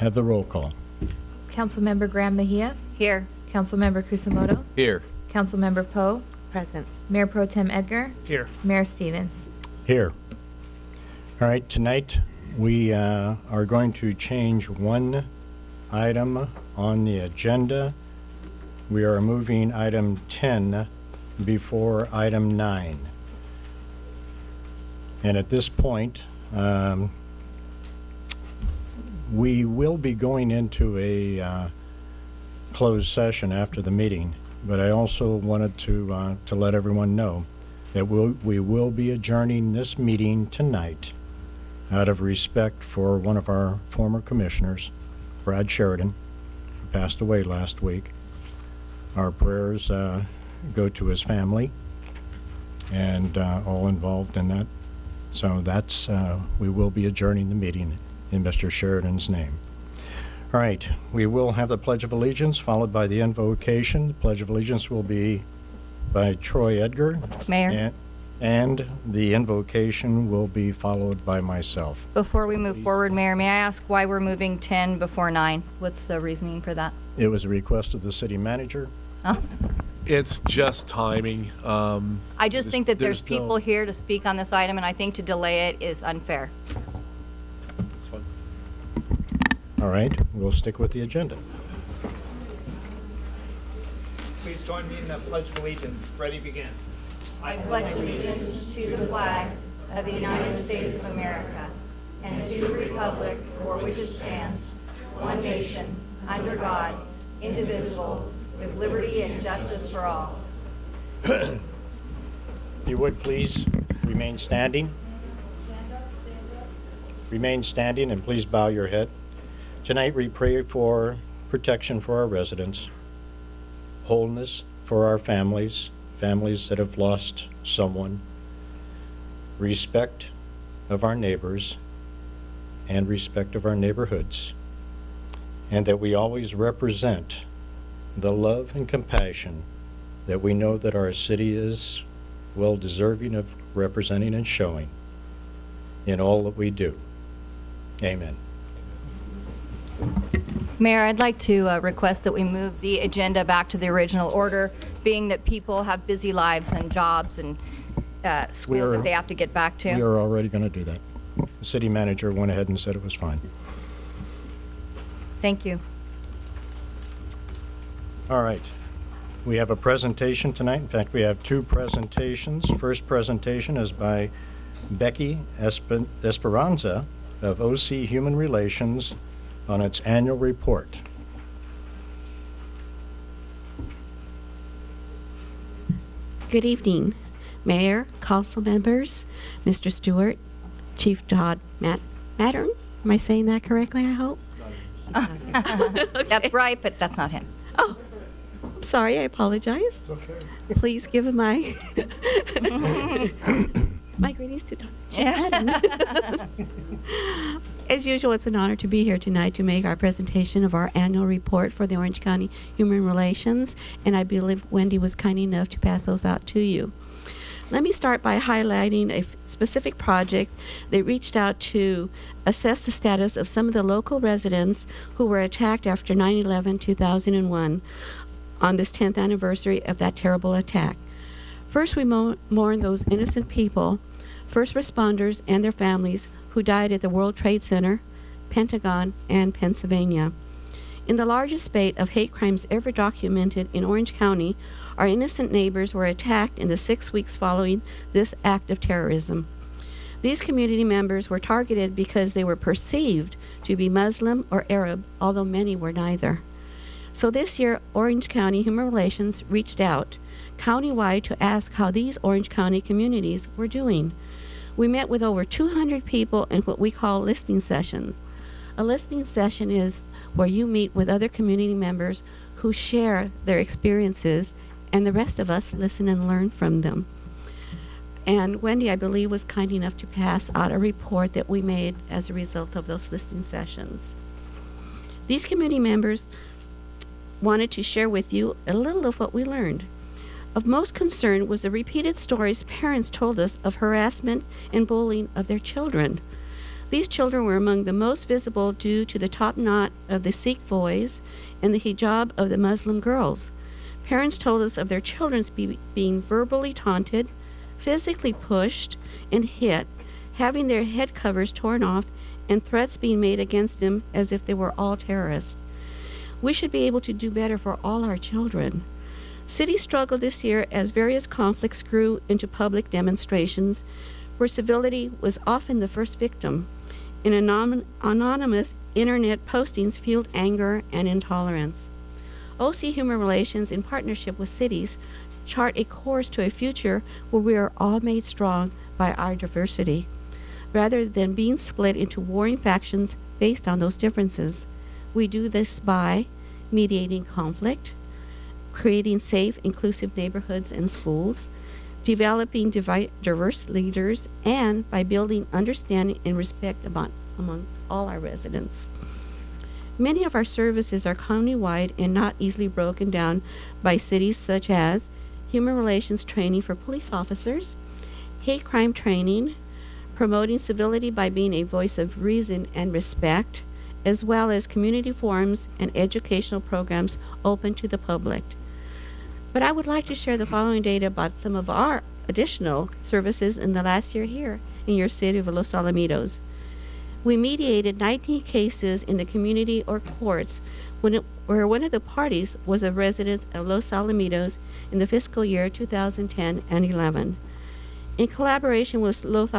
have the roll call. Councilmember Graham-Mejia. Here. Councilmember Kusamoto. Here. Councilmember Poe. Present. Mayor Pro Tem Edgar. Here. Mayor Stevens. Here. All right, tonight we are going to change one item on the agenda. We are moving item 10 before item 9. And at this point, we will be going into a closed session after the meeting, but I also wanted to let everyone know that we will be adjourning this meeting tonight out of respect for one of our former commissioners, Brad Sheridan, who passed away last week. Our prayers go to his family and all involved in that. So that's, we will be adjourning the meeting in Mr. Sheridan's name. All right, we will have the Pledge of Allegiance followed by the invocation. The Pledge of Allegiance will be by Troy Edgar. Mayor. And the invocation will be followed by myself. Before we move forward, Mayor, may I ask why we're moving 10 before 9? What's the reasoning for that? It was a request of the city manager. Oh. It's just timing. I just think that there's people here to speak on this item, and I think to delay it is unfair. It's fun. All right, we'll stick with the agenda. Please join me in the Pledge of Allegiance. Ready, begin. I pledge allegiance to the flag of the United States of America and to the republic for which it stands, one nation, under God, indivisible, with liberty and justice for all. If you would please remain standing. Remain standing and please bow your head. Tonight we pray for protection for our residents, wholeness for our families that have lost someone, respect of our neighbors, and respect of our neighborhoods, and that we always represent the love and compassion that we know that our city is well deserving of representing and showing in all that we do. Amen. Mayor, I'd like to request that we move the agenda back to the original order, being that people have busy lives and jobs and school that they have to get back to. We are already going to do that. The city manager went ahead and said it was fine. Thank you. All right. We have a presentation tonight. In fact, we have two presentations. First presentation is by Becky Esparza of OC Human Relations on its annual report. Good evening, Mayor, council members, Mr. Stewart, Chief Todd Mattern. Am I saying that correctly, I hope? Okay. That's right, but that's not him. Oh, I'm sorry, I apologize. It's okay. Please give him my my greetings to Chief Mattern. As usual, it's an honor to be here tonight to make our presentation of our annual report for the Orange County Human Relations, and I believe Wendy was kind enough to pass those out to you. Let me start by highlighting a specific project that reached out to assess the status of some of the local residents who were attacked after 9/11/2001 on this 10th anniversary of that terrible attack. First, we mourn those innocent people, first responders and their families who died at the World Trade Center, Pentagon, and Pennsylvania. In the largest spate of hate crimes ever documented in Orange County, our innocent neighbors were attacked in the 6 weeks following this act of terrorism. These community members were targeted because they were perceived to be Muslim or Arab, although many were neither. So this year, Orange County Human Relations reached out countywide to ask how these Orange County communities were doing. We met with over 200 people in what we call listening sessions. A listening session is where you meet with other community members who share their experiences, and the rest of us listen and learn from them. And Wendy, I believe, was kind enough to pass out a report that we made as a result of those listening sessions. These community members wanted to share with you a little of what we learned. Of most concern was the repeated stories parents told us of harassment and bullying of their children. These children were among the most visible due to the top knot of the Sikh boys and the hijab of the Muslim girls. Parents told us of their children being verbally taunted, physically pushed and hit, having their head covers torn off, and threats being made against them as if they were all terrorists. We should be able to do better for all our children. Cities struggled this year as various conflicts grew into public demonstrations where civility was often the first victim, and anonymous internet postings fueled anger and intolerance. OC Human Relations, in partnership with cities, chart a course to a future where we are all made strong by our diversity, rather than being split into warring factions based on those differences. We do this by mediating conflict, creating safe, inclusive neighborhoods and schools, developing diverse leaders, and by building understanding and respect among all our residents. Many of our services are county-wide and not easily broken down by cities, such as human relations training for police officers, hate crime training, promoting civility by being a voice of reason and respect, as well as community forums and educational programs open to the public. But I would like to share the following data about some of our additional services in the last year here in your city of Los Alamitos. We mediated 19 cases in the community or courts where one of the parties was a resident of Los Alamitos in the fiscal year 2010 and 11. In collaboration with Los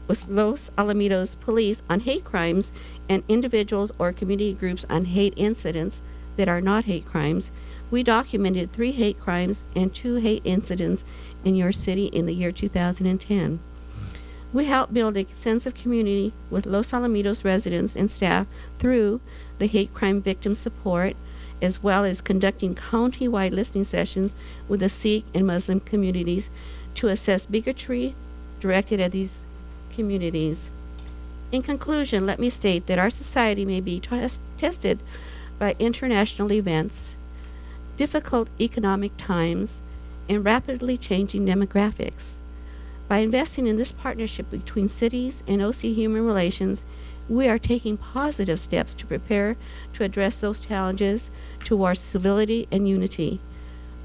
Alamitos Police on hate crimes and individuals or community groups on hate incidents that are not hate crimes, we documented 3 hate crimes and 2 hate incidents in your city in the year 2010. We helped build a sense of community with Los Alamitos residents and staff through the hate crime victim support, as well as conducting county-wide listening sessions with the Sikh and Muslim communities to assess bigotry directed at these communities. In conclusion, let me state that our society may be tested by international events, difficult economic times, and rapidly changing demographics. By investing in this partnership between cities and OC Human Relations, we are taking positive steps to prepare to address those challenges towards civility and unity.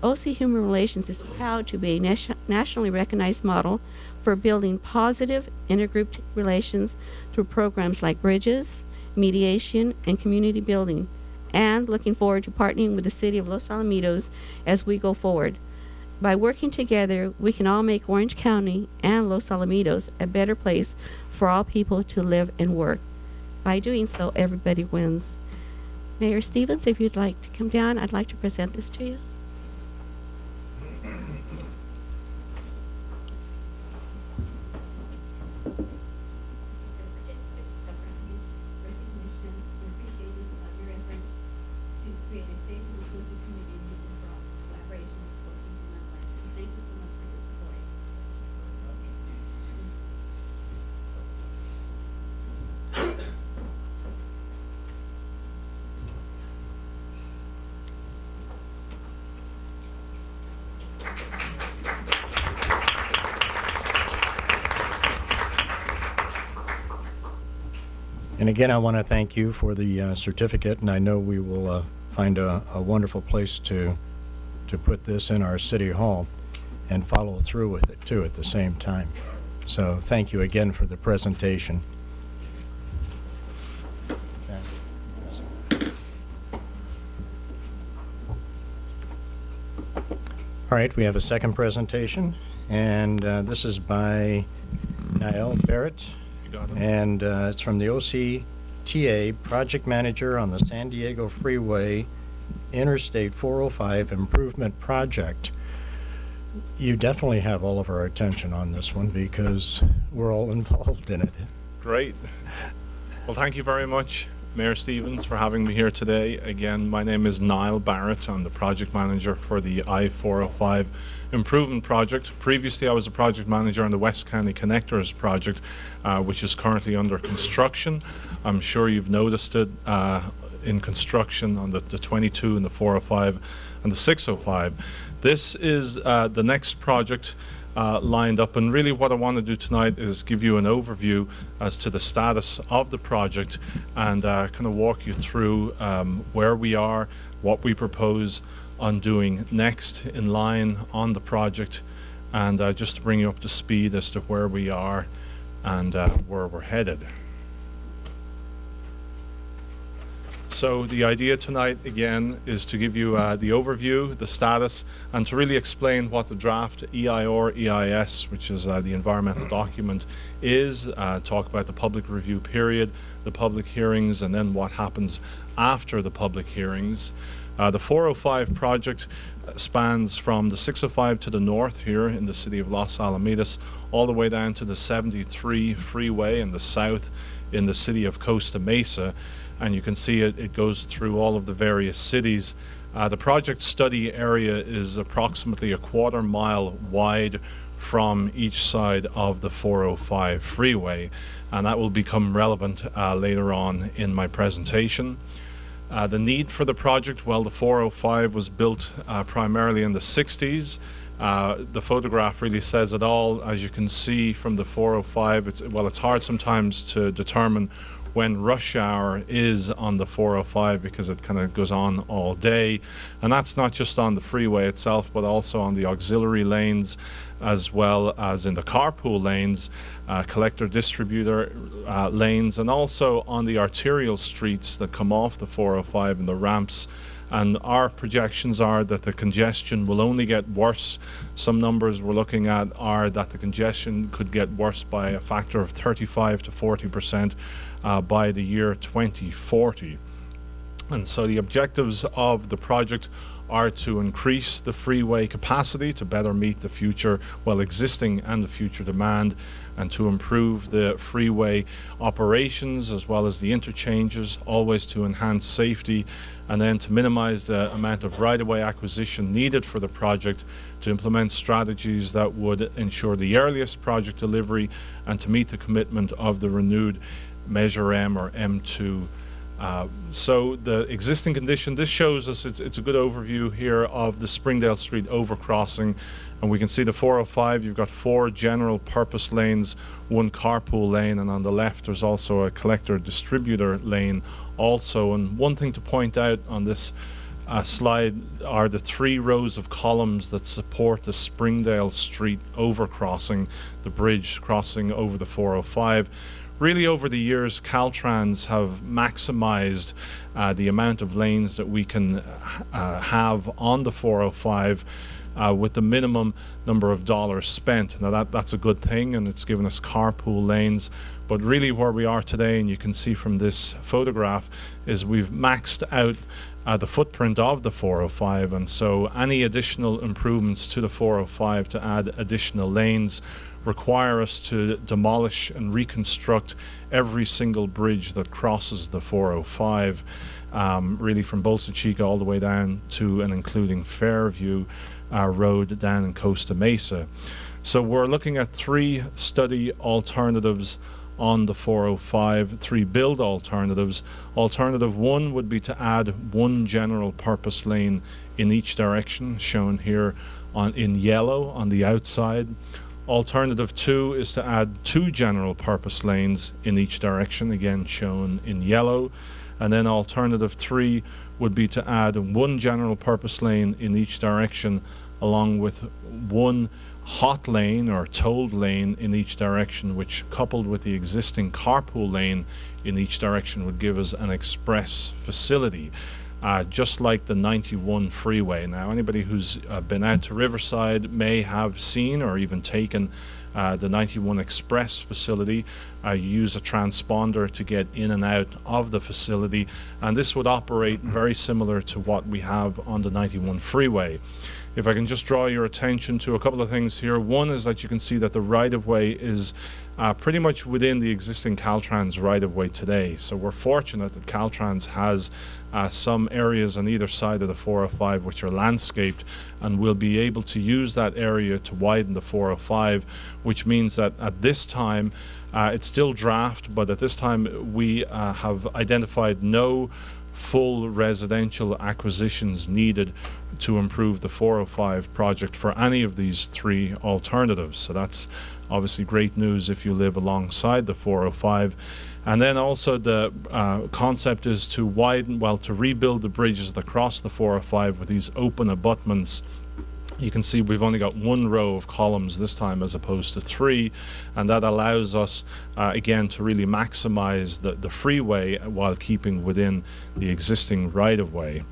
OC Human Relations is proud to be a nationally recognized model for building positive intergroup relations through programs like Bridges, mediation, and community building, and looking forward to partnering with the city of Los Alamitos as we go forward. By working together, we can all make Orange County and Los Alamitos a better place for all people to live and work. By doing so, everybody wins. Mayor Stevens, if you'd like to come down, I'd like to present this to you. And again, I want to thank you for the certificate, and I know we will find a wonderful place to put this in our city hall and follow through with it too at the same time. So thank you again for the presentation. All right, we have a second presentation, and this is by Niall Barrett. And it's from the OCTA Project Manager on the San Diego Freeway Interstate 405 Improvement Project. You definitely have all of our attention on this one because we're all involved in it. Great. Well, thank you very much, Mayor Stevens, for having me here today. Again, my name is Niall Barrett. I'm the project manager for the I-405 Improvement Project. Previously, I was a project manager on the West County Connectors Project, which is currently under construction. I'm sure you've noticed it in construction on the 22 and the 405 and the 605. This is the next project lined up. And really what I want to do tonight is give you an overview as to the status of the project and kind of walk you through where we are, what we propose on doing next in line on the project, and just to bring you up to speed as to where we are and where we're headed. So the idea tonight, again, is to give you the overview, the status, and to really explain what the draft EIS, which is the environmental document, is, talk about the public review period, the public hearings, and then what happens after the public hearings. The 405 project spans from the 605 to the north here in the city of Los Alamitos, all the way down to the 73 freeway in the south in the city of Costa Mesa. And you can see it goes through all of the various cities. The project study area is approximately a quarter-mile wide from each side of the 405 freeway, and that will become relevant later on in my presentation. The need for the project, well, the 405 was built primarily in the 60s. The photograph really says it all. As you can see from the 405, it's hard sometimes to determine when rush hour is on the 405 because it kind of goes on all day, and that's not just on the freeway itself but also on the auxiliary lanes as well as in the carpool lanes, collector distributor lanes, and also on the arterial streets that come off the 405 and the ramps. And our projections are that the congestion will only get worse. Some numbers we're looking at are that the congestion could get worse by a factor of 35 to 40% by the year 2040. And so the objectives of the project are to increase the freeway capacity to better meet the future, existing and the future demand, and to improve the freeway operations as well as the interchanges, always to enhance safety, and then to minimize the amount of right-of-way acquisition needed for the project, to implement strategies that would ensure the earliest project delivery, and to meet the commitment of the renewed Measure M or M2. So the existing condition, this shows us, it's a good overview here of the Springdale Street overcrossing, and we can see the 405, you've got 4 general purpose lanes, 1 carpool lane, and on the left there's also a collector distributor lane also. And one thing to point out on this slide are the 3 rows of columns that support the Springdale Street overcrossing, the bridge crossing over the 405. Really, over the years, Caltrans have maximized the amount of lanes that we can have on the 405 with the minimum number of dollars spent. Now that's a good thing, and it's given us carpool lanes. But really where we are today, and you can see from this photograph, is we've maxed out the footprint of the 405, and so any additional improvements to the 405 to add additional lanes require us to demolish and reconstruct every single bridge that crosses the 405, really from Bolsa Chica all the way down to and including Fairview Road down in Costa Mesa. So we're looking at 3 study alternatives on the 405, 3 build alternatives. Alternative 1 would be to add 1 general purpose lane in each direction, shown here in yellow on the outside. Alternative 2 is to add 2 general purpose lanes in each direction, again shown in yellow. And then alternative 3 would be to add 1 general purpose lane in each direction, along with 1 hot lane or tolled lane in each direction, which coupled with the existing carpool lane in each direction would give us an express facility. Just like the 91 freeway. Now, anybody who's been out to Riverside may have seen or even taken the 91 Express facility. You use a transponder to get in and out of the facility, and this would operate very similar to what we have on the 91 freeway. If I can just draw your attention to a couple of things here. One is that you can see that the right-of-way is pretty much within the existing Caltrans right-of-way today. So we're fortunate that Caltrans has some areas on either side of the 405 which are landscaped, and we'll be able to use that area to widen the 405, which means that at this time, it's still draft, but at this time we have identified no full residential acquisitions needed to improve the 405 project for any of these three alternatives. So that's obviously great news if you live alongside the 405. And then also the concept is to rebuild the bridges that cross the 405 with these open abutments. You can see we've only got one row of columns this time as opposed to three, and that allows us again to really maximize the freeway while keeping within the existing right-of-way.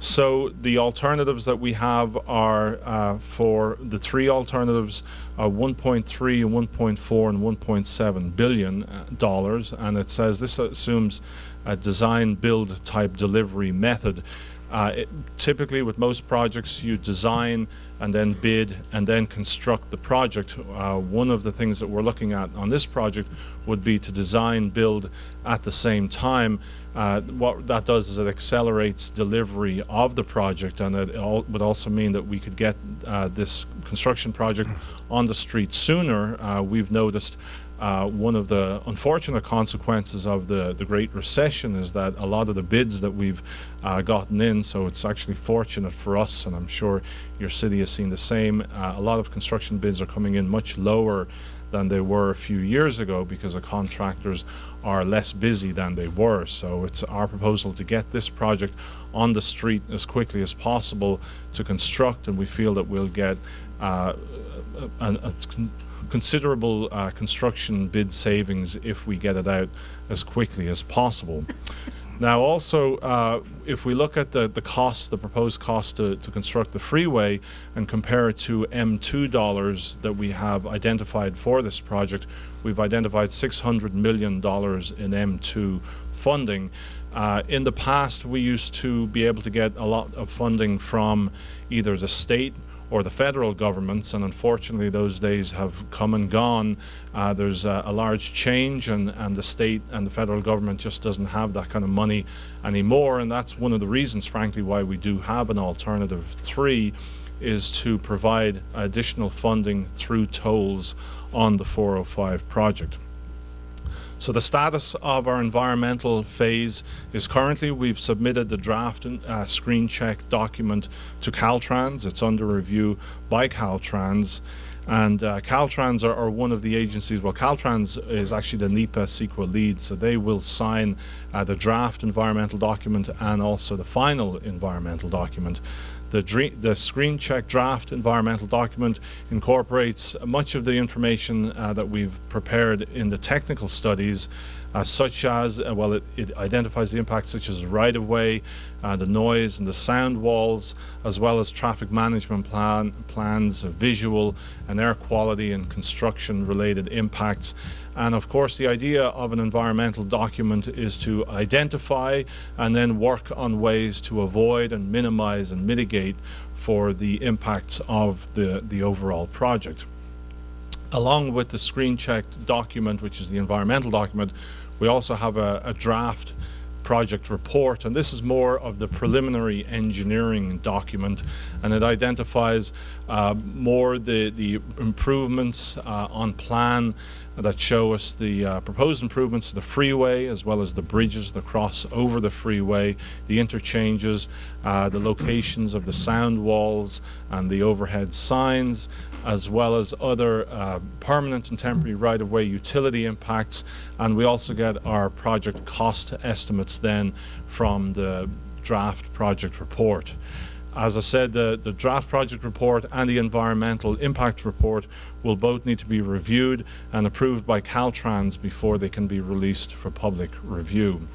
So the alternatives that we have are for the three alternatives, 1.3, 1.4, and 1.7 billion dollars, and it says this assumes a design-build type delivery method. Typically with most projects you design and then bid and then construct the project. One of the things that we're looking at on this project would be to design build at the same time. What that does is it accelerates delivery of the project, and it would also mean that we could get this construction project on the street sooner. We've noticed one of the unfortunate consequences of the Great Recession is that a lot of the bids that we've gotten in, so it's actually fortunate for us, and I'm sure your city has seen the same, a lot of construction bids are coming in much lower than they were a few years ago because the contractors are less busy than they were. So it's our proposal to get this project on the street as quickly as possible to construct, and we feel that we'll get a considerable construction bid savings if we get it out as quickly as possible. Now also, if we look at the cost, the proposed cost to construct the freeway and compare it to M2 dollars that we have identified for this project, we've identified $600 million in M2 funding. In the past, we used to be able to get a lot of funding from either the state or the federal governments, and unfortunately those days have come and gone. There's a large change, and the state and the federal government just doesn't have that kind of money anymore, and that's one of the reasons, frankly, why we do have an alternative 3, is to provide additional funding through tolls on the 405 project. So the status of our environmental phase is currently we've submitted the draft screen check document to Caltrans. It's under review by Caltrans, and Caltrans are one of the agencies. Well, Caltrans is actually the NEPA CEQA lead, so they will sign the draft environmental document and also the final environmental document. The screen check draft environmental document incorporates much of the information that we've prepared in the technical studies, such as, it identifies the impacts such as right-of-way, the noise and the sound walls, as well as traffic management plans, visual and air quality and construction related impacts. And of course the idea of an environmental document is to identify and then work on ways to avoid and minimize and mitigate for the impacts of the overall project. Along with the screen checked document, which is the environmental document, we also have a draft project report, and this is more of the preliminary engineering document, and it identifies more the improvements on plan that show us the proposed improvements to the freeway, as well as the bridges that cross over the freeway, the interchanges, the locations of the sound walls and the overhead signs, as well as other permanent and temporary right-of-way utility impacts. And we also get our project cost estimates then from the draft project report. As I said, the draft project report and the environmental impact report will both need to be reviewed and approved by Caltrans before they can be released for public review.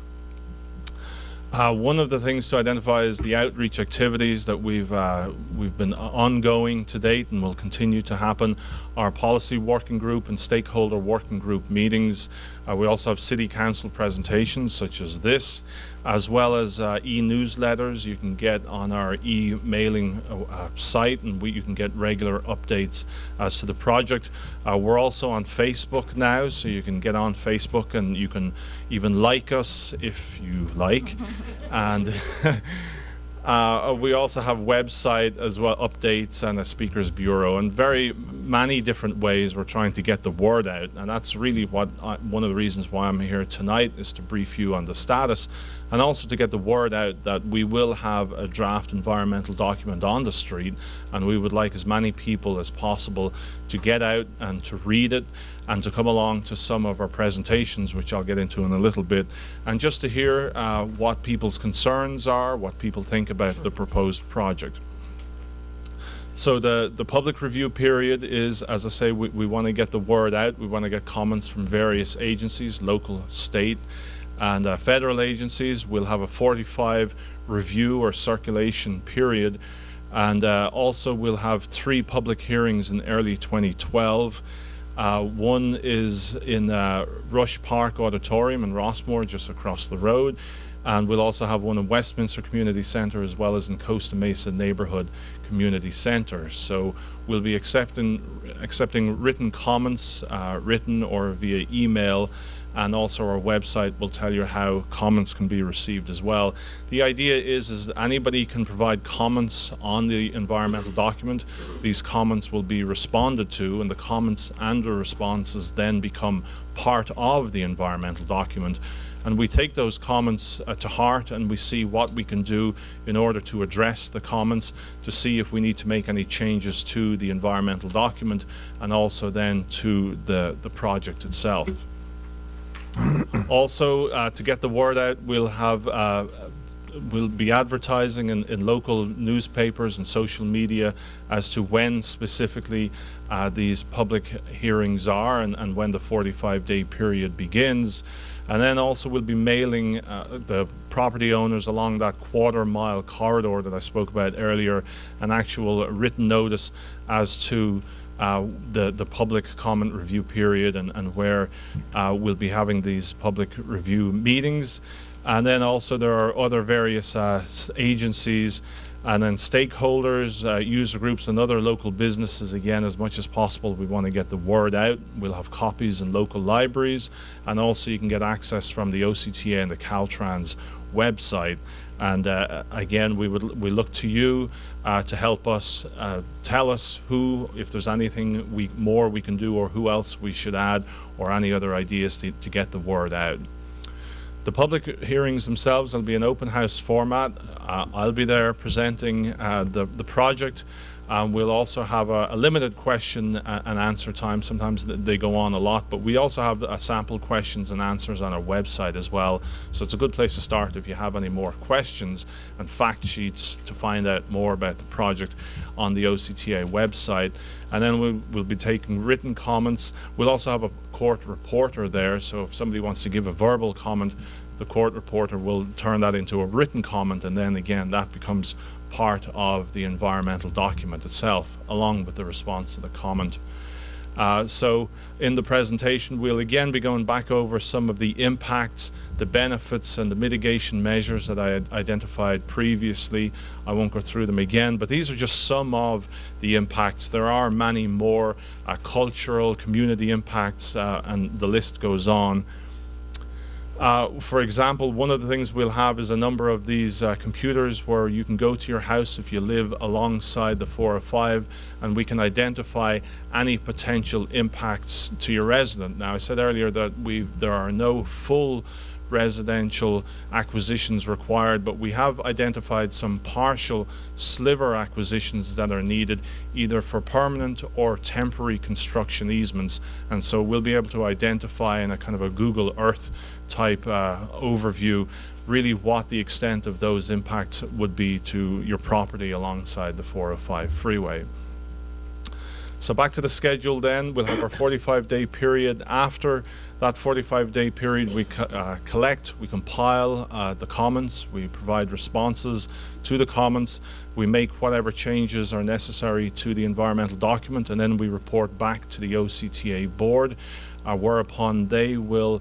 One of the things to identify is the outreach activities that we've been ongoing to date and will continue to happen. Our policy working group and stakeholder working group meetings. We also have city council presentations such as this, as well as e-newsletters you can get on our e-mailing site, and you can get regular updates as to the project. We're also on Facebook now, so you can get on Facebook and you can even like us if you like. And We also have website as well, updates, and a speakers bureau, and very many different ways we're trying to get the word out. And that's really what one of the reasons why I'm here tonight, is to brief you on the status, and also to get the word out that we will have a draft environmental document on the street, and we would like as many people as possible to get out and to read it, and to come along to some of our presentations, which I'll get into in a little bit, and just to hear what people's concerns are, what people think about the proposed project. So the public review period is, as I say, we want to get the word out. We want to get comments from various agencies, local, state, and federal agencies. We'll have a 45 review or circulation period, and also we'll have 3 public hearings in early 2012. One is in Rush Park Auditorium in Rossmore, just across the road, and we'll also have one in Westminster Community Centre, as well as in Costa Mesa Neighbourhood Community Centre. So we'll be accepting written comments, written or via email, and also our website will tell you how comments can be received as well. The idea is that anybody can provide comments on the environmental document. These comments will be responded to, and the comments and the responses then become part of the environmental document. And we take those comments to heart, and we see what we can do in order to address the comments, to see if we need to make any changes to the environmental document, and also then to the project itself. Also, to get the word out, we'll be advertising in local newspapers and social media as to when specifically these public hearings are, and when the 45-day period begins. And then also we'll be mailing the property owners along that quarter-mile corridor that I spoke about earlier an actual written notice as to the public comment review period, and where we'll be having these public review meetings. And then also there are other various agencies and then stakeholders, user groups, and other local businesses. Again, as much as possible, we want to get the word out. We'll have copies in local libraries, and also you can get access from the OCTA and the Caltrans website. And again, we look to you to help us tell us if there's anything more we can do, or who else we should add, or any other ideas to get the word out. The public hearings themselves will be an open house format. I'll be there presenting the project. We'll also have a limited question and answer time. Sometimes they go on a lot, but we also have sample questions and answers on our website as well. So it's a good place to start if you have any more questions, and fact sheets to find out more about the project on the OCTA website. And then we'll be taking written comments. We'll also have a court reporter there, so if somebody wants to give a verbal comment, the court reporter will turn that into a written comment, and then again that becomes part of the environmental document itself, along with the response to the comment. So in the presentation, we'll again be going back over some of the impacts, the benefits, and the mitigation measures that I had identified previously. I won't go through them again, but these are just some of the impacts. There are many more cultural, community impacts, and the list goes on. For example, one of the things we'll have is a number of these computers where you can go to your house if you live alongside the 405, and we can identify any potential impacts to your resident. Now, I said earlier that there are no full residential acquisitions required, but we have identified some partial sliver acquisitions that are needed either for permanent or temporary construction easements, and so we'll be able to identify in a kind of a Google Earth type overview really what the extent of those impacts would be to your property alongside the 405 freeway. So back to the schedule then, we'll have our 45-day period. After that 45-day period, we collect, we compile the comments, we provide responses to the comments, we make whatever changes are necessary to the environmental document, and then we report back to the OCTA board, whereupon they will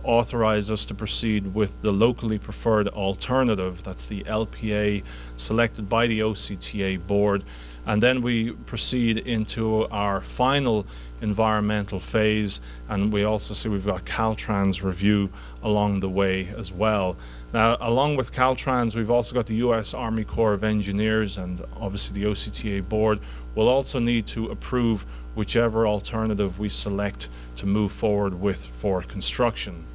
authorize us to proceed with the locally preferred alternative. That's the LPA selected by the OCTA board. And then we proceed into our final environmental phase, and we also see we've got Caltrans review along the way as well. Now, along with Caltrans, we've also got the U.S. Army Corps of Engineers, and obviously the OCTA board will also need to approve whichever alternative we select to move forward with for construction.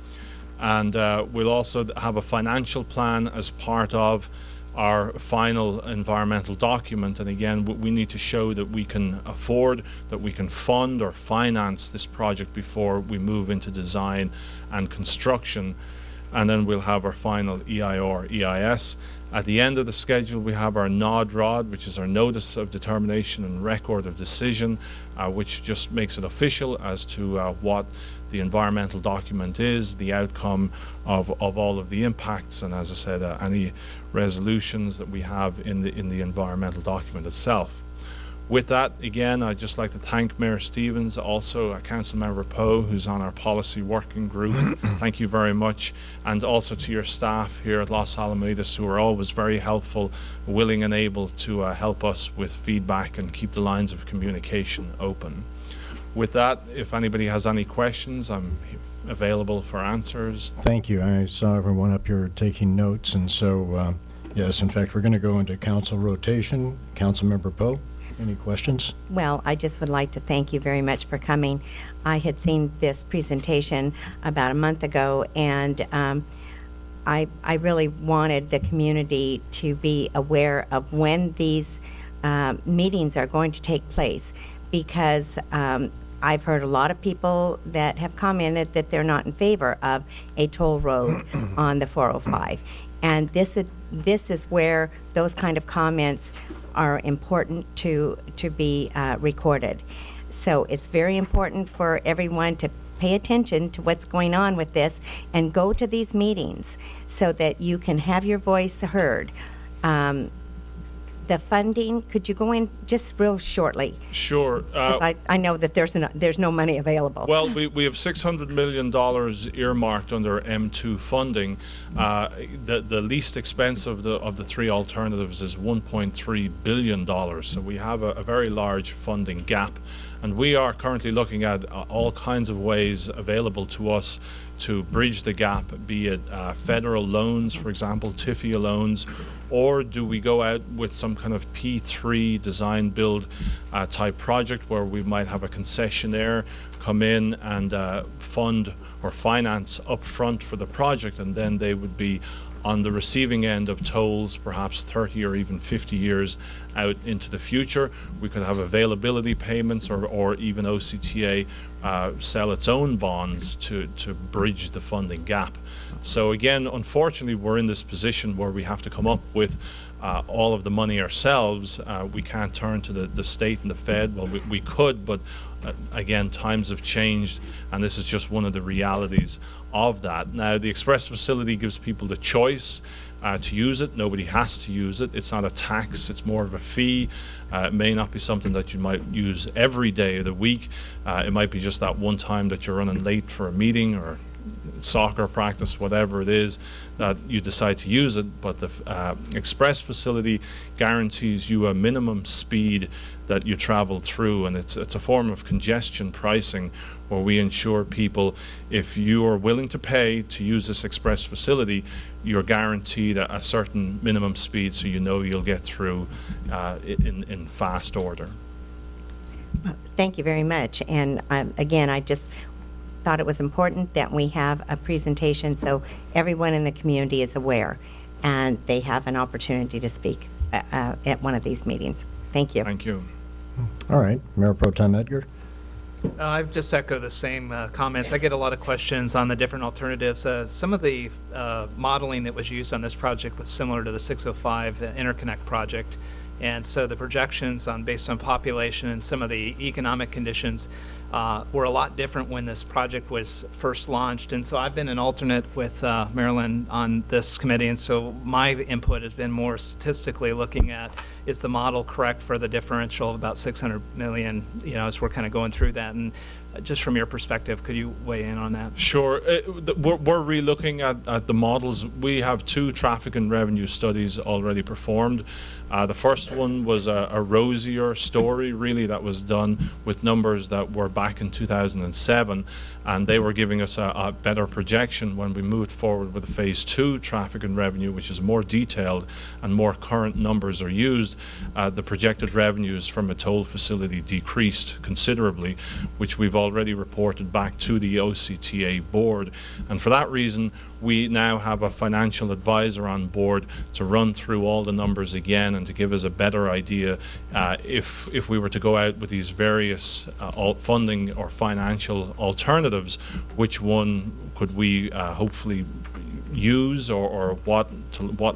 And we'll also have a financial plan as part of our final environmental document, and again we need to show that we can afford, that we can fund or finance this project before we move into design and construction. And then we'll have our final EIR, EIS. At the end of the schedule, we have our NOD-ROD, which is our Notice of Determination and Record of Decision, which just makes it official as to what the environmental document is, the outcome of all of the impacts, and as I said, any resolutions that we have in the environmental document itself. With that, again, I'd just like to thank Mayor Stevens, also Councilmember Poe, who's on our policy working group. Thank you very much. And also to your staff here at Los Alamitos, who are always very helpful, willing and able to help us with feedback and keep the lines of communication open. With that, if anybody has any questions, I'm available for answers. Thank you. I saw everyone up here taking notes, and so, yes, in fact, we're going to go into council rotation. Councilmember Poe. Any questions? Well, I just would like to thank you very much for coming. I had seen this presentation about a month ago, and I really wanted the community to be aware of when these meetings are going to take place, because I've heard a lot of people that have commented that they're not in favor of a toll road on the 405. And this is where those kind of comments are important to be recorded. So it's very important for everyone to pay attention to what's going on with this and go to these meetings so that you can have your voice heard. The funding, could you go in just real shortly? Sure. I know that there's no money available. Well, we have $600 million earmarked under M2 funding. The least expensive of the three alternatives is $1.3 billion. So we have a very large funding gap. And we are currently looking at all kinds of ways available to us to bridge the gap, be it federal loans, for example, TIFIA loans, or do we go out with some kind of P3 design build type project where we might have a concessionaire come in and fund or finance up front for the project, and then they would be on the receiving end of tolls perhaps 30 or even 50 years out into the future. We could have availability payments, or even OCTA sell its own bonds to bridge the funding gap. So again, unfortunately, we're in this position where we have to come up with all of the money ourselves. We can't turn to the state and the Fed. Well, we could, but again, times have changed, and this is just one of the realities of that. Now, the express facility gives people the choice to use it. Nobody has to use it. It's not a tax. It's more of a fee. It may not be something that you might use every day of the week. It might be just that one time that you're running late for a meeting or soccer practice, whatever it is, that you decide to use it. But the express facility guarantees you a minimum speed that you travel through, and it's a form of congestion pricing, where we ensure people, if you are willing to pay to use this express facility, you're guaranteed a certain minimum speed, so you know you'll get through in fast order. Thank you very much. And again, I just thought it was important that we have a presentation so everyone in the community is aware and they have an opportunity to speak at one of these meetings. Thank you. Thank you. All right, Mayor Pro Tem Edgar. I just echo the same comments. I get a lot of questions on the different alternatives. Some of the modeling that was used on this project was similar to the 605 interconnect project. And so the projections based on population and some of the economic conditions were a lot different when this project was first launched. And so I've been an alternate with Marilyn on this committee, and so my input has been more statistically looking at, is the model correct for the differential of about 600 million, as we're kind of going through that. And Just from your perspective, could you weigh in on that? Sure. We're re-looking at the models. We have 2 traffic and revenue studies already performed. The first one was a rosier story, really, that was done with numbers that were back in 2007, and they were giving us a better projection when we moved forward with the phase 2 traffic and revenue, which is more detailed and more current numbers are used. The projected revenues from a toll facility decreased considerably, which we've already reported back to the OCTA board, and for that reason we now have a financial advisor on board to run through all the numbers again and to give us a better idea if we were to go out with these various funding or financial alternatives, which one could we hopefully use, or what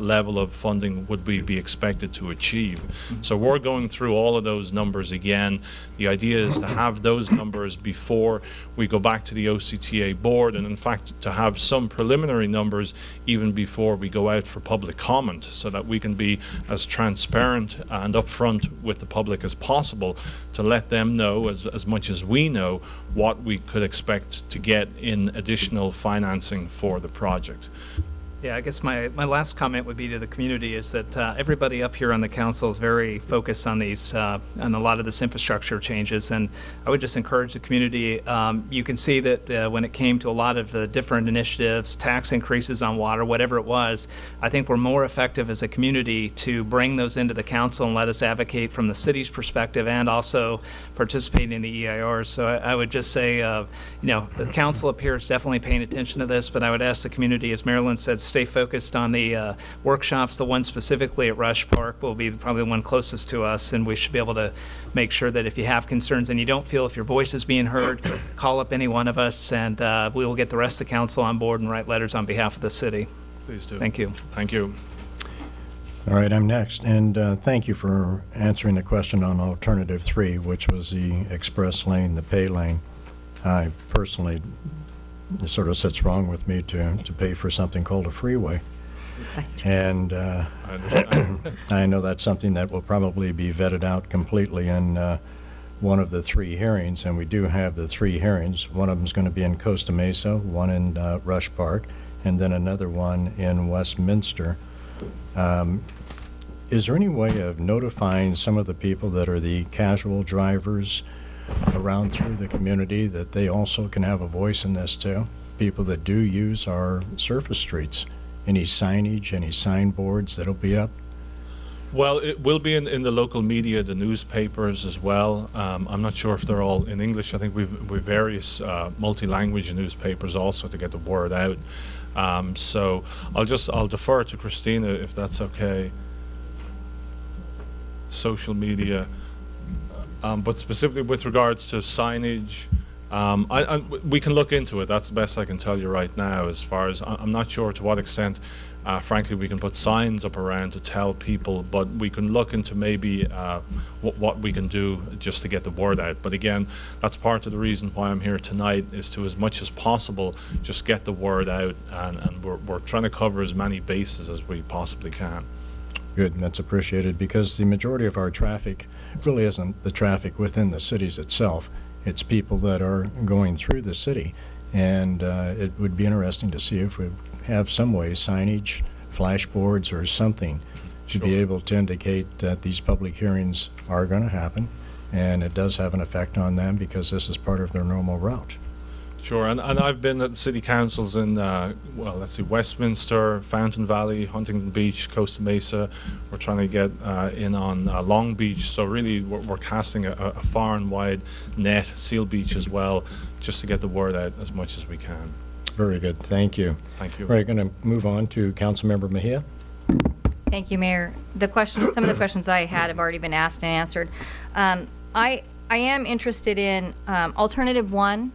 level of funding would we be expected to achieve. So we're going through all of those numbers again. The idea is to have those numbers before we go back to the OCTA board, and in fact to have some preliminary numbers even before we go out for public comment, so that we can be as transparent and upfront with the public as possible to let them know as much as we know what we could expect to get in additional financing for the project. Yeah, I guess my last comment would be to the community is that everybody up here on the council is very focused on these, on a lot of this infrastructure changes, and I would just encourage the community. You can see that when it came to a lot of the different initiatives, tax increases on water, whatever it was, I think we're more effective as a community to bring those into the council and let us advocate from the city's perspective and also participate in the EIRs. So I would just say, the council up here is definitely paying attention to this, but I would ask the community, as Marilyn said, stay focused on the workshops. The one specifically at Rush Park will be probably the one closest to us, and we should be able to make sure that if you have concerns and you don't feel if your voice is being heard, call up any one of us, and we will get the rest of the council on board and write letters on behalf of the city. Please do. Thank you. Thank you. All right, I'm next, and thank you for answering the question on alternative 3, which was the express lane, the pay lane. I personally, it sort of sits wrong with me to pay for something called a freeway. Right. And I know that's something that will probably be vetted out completely in one of the 3 hearings, and we do have the 3 hearings. One of them is going to be in Costa Mesa, one in Rush Park, and then another one in Westminster. Is there any way of notifying some of the people that are the casual drivers around through the community that they also can have a voice in this too? People that do use our surface streets. Any signage, any signboards that'll be up? Well, it will be in the local media, the newspapers as well. I'm not sure if they're all in English. I think we've various multi-language newspapers also to get the word out. So I'll defer to Christina if that's okay. Social media, but specifically with regards to signage, we can look into it. That's the best I can tell you right now. As far as I'm not sure to what extent, frankly, we can put signs up around to tell people, but we can look into maybe what we can do just to get the word out. But again, that's part of the reason why I'm here tonight, is to, as much as possible, just get the word out, and we're trying to cover as many bases as we possibly can. Good, that's appreciated, because the majority of our traffic really isn't the traffic within the cities itself. It's people that are going through the city, and it would be interesting to see if we have some way, signage, flashboards, or something to be able to indicate that these public hearings are going to happen, and it does have an effect on them because this is part of their normal route. Sure, and I've been at the city councils in, well, let's see, Westminster, Fountain Valley, Huntington Beach, Costa Mesa. We're trying to get in on Long Beach, so really we're casting a far and wide net, Seal Beach as well, just to get the word out as much as we can. Very good, thank you. Thank you. All right, going to move on to Councilmember Mejia. Thank you, Mayor. Some of the questions I had have already been asked and answered. I am interested in alternative 1.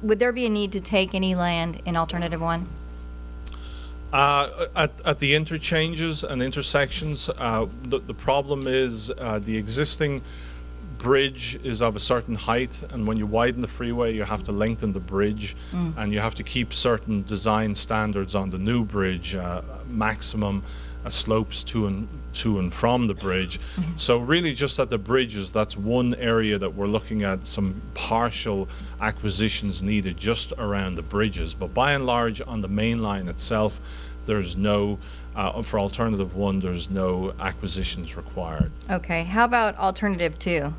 Would there be a need to take any land in alternative 1? At the interchanges and intersections, the problem is the existing bridge is of a certain height, and when you widen the freeway, you have to lengthen the bridge, and you have to keep certain design standards on the new bridge, maximum slopes to and from the bridge. So really just at the bridges, that's one area that we're looking at some partial acquisitions needed just around the bridges. But by and large, on the main line itself, there's no, for alternative 1, there's no acquisitions required. Okay, how about alternative 2?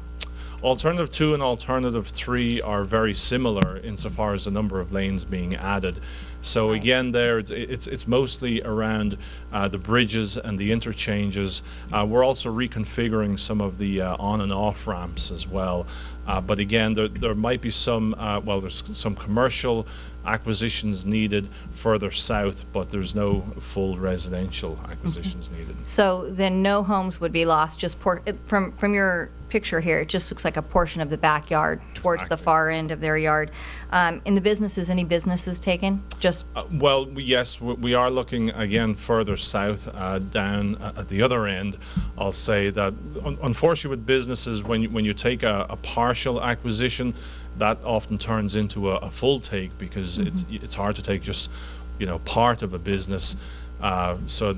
Alternative 2 and alternative 3 are very similar insofar as the number of lanes being added. So again, there it's mostly around the bridges and the interchanges. We're also reconfiguring some of the on and off ramps as well. But again, there might be some, well, there's some commercial acquisitions needed further south, but there's no full residential acquisitions needed. So then no homes would be lost, just from your picture here, it just looks like a portion of the backyard towards the far end of their yard. In the businesses, any businesses taken? Just well, yes, we are looking again further south, down at the other end. I'll say that unfortunately with businesses, when you take a partial acquisition, that often turns into a full take, because it's hard to take just, you know, part of a business. So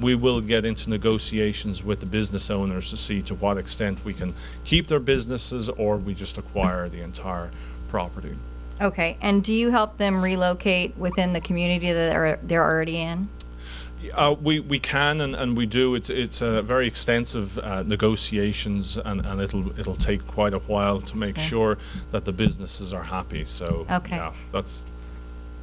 we will get into negotiations with the business owners to see to what extent we can keep their businesses, or we just acquire the entire property. okay, and do you help them relocate within the community that they're already in? We can and we do. It's a very extensive negotiations, and it'll take quite a while to make sure that the businesses are happy. So yeah,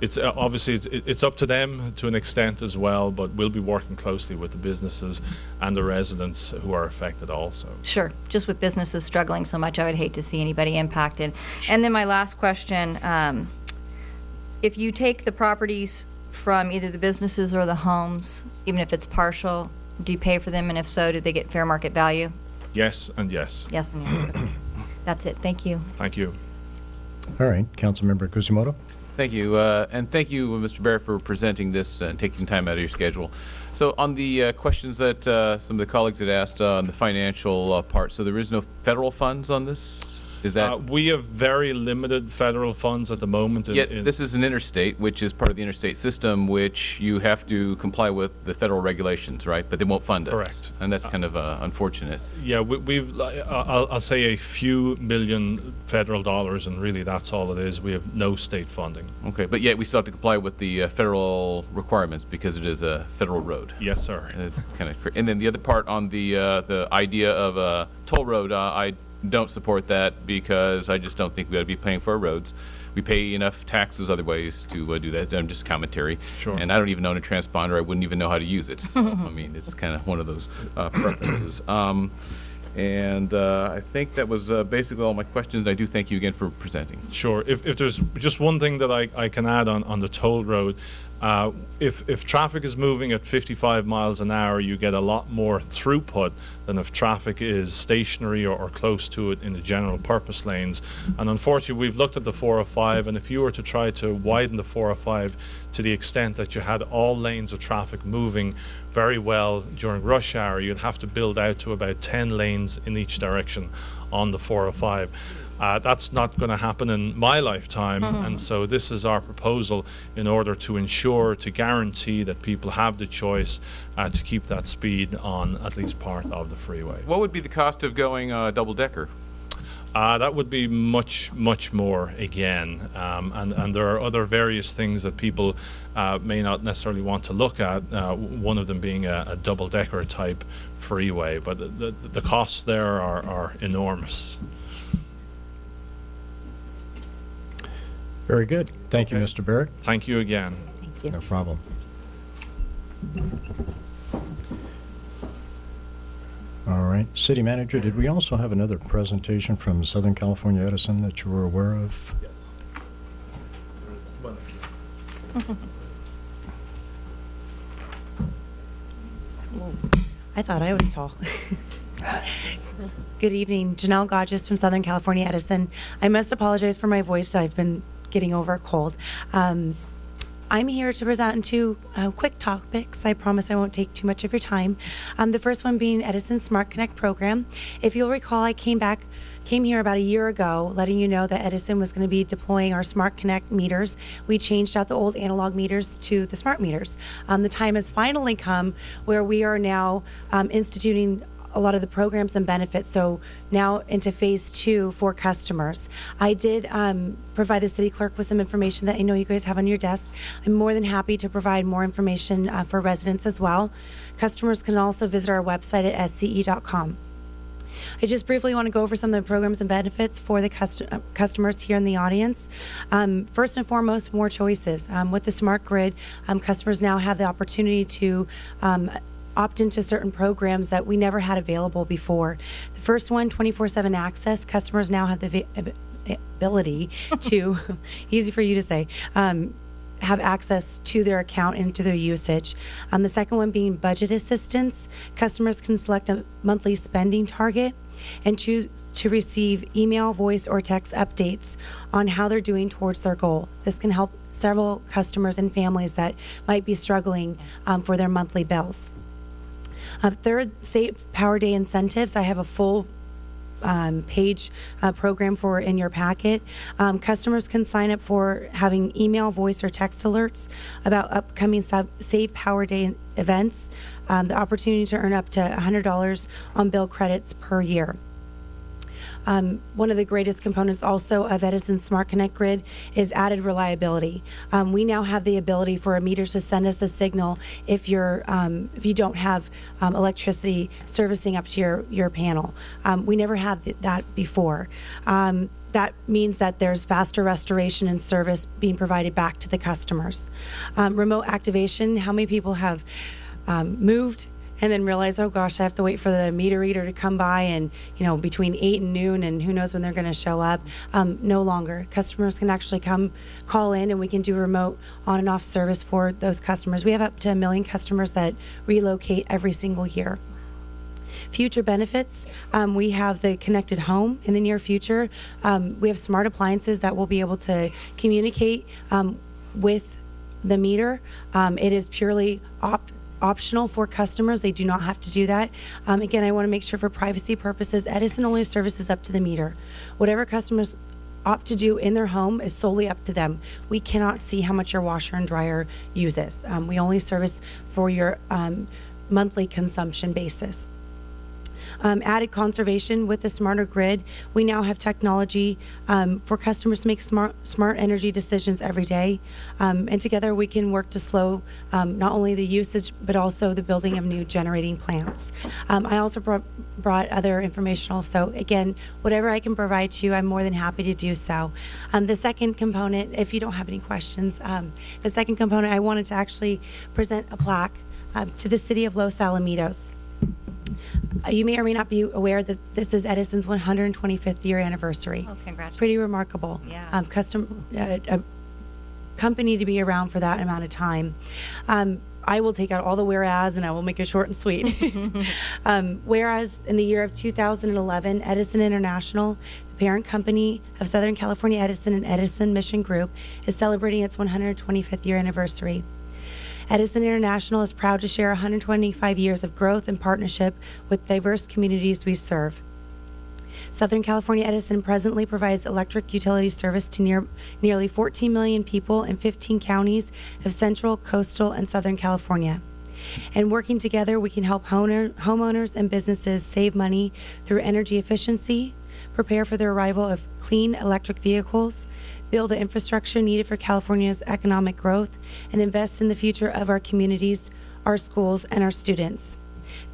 it's obviously it's up to them to an extent as well, but we'll be working closely with the businesses and the residents who are affected also. Sure. Just with businesses struggling so much, I would hate to see anybody impacted. And then my last question, if you take the properties from either the businesses or the homes, even if it's partial, do you pay for them, and if so, do they get fair market value? Yes and yes. Yes and yes. Okay. That's it. Thank you. Thank you. All right, Councilmember Kusamoto. Thank you, and thank you, Mr. Barrett, for presenting this and taking time out of your schedule. So on the questions that some of the colleagues had asked on the financial part, so there is no federal funds on this? Is that we have very limited federal funds at the moment. Yet this is an interstate, which is part of the interstate system, which you have to comply with the federal regulations, right? But they won't fund us. Correct. And that's kind of unfortunate. Yeah, we've I'll say a few million federal dollars, and really that's all it is. We have no state funding. Okay, but yet we still have to comply with the federal requirements because it is a federal road. Yes, sir. Kind of. And then the other part on the idea of a toll road, I don't support that, because I just don't think we ought to be paying for our roads. We pay enough taxes other ways to do that. I'm just commentary. Sure. And I don't even own a transponder. I wouldn't even know how to use it. So, I mean, it's kind of one of those preferences. And I think that was basically all my questions. I do thank you again for presenting. Sure. If there's just one thing that I can add on the toll road, if traffic is moving at 55 miles an hour, you get a lot more throughput than if traffic is stationary or close to it in the general purpose lanes. And unfortunately, we've looked at the 405, and if you were to try to widen the 405 to the extent that you had all lanes of traffic moving very well during rush hour, you'd have to build out to about 10 lanes in each direction on the 405. That's not going to happen in my lifetime, and so this is our proposal in order to ensure, to guarantee that people have the choice to keep that speed on at least part of the freeway. What would be the cost of going double-decker? That would be much more again, and there are other various things that people may not necessarily want to look at, one of them being a double-decker type freeway, but the costs there are enormous. Very good. Thank you, Mr. Barrett. Thank you again. Thank you. No problem. All right. City Manager, did we also have another presentation from Southern California Edison that you were aware of? Yes. I thought I was tall. Good evening. Janelle Godges from Southern California Edison. I must apologize for my voice. I've been getting over a cold. I'm here to present two quick topics. I promise I won't take too much of your time. The first one being Edison's Smart Connect program. If you'll recall, I came back came here about a year ago letting you know that Edison was going to be deploying our Smart Connect meters. We changed out the old analog meters to the smart meters. The time has finally come where we are now instituting a lot of the programs and benefits, so now into phase 2 for customers. I did provide the city clerk with some information that I know you guys have on your desk. I'm more than happy to provide more information for residents as well. Customers can also visit our website at sce.com. I just briefly want to go over some of the programs and benefits for the customers here in the audience. First and foremost, more choices. With the smart grid, customers now have the opportunity to opt into certain programs that we never had available before. The first one, 24/7 access. Customers now have the ability to, easy for you to say, have access to their account and to their usage. The second one being budget assistance. Customers can select a monthly spending target and choose to receive email, voice, or text updates on how they're doing towards their goal. This can help several customers and families that might be struggling for their monthly bills. Third, Safe Power Day incentives. I have a full page program for in your packet. Customers can sign up for having email, voice, or text alerts about upcoming Safe Power Day events. The opportunity to earn up to $100 on bill credits per year. One of the greatest components also of Edison's Smart Connect grid is added reliability. We now have the ability for our meters to send us a signal if you don't have electricity servicing up to your panel. We never had that before. That means that there's faster restoration and service being provided back to the customers. Remote activation. How many people have moved and then realize, oh gosh, I have to wait for the meter reader to come by, and between 8 and noon, and who knows when they're going to show up. No longer. Customers can actually call in, and we can do remote on and off service for those customers. We have up to 1 million customers that relocate every single year. Future benefits, we have the connected home in the near future. We have smart appliances that will be able to communicate with the meter. It is purely optional for customers. They do not have to do that. Again, I want to make sure for privacy purposes, Edison only services up to the meter. Whatever customers opt to do in their home is solely up to them. We cannot see how much your washer and dryer uses. We only service for your monthly consumption basis. Added conservation with the smarter grid. We now have technology for customers to make smart energy decisions every day. And together we can work to slow not only the usage, but also the building of new generating plants. I also brought other informational. So again, whatever I can provide to you, I'm more than happy to do so. The second component, if you don't have any questions, the second component, I wanted to actually present a plaque to the city of Los Alamitos. You may or may not be aware that this is Edison's 125th year anniversary. Oh, congratulations. Pretty remarkable. Yeah. A company to be around for that amount of time. I will take out all the whereas and I will make it short and sweet. Whereas in the year of 2011, Edison International, the parent company of Southern California Edison and Edison Mission Group, is celebrating its 125th year anniversary. Edison International is proud to share 125 years of growth and partnership with diverse communities we serve. Southern California Edison presently provides electric utility service to nearly 14 million people in 15 counties of Central, Coastal, and Southern California. And working together, we can help homeowners and businesses save money through energy efficiency, prepare for the arrival of clean electric vehicles, build the infrastructure needed for California's economic growth, and invest in the future of our communities, our schools, and our students.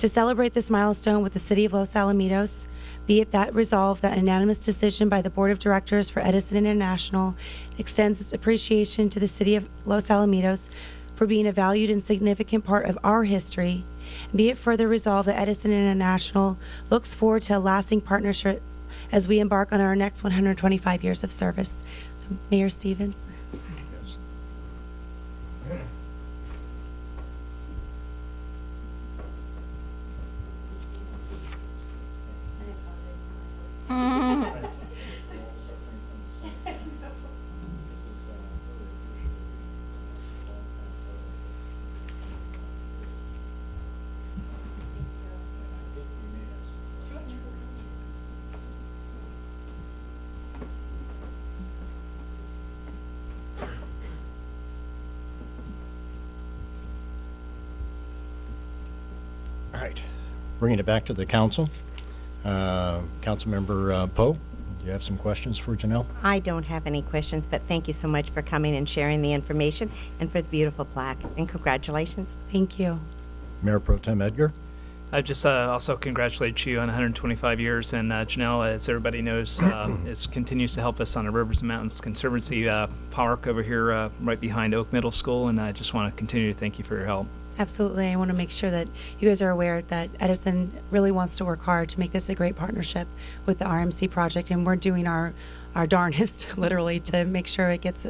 To celebrate this milestone with the City of Los Alamitos, be it that resolve that an unanimous decision by the Board of Directors for Edison International extends its appreciation to the City of Los Alamitos for being a valued and significant part of our history, and be it further resolved that Edison International looks forward to a lasting partnership as we embark on our next 125 years of service. So, Mayor Stevens. All right. Bringing it back to the council. Councilmember Poe, do you have some questions for Janelle? I don't have any questions, but thank you so much for coming and sharing the information and for the beautiful plaque. And congratulations. Thank you. Mayor Pro Tem Edgar? I just also congratulate you on 125 years, and Janelle, as everybody knows, continues to help us on the Rivers and Mountains Conservancy Park over here right behind Oak Middle School, and I just want to continue to thank you for your help. Absolutely. I want to make sure that you guys are aware that Edison really wants to work hard to make this a great partnership with the RMC project, and we're doing our darndest, literally, to make sure it gets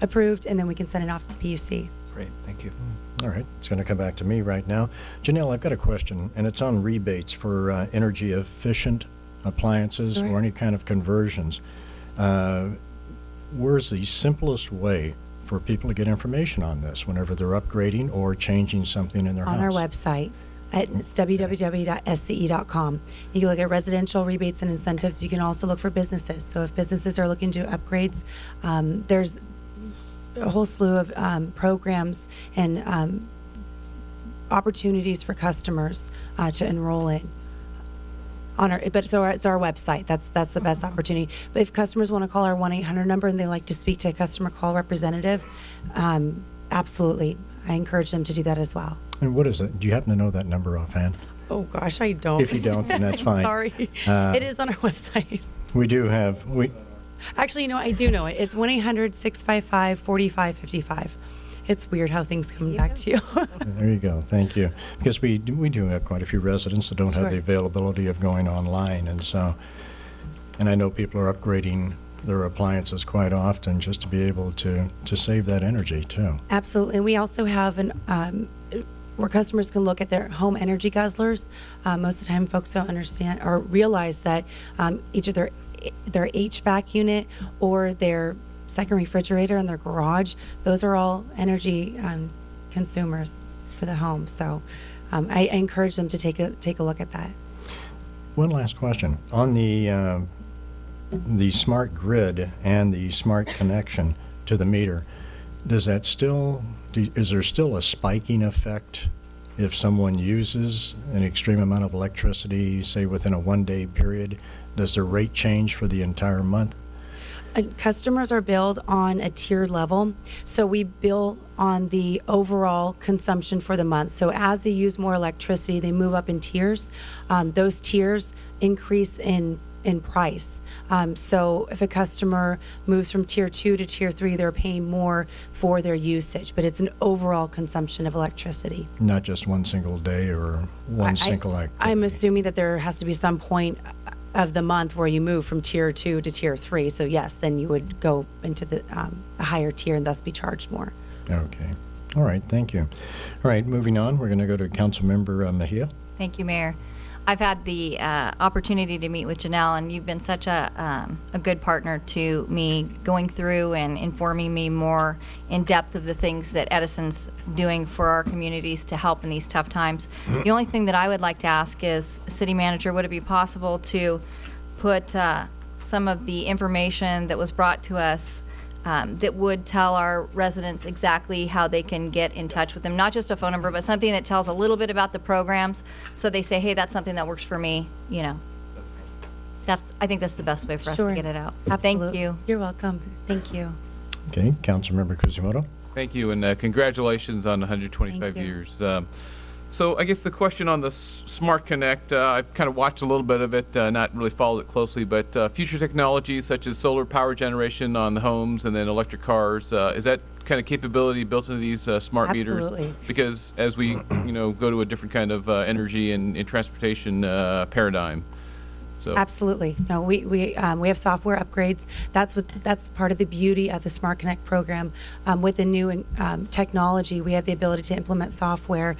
approved, and then we can send it off to PUC. Great. Thank you. All right. It's going to come back to me right now. Janelle, I've got a question, and it's on rebates for energy efficient appliances or any kind of conversions. Where's the simplest way for people to get information on this whenever they're upgrading or changing something in their house? On our website. It's www.sce.com. You can look at residential rebates and incentives. You can also look for businesses. So if businesses are looking to do upgrades, there's a whole slew of programs and opportunities for customers to enroll in. It's our website. That's the best opportunity. But if customers want to call our 1-800 number and they like to speak to a customer call representative, absolutely, I encourage them to do that as well. And what is it? Do you happen to know that number offhand? Oh gosh, I don't. If you don't, then that's fine. Sorry, it is on our website. We do have Actually, I do know it. It's 1-800-655-4555. It's weird how things come back to you. There you go. Thank you. Because we do have quite a few residents that don't have the availability of going online, and I know people are upgrading their appliances quite often just to be able to save that energy too. Absolutely. And we also have where customers can look at their home energy guzzlers. Most of the time, folks don't understand or realize that each of their HVAC unit or their second refrigerator in their garage, those are all energy consumers for the home. So I encourage them to take a look at that. One last question on the smart grid and the smart connection to the meter. Is there still a spiking effect if someone uses an extreme amount of electricity, say within a one-day period? Does the rate change for the entire month? Customers are billed on a tiered level, so we bill on the overall consumption for the month. So as they use more electricity, they move up in tiers. Those tiers increase in price. So if a customer moves from tier 2 to tier 3, they're paying more for their usage, but it's an overall consumption of electricity. Not just one single day or one single activity. I'm assuming that there has to be some point of the month where you move from tier 2 to tier 3. So yes, then you would go into the a higher tier and thus be charged more. Okay. All right. Thank you. All right. Moving on, we're going to go to Councilmember Mejia. Thank you, Mayor. I've had the opportunity to meet with Janelle, and you've been such a good partner to me, going through and informing me more in depth of the things that Edison's doing for our communities to help in these tough times. The only thing that I would like to ask is, City Manager, would it be possible to put some of the information that was brought to us that would tell our residents exactly how they can get in touch with them, not just a phone number, but something that tells a little bit about the programs, so they say, hey, that's something that works for me, I think that's the best way for us to get it out. Absolutely. Thank you. You're welcome. Thank you. Okay, Councilmember Kuzimoto. Thank you, and congratulations on 125 years. So I guess the question on the Smart Connect, I've kind of watched a little bit of it, not really followed it closely, but future technologies such as solar power generation on the homes and then electric cars, is that kind of capability built into these smart meters? Absolutely. Because as we go to a different kind of energy and transportation paradigm. So. Absolutely. No, we have software upgrades. That's part of the beauty of the Smart Connect program. With the new technology, we have the ability to implement software,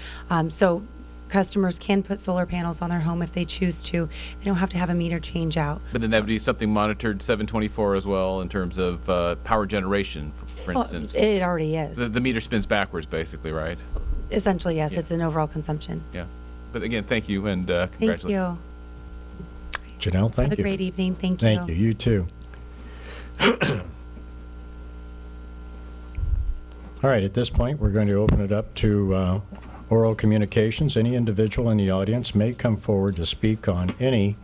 so customers can put solar panels on their home if they choose to. They don't have to have a meter change out. But then that would be something monitored 7/24 as well in terms of power generation, for instance. It already is. The meter spins backwards, basically, right? Essentially, yes. Yeah. It's an overall consumption. Yeah. But again, thank you, and congratulations. Thank you. Janelle, thank you. Have a great evening. Thank you. Thank you. You too. All right, at this point, we're going to open it up to Oral communications, any individual in the audience may come forward to speak on any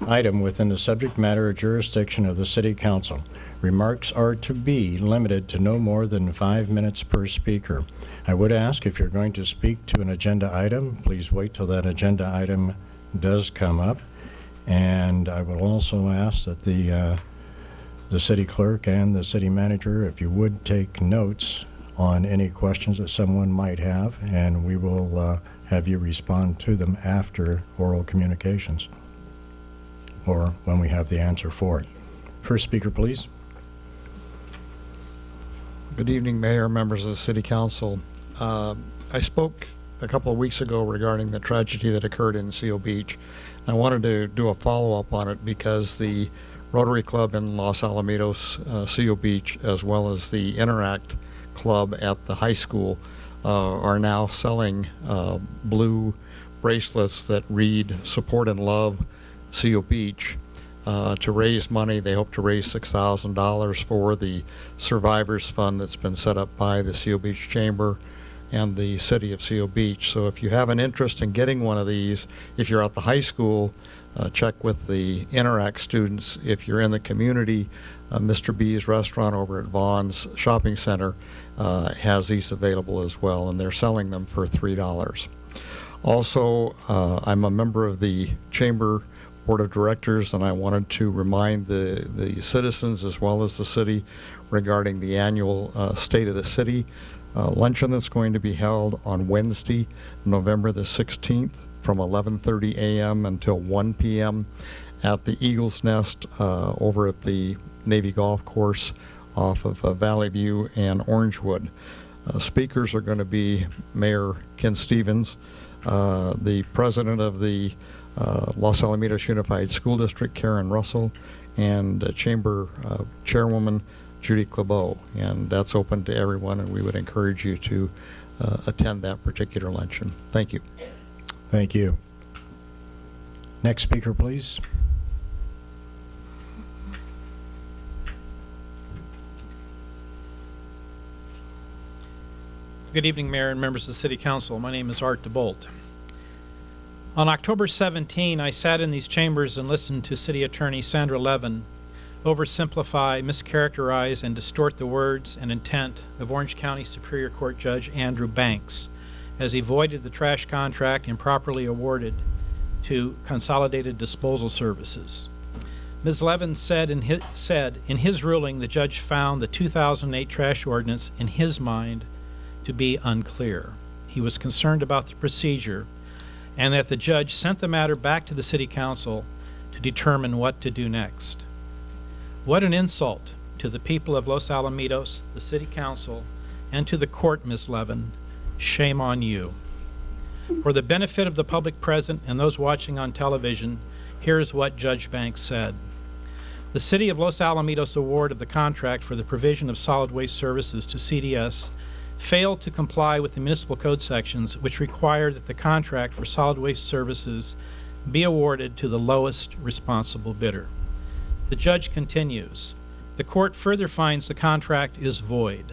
item within the subject matter or jurisdiction of the City Council. Remarks are to be limited to no more than 5 minutes per speaker. I would ask, if you're going to speak to an agenda item, please wait till that agenda item does come up. And I will also ask that the city clerk and the city manager, if you would, take notes on any questions that someone might have, and we will have you respond to them after oral communications, or when we have the answer for it. First speaker, please. Good evening, Mayor, members of the City Council. I spoke a couple of weeks ago regarding the tragedy that occurred in Seal Beach. I wanted to do a follow-up on it because the Rotary Club in Los Alamitos, Seal Beach, as well as the Interact Club at the high school are now selling blue bracelets that read "Support and Love Seal Beach" to raise money. They hope to raise $6,000 for the Survivors Fund that's been set up by the Seal Beach Chamber and the City of Seal Beach. So if you have an interest in getting one of these, if you're at the high school, check with the Interact students. If you're in the community, Mr. B's restaurant over at Vaughn's Shopping Center has these available as well, and they're selling them for $3. Also, I'm a member of the Chamber Board of Directors, and I wanted to remind the citizens as well as the city regarding the annual State of the City luncheon that's going to be held on Wednesday, November the 16th from 11:30 a.m. until 1 p.m. at the Eagle's Nest over at the Navy Golf Course off of Valley View and Orangewood. Speakers are going to be Mayor Ken Stevens, the president of the Los Alamitos Unified School District, Karen Russell, and Chamber Chairwoman Judy Clabeau. And that's open to everyone, and we would encourage you to attend that particular luncheon. Thank you. Thank you. Next speaker, please. Good evening, Mayor and members of the City Council. My name is Art DeBolt. On October 17, I sat in these chambers and listened to City Attorney Sandra Levin oversimplify, mischaracterize, and distort the words and intent of Orange County Superior Court Judge Andrew Banks as he voided the trash contract improperly awarded to Consolidated Disposal Services. Ms. Levin said in his ruling the judge found the 2008 trash ordinance in his mind to be unclear. He was concerned about the procedure and that the judge sent the matter back to the City Council to determine what to do next. What an insult to the people of Los Alamitos, the City Council, and to the court, Ms. Levin. Shame on you. For the benefit of the public present and those watching on television, here's what Judge Banks said. The City of Los Alamitos award of the contract for the provision of solid waste services to CDS failed to comply with the municipal code sections which require that the contract for solid waste services be awarded to the lowest responsible bidder. The judge continues, the court further finds the contract is void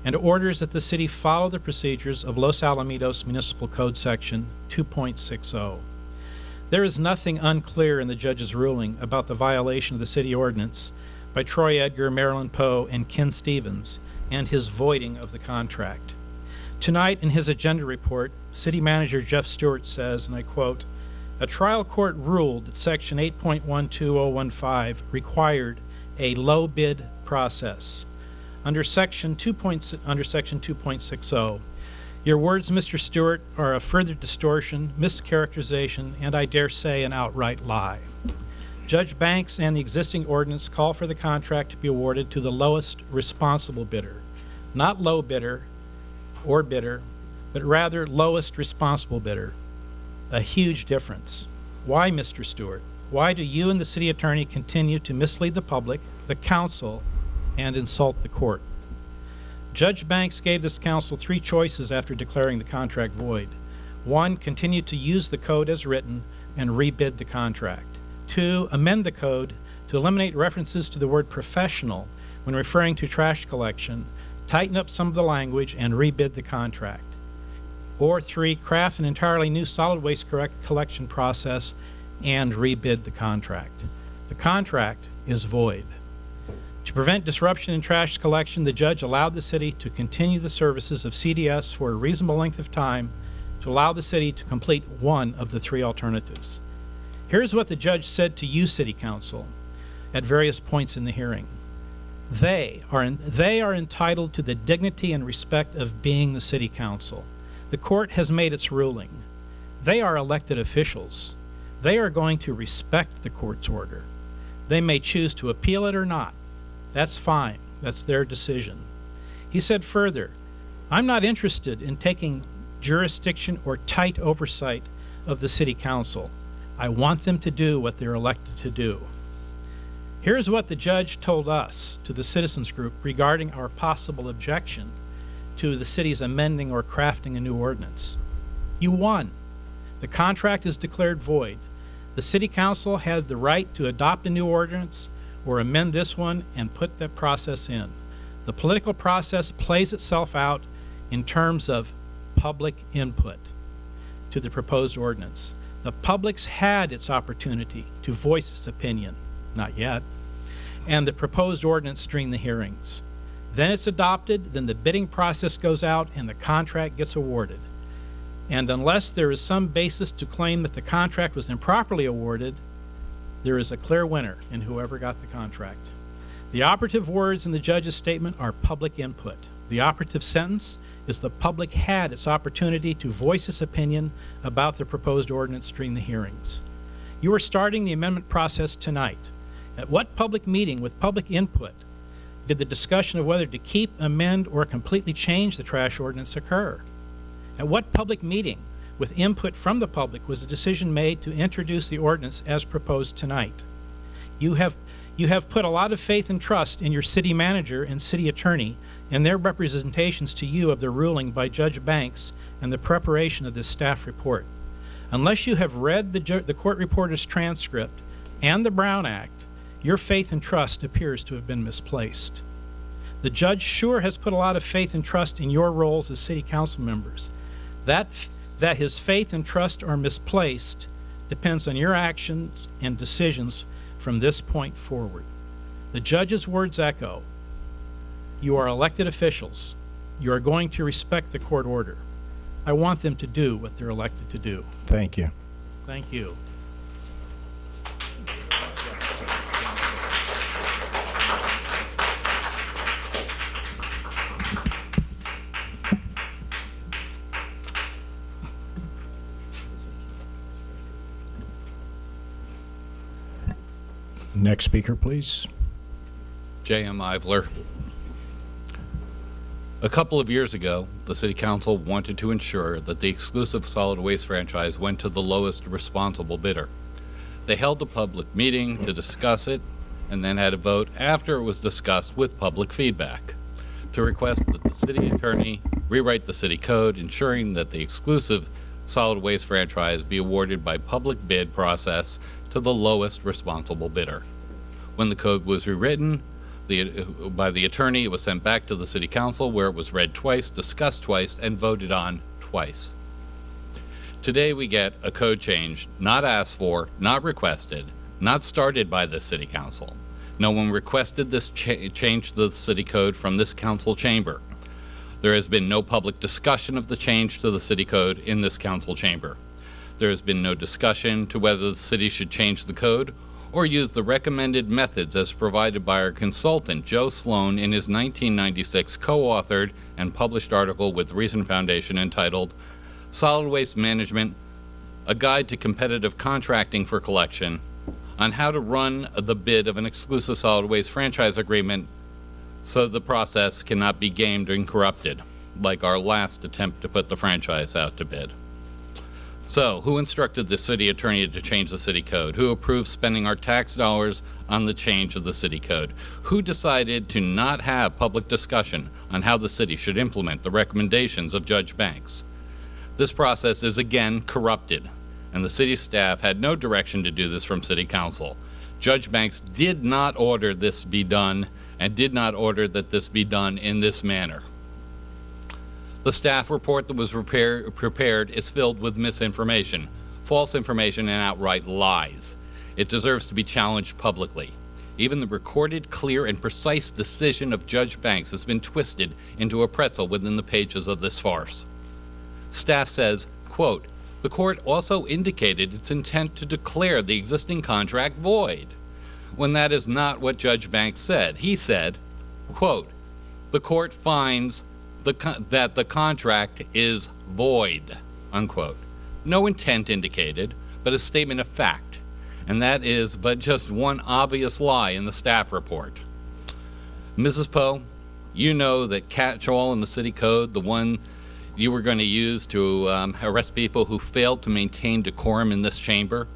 and orders that the city follow the procedures of Los Alamitos Municipal Code Section 2.60. There is nothing unclear in the judge's ruling about the violation of the city ordinance by Troy Edgar, Marilyn Poe, and Ken Stevens, and his voiding of the contract. Tonight, in his agenda report, City Manager Jeff Stewart says, and I quote, a trial court ruled that Section 8.12015 required a low bid process. Under Section 2.60, your words, Mr. Stewart, are a further distortion, mischaracterization, and I dare say an outright lie. Judge Banks and the existing ordinance call for the contract to be awarded to the lowest responsible bidder, not low bidder or bidder, but rather lowest responsible bidder. A huge difference. Why, Mr. Stewart? Why do you and the city attorney continue to mislead the public, the council, and insult the court? Judge Banks gave this council three choices after declaring the contract void. 1, continue to use the code as written and rebid the contract. 2, amend the code to eliminate references to the word professional when referring to trash collection, tighten up some of the language, and rebid the contract. or 3, craft an entirely new solid waste collection process and rebid the contract. The contract is void. To prevent disruption in trash collection, the judge allowed the city to continue the services of CDS for a reasonable length of time to allow the city to complete one of the 3 alternatives. Here's what the judge said to you, City Council, at various points in the hearing. They are entitled to the dignity and respect of being the City Council. The court has made its ruling. They are elected officials. They are going to respect the court's order. They may choose to appeal it or not. That's fine. That's their decision. He said further, I'm not interested in taking jurisdiction or tight oversight of the City Council. I want them to do what they're elected to do. Here's what the judge told us, to the citizens group, regarding our possible objection to the city's amending or crafting a new ordinance. You won. The contract is declared void. The City Council has the right to adopt a new ordinance or amend this one and put that process in. The political process plays itself out in terms of public input to the proposed ordinance. The public's had its opportunity to voice its opinion, not yet, and the proposed ordinance during the hearings. Then it's adopted, then the bidding process goes out, and the contract gets awarded. And unless there is some basis to claim that the contract was improperly awarded, there is a clear winner in whoever got the contract. The operative words in the judge's statement are public input. The operative sentence is the public had its opportunity to voice its opinion about the proposed ordinance during the hearings. You are starting the amendment process tonight. At what public meeting with public input did the discussion of whether to keep, amend, or completely change the trash ordinance occur? At what public meeting with input from the public was the decision made to introduce the ordinance as proposed tonight? You have put a lot of faith and trust in your city manager and city attorney and their representations to you of the ruling by Judge Banks and the preparation of this staff report. Unless you have read the court reporter's transcript and the Brown Act, your faith and trust appears to have been misplaced. The judge sure has put a lot of faith and trust in your roles as city council members. That his faith and trust are misplaced depends on your actions and decisions from this point forward. The judge's words echo, you are elected officials. You are going to respect the court order. I want them to do what they're elected to do. Thank you. Thank you. Next speaker, please. J.M. Ivler. A couple of years ago, the City Council wanted to ensure that the exclusive solid waste franchise went to the lowest responsible bidder. They held a public meeting to discuss it and then had a vote after it was discussed with public feedback to request that the city attorney rewrite the city code, ensuring that the exclusive solid waste franchise be awarded by public bid process to the lowest responsible bidder. When the code was rewritten by the attorney, it was sent back to the City Council, where it was read twice, discussed twice, and voted on twice. Today we get a code change not asked for, not requested, not started by the City Council. No one requested this change to the city code from this council chamber. There has been no public discussion of the change to the city code in this council chamber. There has been no discussion to whether the city should change the code or use the recommended methods as provided by our consultant, Joe Sloan, in his 1996 co-authored and published article with Reason Foundation entitled Solid Waste Management, A Guide to Competitive Contracting for Collection, on how to run the bid of an exclusive solid waste franchise agreement so the process cannot be gamed and corrupted, like our last attempt to put the franchise out to bid. So, who instructed the city attorney to change the city code? Who approved spending our tax dollars on the change of the city code? Who decided to not have public discussion on how the city should implement the recommendations of Judge Banks? This process is again corrupted, and the city staff had no direction to do this from City Council. Judge Banks did not order this be done, and did not order that this be done in this manner. The staff report that was prepared is filled with misinformation, false information, and outright lies. It deserves to be challenged publicly. Even the recorded, clear, and precise decision of Judge Banks has been twisted into a pretzel within the pages of this farce. Staff says, quote, "The court also indicated its intent to declare the existing contract void," when that is not what Judge Banks said. He said, quote, "The court finds that the contract is void," unquote. No intent indicated, but a statement of fact. And that is but just one obvious lie in the staff report. Mrs. Poe, you know that catch-all in the city code, the one you were going to use to arrest people who failed to maintain decorum in this chamber,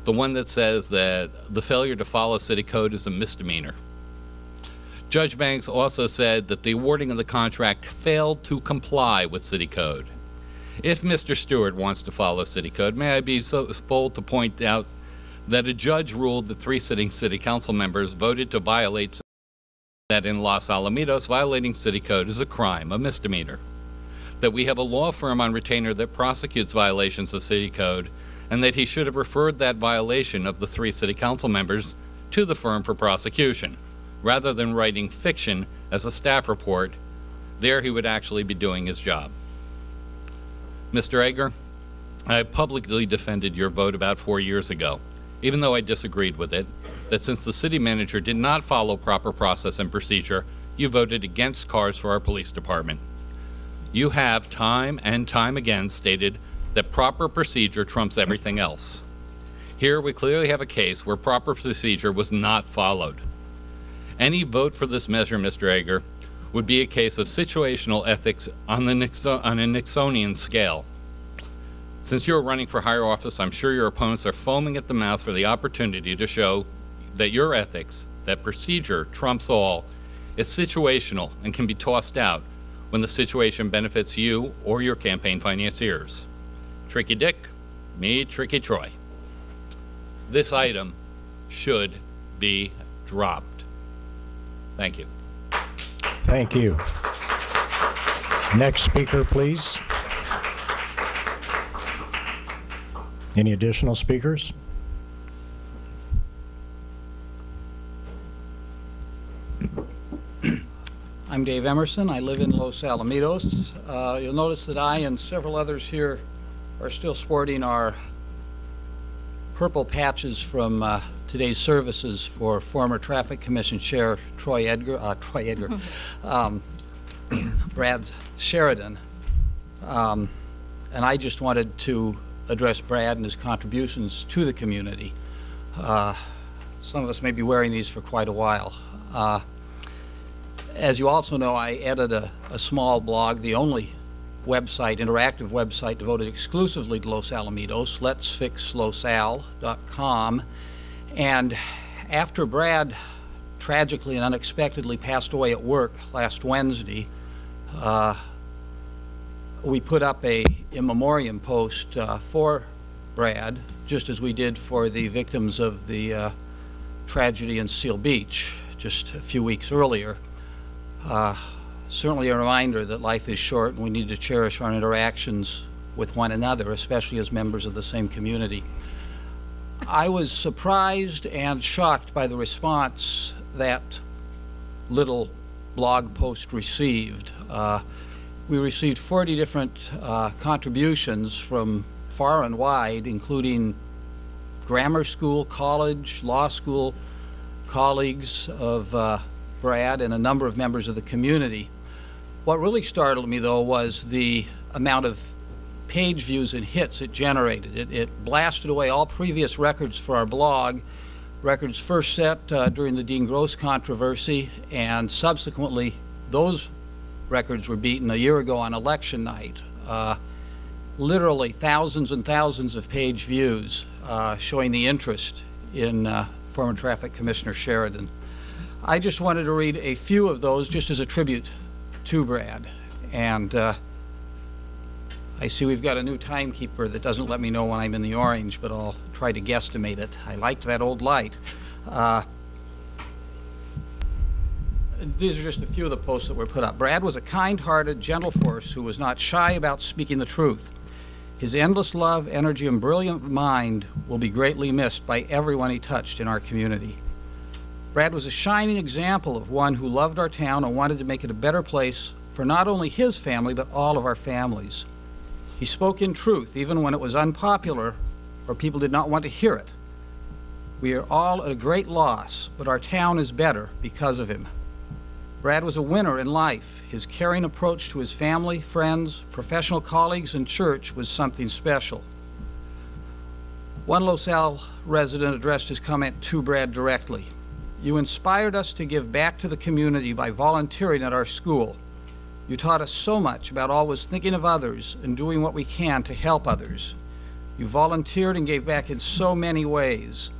the one that says that the failure to follow city code is a misdemeanor. Judge Banks also said that the awarding of the contract failed to comply with city code. If Mr. Stewart wants to follow city code, may I be so bold to point out that a judge ruled that 3 sitting city council members voted to violate that in Los Alamitos, violating city code is a crime, a misdemeanor. That we have a law firm on retainer that prosecutes violations of city code, and that he should have referred that violation of the 3 city council members to the firm for prosecution. Rather than writing fiction as a staff report, there he would actually be doing his job. Mr. Egger, I publicly defended your vote about 4 years ago, even though I disagreed with it, that since the city manager did not follow proper process and procedure, you voted against cars for our police department. You have time and time again stated that proper procedure trumps everything else. Here we clearly have a case where proper procedure was not followed. Any vote for this measure, Mr. Egger, would be a case of situational ethics on a Nixonian scale. Since you're running for higher office, I'm sure your opponents are foaming at the mouth for the opportunity to show that your ethics, that procedure trumps all, is situational and can be tossed out when the situation benefits you or your campaign financiers. Tricky Dick, me, Tricky Troy. This item should be dropped. Thank you. Thank you. Next speaker, please. Any additional speakers? I'm Dave Emerson. I live in Los Alamitos. You'll notice that I and several others here are still sporting our purple patches from today's services for former Traffic Commission Chair Brad Sheridan. And I just wanted to address Brad and his contributions to the community. Some of us may be wearing these for quite a while. As you also know, I edited a small blog, the only website, interactive website devoted exclusively to Los Alamitos, letsfixlosal.com. And after Brad tragically and unexpectedly passed away at work last Wednesday, we put up a in memoriam post for Brad, just as we did for the victims of the tragedy in Seal Beach just a few weeks earlier. Certainly a reminder that life is short and we need to cherish our interactions with one another, especially as members of the same community. I was surprised and shocked by the response that little blog post received. We received 40 different contributions from far and wide, including grammar school, college, law school colleagues of Brad and a number of members of the community. What really startled me, though, was the amount of page views and hits it generated. It blasted away all previous records for our blog, records first set during the Dean Gross controversy, and subsequently those records were beaten a year ago on election night. Literally thousands and thousands of page views showing the interest in former Traffic Commissioner Sheridan. I just wanted to read a few of those just as a tribute to Brad. And I see we've got a new timekeeper that doesn't let me know when I'm in the orange, but I'll try to guesstimate it. I liked that old light. These are just a few of the posts that were put up. Brad was a kind-hearted, gentle force who was not shy about speaking the truth. His endless love, energy, and brilliant mind will be greatly missed by everyone he touched in our community. Brad was a shining example of one who loved our town and wanted to make it a better place for not only his family, but all of our families. He spoke in truth, even when it was unpopular or people did not want to hear it. We are all at a great loss, but our town is better because of him. Brad was a winner in life. His caring approach to his family, friends, professional colleagues, and church was something special. One Los Al resident addressed his comment to Brad directly. You inspired us to give back to the community by volunteering at our school. You taught us so much about always thinking of others and doing what we can to help others. You volunteered and gave back in so many ways.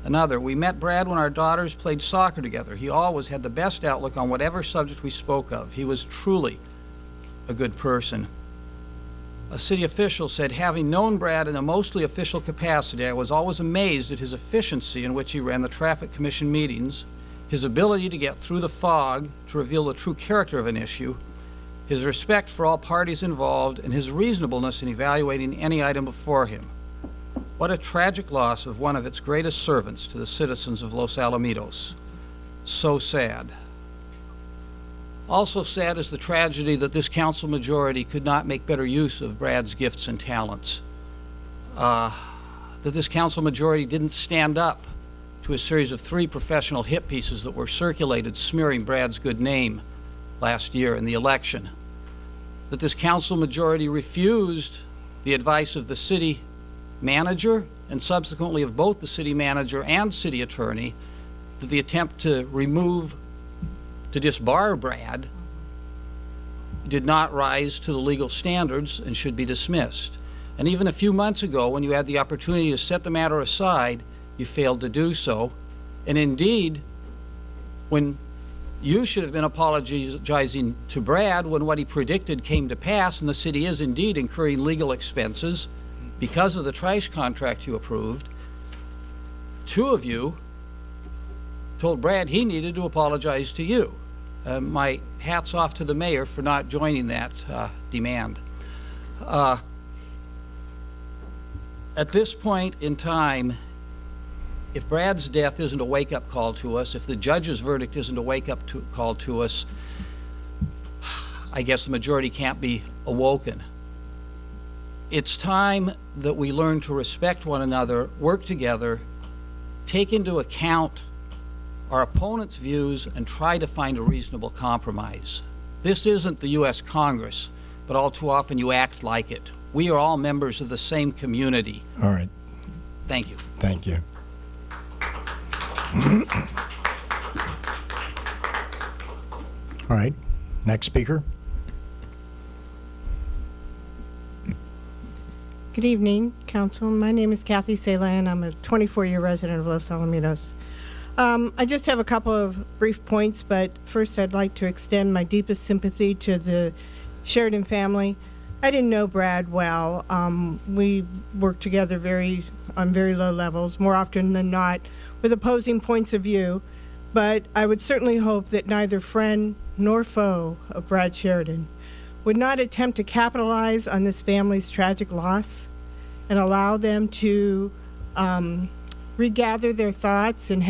Another, we met Brad when our daughters played soccer together. He always had the best outlook on whatever subject we spoke of. He was truly a good person. A city official said, having known Brad in a mostly official capacity, I was always amazed at his efficiency in which he ran the Traffic Commission meetings, his ability to get through the fog to reveal the true character of an issue, his respect for all parties involved, and his reasonableness in evaluating any item before him. What a tragic loss of one of its greatest servants to the citizens of Los Alamitos. So sad. Also sad is the tragedy that this council majority could not make better use of Brad's gifts and talents. That this council majority didn't stand up to a series of 3 professional hit pieces that were circulated smearing Brad's good name last year in the election. That this council majority refused the advice of the city manager and subsequently of both the city manager and city attorney, that the attempt to disbar Brad did not rise to the legal standards and should be dismissed. And even a few months ago, when you had the opportunity to set the matter aside, you failed to do so. And indeed, when you should have been apologizing to Brad when what he predicted came to pass, and the city is indeed incurring legal expenses because of the trash contract you approved, 2 of you told Brad he needed to apologize to you. My hat's off to the mayor for not joining that demand. At this point in time, if Brad's death isn't a wake-up call to us, if the judge's verdict isn't a wake-up call to us, I guess the majority can't be awoken. It's time that we learn to respect one another, work together, take into account our opponent's views, and try to find a reasonable compromise. This isn't the U.S. Congress, but all too often you act like it. We are all members of the same community. All right. Thank you. Thank you. All right. Next speaker. Good evening, Council. My name is Kathy Sela, and I'm a 24-year resident of Los Alamitos. I just have a couple of brief points, but first I'd like to extend my deepest sympathy to the Sheridan family. I didn't know Brad well. We worked together on very low levels, more often than not, with opposing points of view, but I would certainly hope that neither friend nor foe of Brad Sheridan would not attempt to capitalize on this family's tragic loss and allow them to regather their thoughts and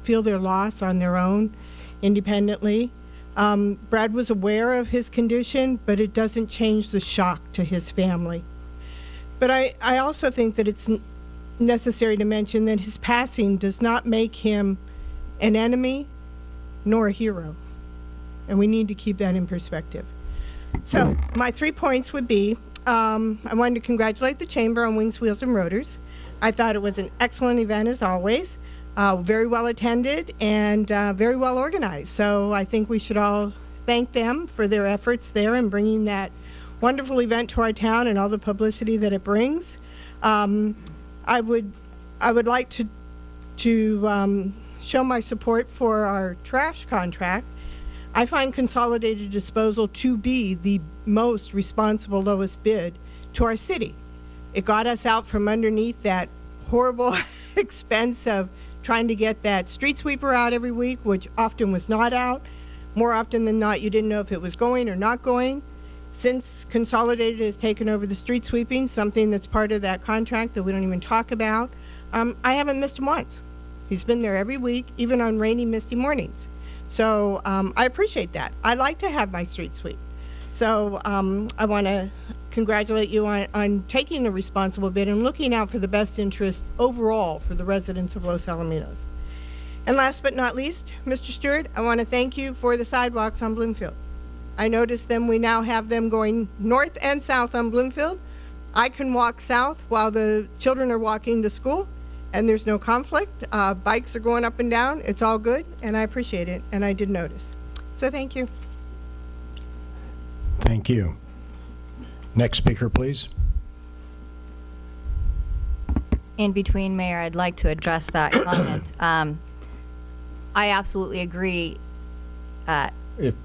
feel their loss on their own independently. Brad was aware of his condition, but it doesn't change the shock to his family. But I also think that it's necessary to mention that his passing does not make him an enemy nor a hero, and we need to keep that in perspective. So my 3 points would be, I wanted to congratulate the Chamber on Wings, Wheels, and Rotors. I thought it was an excellent event as always, very well attended and very well organized. So I think we should all thank them for their efforts there in bringing that wonderful event to our town and all the publicity that it brings. I would like to show my support for our trash contract. I find consolidated disposal to be the most responsible lowest bid to our city. It got us out from underneath that horrible expense of trying to get that street sweeper out every week, which often was not out. More often than not, you didn't know if it was going or not going. Since Consolidated has taken over the street sweeping, something that's part of that contract that we don't even talk about, I haven't missed him once. He's been there every week, even on rainy, misty mornings. So I appreciate that. I like to have my street sweep. So I want to congratulate you on taking a responsible bid and looking out for the best interest overall for the residents of Los Alamitos. And last but not least, Mr. Stewart, I want to thank you for the sidewalks on Bloomfield. I noticed them. We now have them going north and south on Bloomfield. I can walk south while the children are walking to school, and there's no conflict. Bikes are going up and down. It's all good, and I appreciate it, and I did notice. So thank you. Thank you. Next speaker, please. In between, Mayor, I'd like to address that comment. I absolutely agree.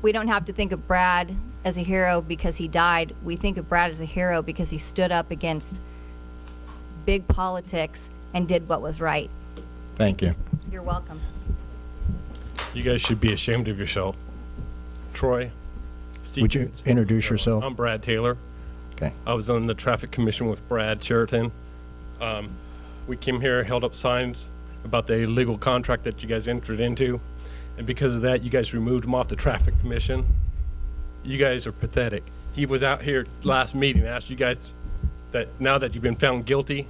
We don't have to think of Brad as a hero because he died. We think of Brad as a hero because he stood up against big politics and did what was right. Thank you. You're welcome. You guys should be ashamed of yourself. Troy, Steve. Would you introduce yourself? I'm Brad Taylor. Okay. I was on the traffic commission with Brad Sheraton. We came here, held up signs about the illegal contract that you guys entered into. And because of that, you guys removed him off the traffic commission. You guys are pathetic. He was out here last meeting, asked you guys that now that you've been found guilty,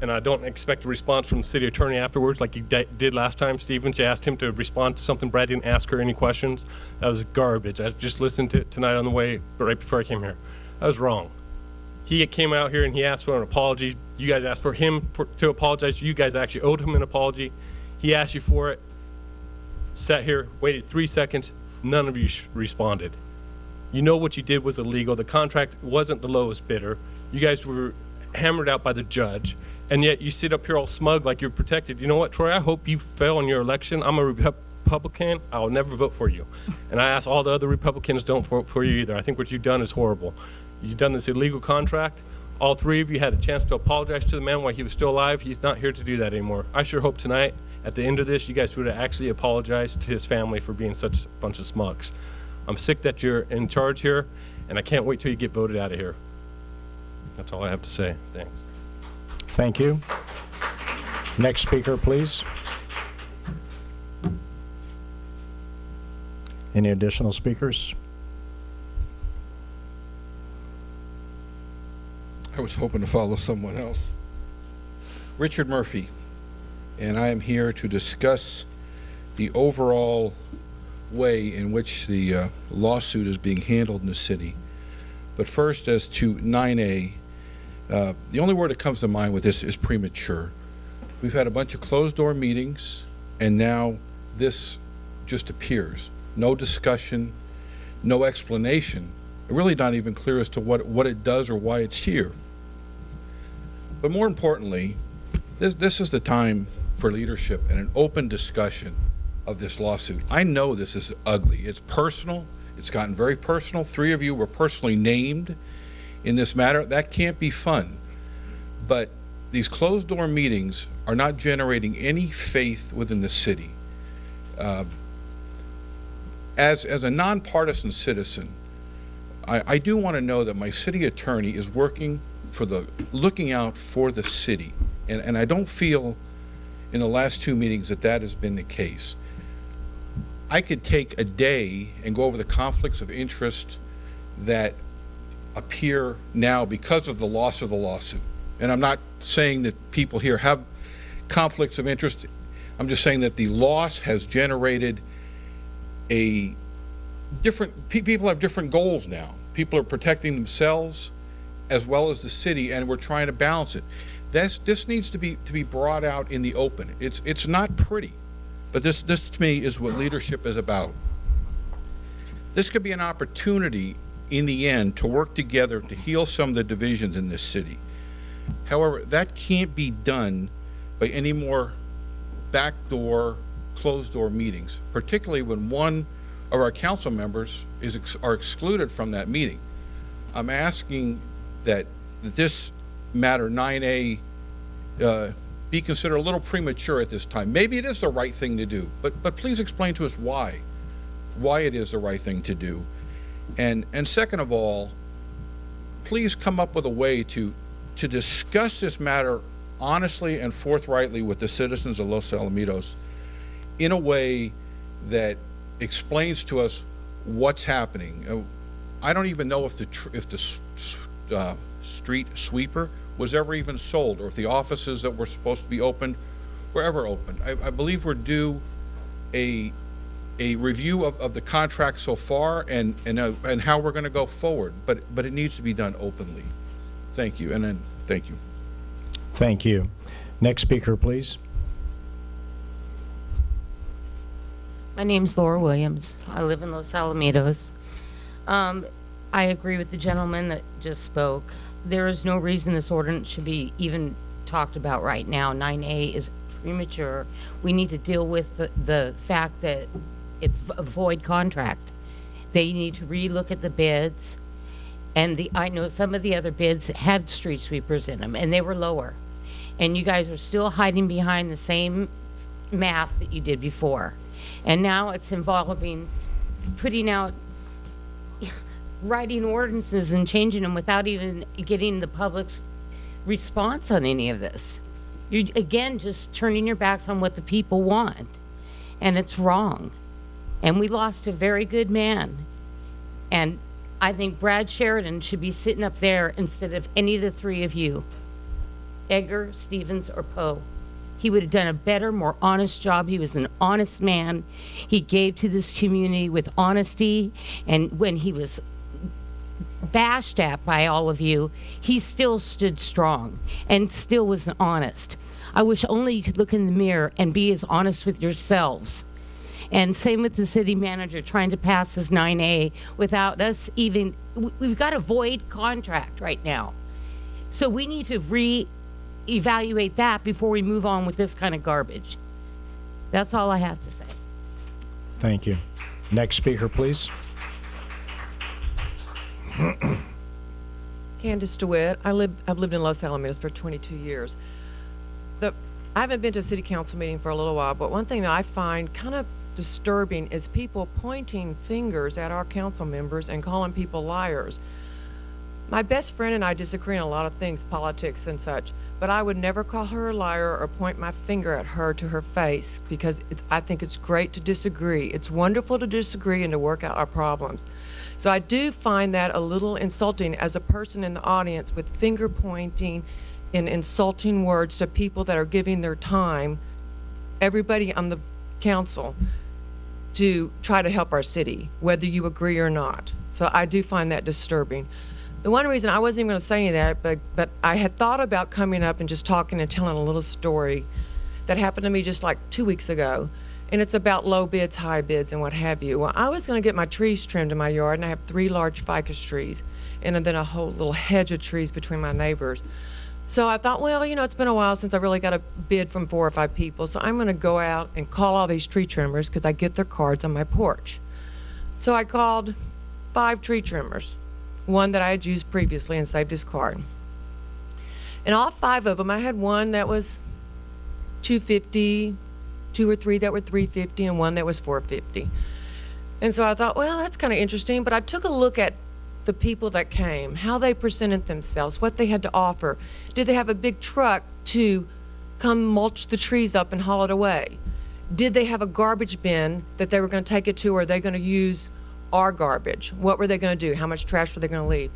and I don't expect a response from the city attorney afterwards like you did last time, Stevens. You asked him to respond to something. Brad didn't ask her any questions. That was garbage. I just listened to it tonight on the way, right before I came here. That was wrong. He came out here and he asked for an apology. You guys asked for him to apologize. You guys actually owed him an apology. He asked you for it. Sat here, waited 3 seconds. None of you responded. You know what you did was illegal. The contract wasn't the lowest bidder. You guys were hammered out by the judge. And yet you sit up here all smug like you're protected. You know what, Troy? I hope you fail in your election. I'm a Republican. I'll never vote for you. And I ask all the other Republicans don't vote for you either. I think what you've done is horrible. You've done this illegal contract. All three of you had a chance to apologize to the man while he was still alive. He's not here to do that anymore. I sure hope tonight, at the end of this, you guys would have actually apologized to his family for being such a bunch of smucks. I'm sick that you're in charge here, and I can't wait till you get voted out of here. That's all I have to say. Thanks. Thank you. Next speaker, please. Any additional speakers? I was hoping to follow someone else. Richard Murphy, and I am here to discuss the overall way in which the lawsuit is being handled in the city. But first, as to 9A, the only word that comes to mind with this is premature. We've had a bunch of closed-door meetings, and now this just appears. No discussion, no explanation. Really not even clear as to what it does or why it's here. But more importantly, this is the time for leadership and an open discussion of this lawsuit. I know this is ugly. It's personal. It's gotten very personal. 3 of you were personally named in this matter. That can't be fun. But these closed-door meetings are not generating any faith within the city. As a nonpartisan citizen, I do want to know that my city attorney is working looking out for the city. And I don't feel in the last 2 meetings that has been the case. I could take a day and go over the conflicts of interest that appear now because of the loss of the lawsuit. And I'm not saying that people here have conflicts of interest. I'm just saying that the loss has generated people have different goals now. People are protecting themselves as well as the city, and we're trying to balance it. This needs to be brought out in the open. It's not pretty, but this to me is what leadership is about. This could be an opportunity in the end to work together to heal some of the divisions in this city. However, that can't be done by any more backdoor, closed-door meetings, particularly when one of our council members are excluded from that meeting. I'm asking that this matter 9A be considered a little premature at this time. Maybe it is the right thing to do, but please explain to us why it is the right thing to do. And second of all, please come up with a way to discuss this matter honestly and forthrightly with the citizens of Los Alamitos in a way that explains to us what's happening. I don't even know if the street sweeper was ever even sold, or if the offices that were supposed to be opened were ever opened. I believe we're due a review of the contract so far and how we're going to go forward, but it needs to be done openly. Thank you, and then thank you. Thank you. Next speaker, please. My name's Laura Williams. I live in Los Alamitos. I agree with the gentleman that just spoke. There is no reason this ordinance should be even talked about right now. 9A is premature. We need to deal with the fact that it's a void contract. They need to relook at the bids. And I know some of the other bids had street sweepers in them, and they were lower. And you guys are still hiding behind the same math that you did before. And now it's involving putting out, writing ordinances and changing them without even getting the public's response on any of this. You're, again, just turning your backs on what the people want. And it's wrong. And we lost a very good man. And I think Brad Sheridan should be sitting up there instead of any of the three of you. Edgar, Stevens, or Poe. He would have done a better, more honest job. He was an honest man. He gave to this community with honesty. And when he was bashed at by all of you, he still stood strong and still was honest. I wish only you could look in the mirror and be as honest with yourselves. And same with the city manager trying to pass his 9A without us even, we've got a void contract right now. So we need to re-evaluate that before we move on with this kind of garbage. That's all I have to say. Thank you. Next speaker, please. Candace DeWitt. I've lived in Los Alamitos for 22 years. I haven't been to a city council meeting for a little while, but one thing that I find kind of disturbing is people pointing fingers at our council members and calling people liars. My best friend and I disagree on a lot of things, politics and such, but I would never call her a liar or point my finger at her to her face, because I think it's great to disagree. It's wonderful to disagree and to work out our problems. So I do find that a little insulting as a person in the audience with finger pointing and insulting words to people that are giving their time, everybody on the council, to try to help our city, whether you agree or not. So I do find that disturbing. The one reason I wasn't even going to say any of that, but I had thought about coming up and just talking and telling a little story that happened to me just like 2 weeks ago. And it's about low bids, high bids, and what have you. Well, I was going to get my trees trimmed in my yard, and I have 3 large ficus trees, and then a whole little hedge of trees between my neighbors. So I thought, well, it's been a while since I really got a bid from 4 or 5 people, so I'm going to go out and call all these tree trimmers because I get their cards on my porch. So I called 5 tree trimmers, one that I had used previously and saved his card. And all 5 of them, I had one that was $250, 2 or 3 that were $350, and 1 that was $450. And so I thought, well, that's kind of interesting, but I took a look at the people that came, how they presented themselves, what they had to offer. Did they have a big truck to come mulch the trees up and haul it away? Did they have a garbage bin that they were going to take it to, or are they going to use our garbage? What were they going to do? How much trash were they going to leave?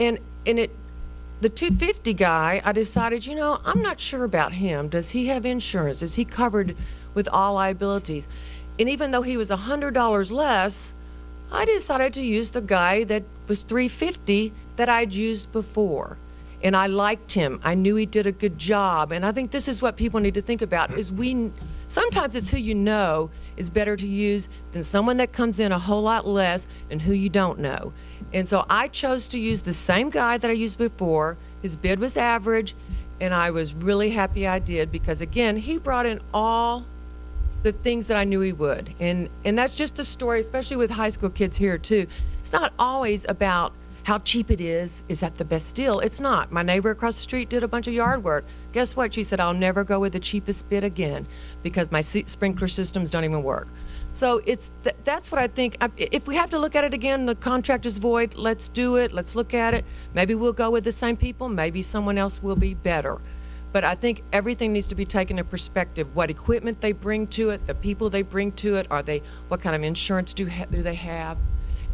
And the $250 guy, I decided, I'm not sure about him. Does he have insurance? Is he covered with all liabilities? And even though he was $100 less, I decided to use the guy that was $350 that I'd used before. And I liked him. I knew he did a good job. And I think this is what people need to think about, is sometimes it's who you know is better to use than someone that comes in a whole lot less and who you don't know. And so I chose to use the same guy that I used before. His bid was average, and I was really happy I did, because again, he brought in all the things that I knew he would. And that's just a story, especially with high school kids here too. It's not always about how cheap it is that the best deal? It's not. My neighbor across the street did a bunch of yard work. Guess what? She said, I'll never go with the cheapest bid again because my sprinkler systems don't even work. So that's what I think. If we have to look at it again, the contract is void, let's do it. Let's look at it. Maybe we'll go with the same people. Maybe someone else will be better. But I think everything needs to be taken into perspective. What equipment they bring to it, the people they bring to it, what kind of insurance do they have?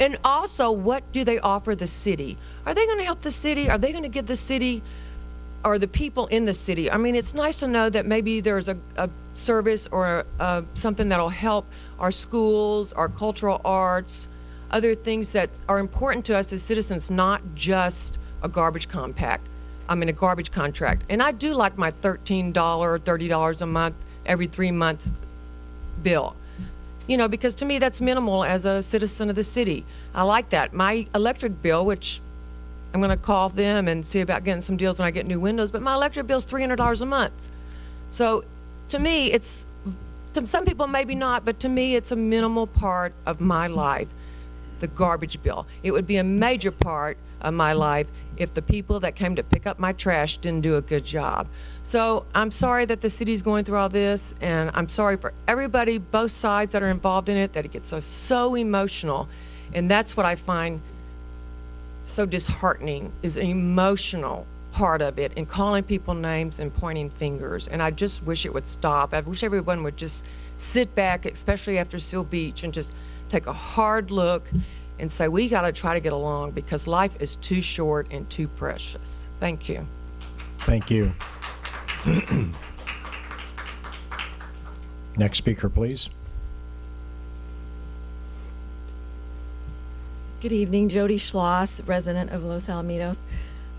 And also, what do they offer the city? Are they going to help the city? Are they going to give the city or the people in the city? I mean, it's nice to know that maybe there's a service or something that'll help our schools, our cultural arts, other things that are important to us as citizens, not just a garbage contract. And I do like my $13, $30 a month, every 3 month bill. Because to me that's minimal as a citizen of the city. I like that. My electric bill, which I'm going to call them and see about getting some deals when I get new windows, but my electric bill is $300 a month. So to me, to some people maybe not, but to me it's a minimal part of my life, the garbage bill. It would be a major part of my life if the people that came to pick up my trash didn't do a good job. So I'm sorry that the city's going through all this, and I'm sorry for everybody, both sides that are involved in it, that it gets so emotional. And that's what I find so disheartening, is an emotional part of it, and calling people names and pointing fingers. And I just wish it would stop. I wish everyone would just sit back, especially after Seal Beach, and just take a hard look and say, we got to try to get along because life is too short and too precious. Thank you. Thank you. Next speaker, please. Good evening, Jody Schloss, resident of Los Alamitos.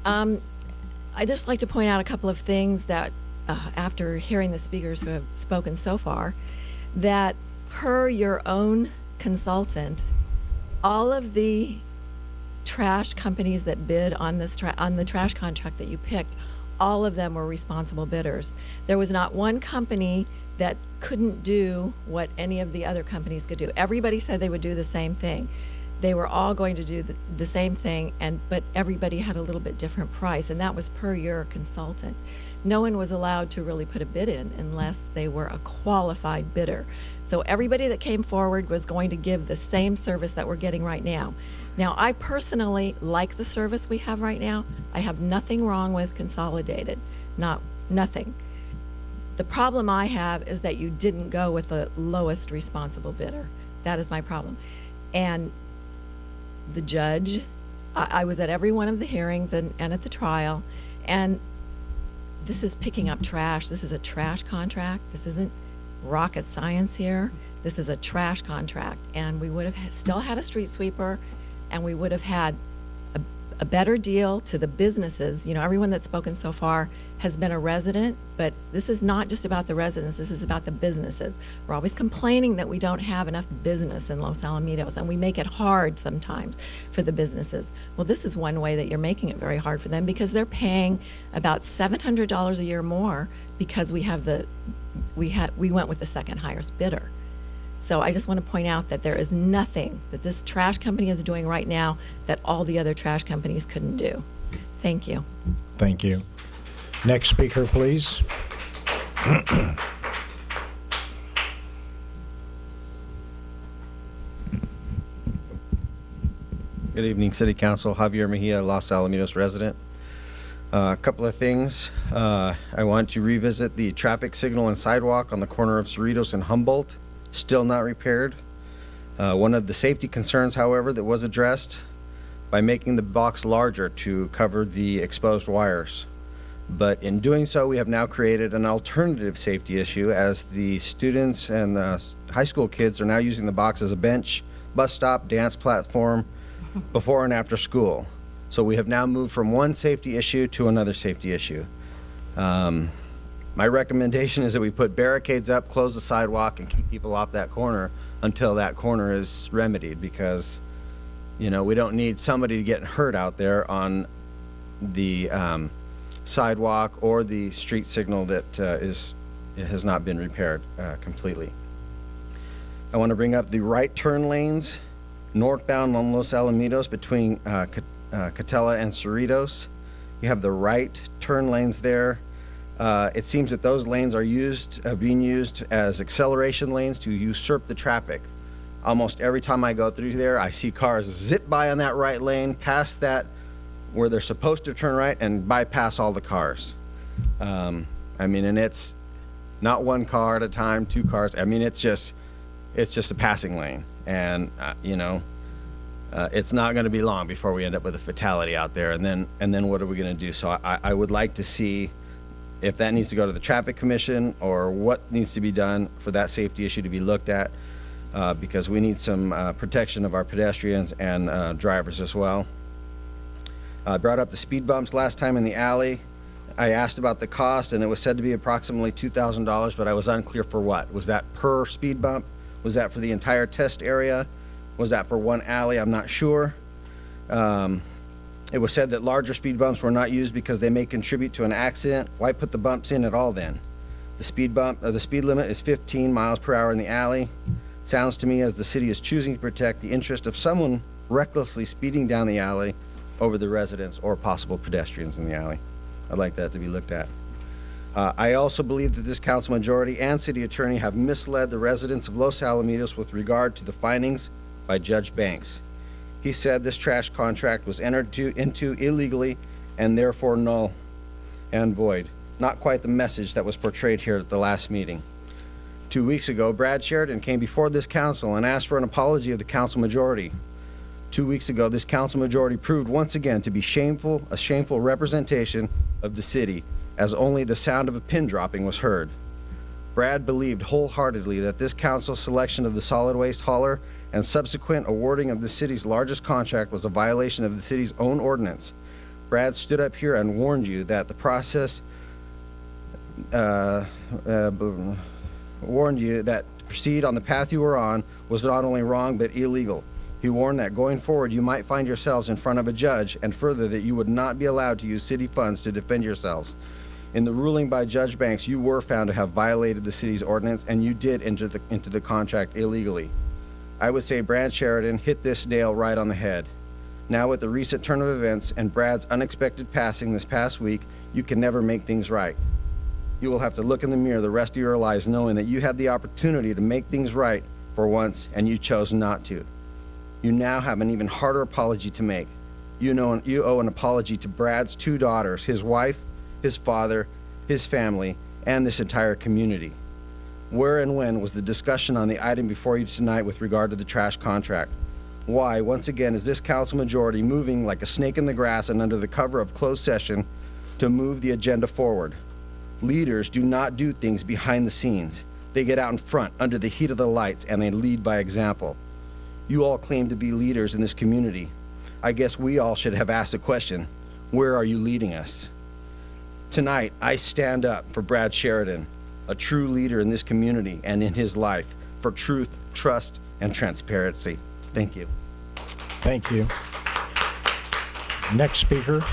I'd just like to point out a couple of things that, after hearing the speakers who have spoken so far, that per your own consultant, all of the trash companies that bid on this on the trash contract that you picked, all of them were responsible bidders. There was not one company that couldn't do what any of the other companies could do. Everybody said they would do the same thing. They were all going to do the same thing, but everybody had a little bit different price, and that was per your consultant. No one was allowed to really put a bid in unless they were a qualified bidder. So everybody that came forward was going to give the same service that we're getting right now. Now, I personally like the service we have right now. I have nothing wrong with Consolidated, nothing. The problem I have is that you didn't go with the lowest responsible bidder. That is my problem. And the judge, I was at every one of the hearings and at the trial, and this is picking up trash. This is a trash contract. This isn't rocket science here. This is a trash contract, and we would have still had a street sweeper, and we would have had a better deal to the businesses. You know, everyone that's spoken so far has been a resident, but this is not just about the residents. This is about the businesses. We're always complaining that we don't have enough business in Los Alamitos, and we make it hard sometimes for the businesses. Well, this is one way that you're making it very hard for them, because they're paying about $700 a year more because we went with the second highest bidder. So I just want to point out that there is nothing that this trash company is doing right now that all the other trash companies couldn't do. Thank you. Thank you. Next speaker, please. Good evening, City Council. Javier Mejia, Los Alamitos resident. A couple of things. I want to revisit the traffic signal and sidewalk on the corner of Cerritos and Humboldt. Still not repaired. One of the safety concerns, however, that was addressed by making the box larger to cover the exposed wires. But in doing so, we have now created an alternative safety issue, as the students and the high school kids are now using the box as a bench, bus stop, dance platform before and after school. So we have now moved from one safety issue to another safety issue. My recommendation is that we put barricades up, close the sidewalk, and keep people off that corner until that corner is remedied, because, you know, we don't need somebody to get hurt out there on the sidewalk or the street signal that has not been repaired completely. I want to bring up the right turn lanes northbound on Los Alamitos between Catella and Cerritos. You have the right turn lanes there. It seems that those lanes are being used as acceleration lanes to usurp the traffic. Almost every time I go through there, I see cars zip by on that right lane, past that where they're supposed to turn right, and bypass all the cars. I mean, and it's not one car at a time, two cars. I mean, it's just a passing lane, and you know, it's not going to be long before we end up with a fatality out there. And then what are we going to do? So I would like to see if that needs to go to the Traffic Commission, or what needs to be done for that safety issue to be looked at, because we need some protection of our pedestrians and drivers as well. I brought up the speed bumps last time in the alley. I asked about the cost, and it was said to be approximately $2,000, but I was unclear for what. Was that per speed bump? Was that for the entire test area? Was that for one alley? I'm not sure. It was said that larger speed bumps were not used because they may contribute to an accident. Why put the bumps in at all then? The speed limit is 15 miles per hour in the alley. Sounds to me as the city is choosing to protect the interest of someone recklessly speeding down the alley over the residents or possible pedestrians in the alley. I'd like that to be looked at. I also believe that this council majority and city attorney have misled the residents of Los Alamitos with regard to the findings by Judge Banks. He said this trash contract was entered into illegally and therefore null and void. Not quite the message that was portrayed here at the last meeting. 2 weeks ago, Brad Sheridan came before this council and asked for an apology of the council majority. 2 weeks ago, this council majority proved once again to be a shameful representation of the city, as only the sound of a pin dropping was heard. Brad believed wholeheartedly that this council's selection of the solid waste hauler and subsequent awarding of the city's largest contract was a violation of the city's own ordinance. Brad stood up here and warned you that the process warned you that to proceed on the path you were on was not only wrong but illegal. He warned that going forward you might find yourselves in front of a judge, and further that you would not be allowed to use city funds to defend yourselves. In the ruling by Judge Banks, you were found to have violated the city's ordinance, and you did enter into the contract illegally. I would say Brad Sheridan hit this nail right on the head. Now with the recent turn of events and Brad's unexpected passing this past week, you can never make things right. You will have to look in the mirror the rest of your lives knowing that you had the opportunity to make things right for once and you chose not to. You now have an even harder apology to make. You owe an apology to Brad's 2 daughters, his wife, his father, his family, and this entire community. Where and when was the discussion on the item before you tonight with regard to the trash contract? Why, once again, is this council majority moving like a snake in the grass and under the cover of closed session to move the agenda forward? Leaders do not do things behind the scenes. They get out in front under the heat of the lights and they lead by example. You all claim to be leaders in this community. I guess we all should have asked the question, where are you leading us? Tonight, I stand up for Brad Sheridan, a true leader in this community and in his life, for truth, trust, and transparency. Thank you. Thank you. Next speaker.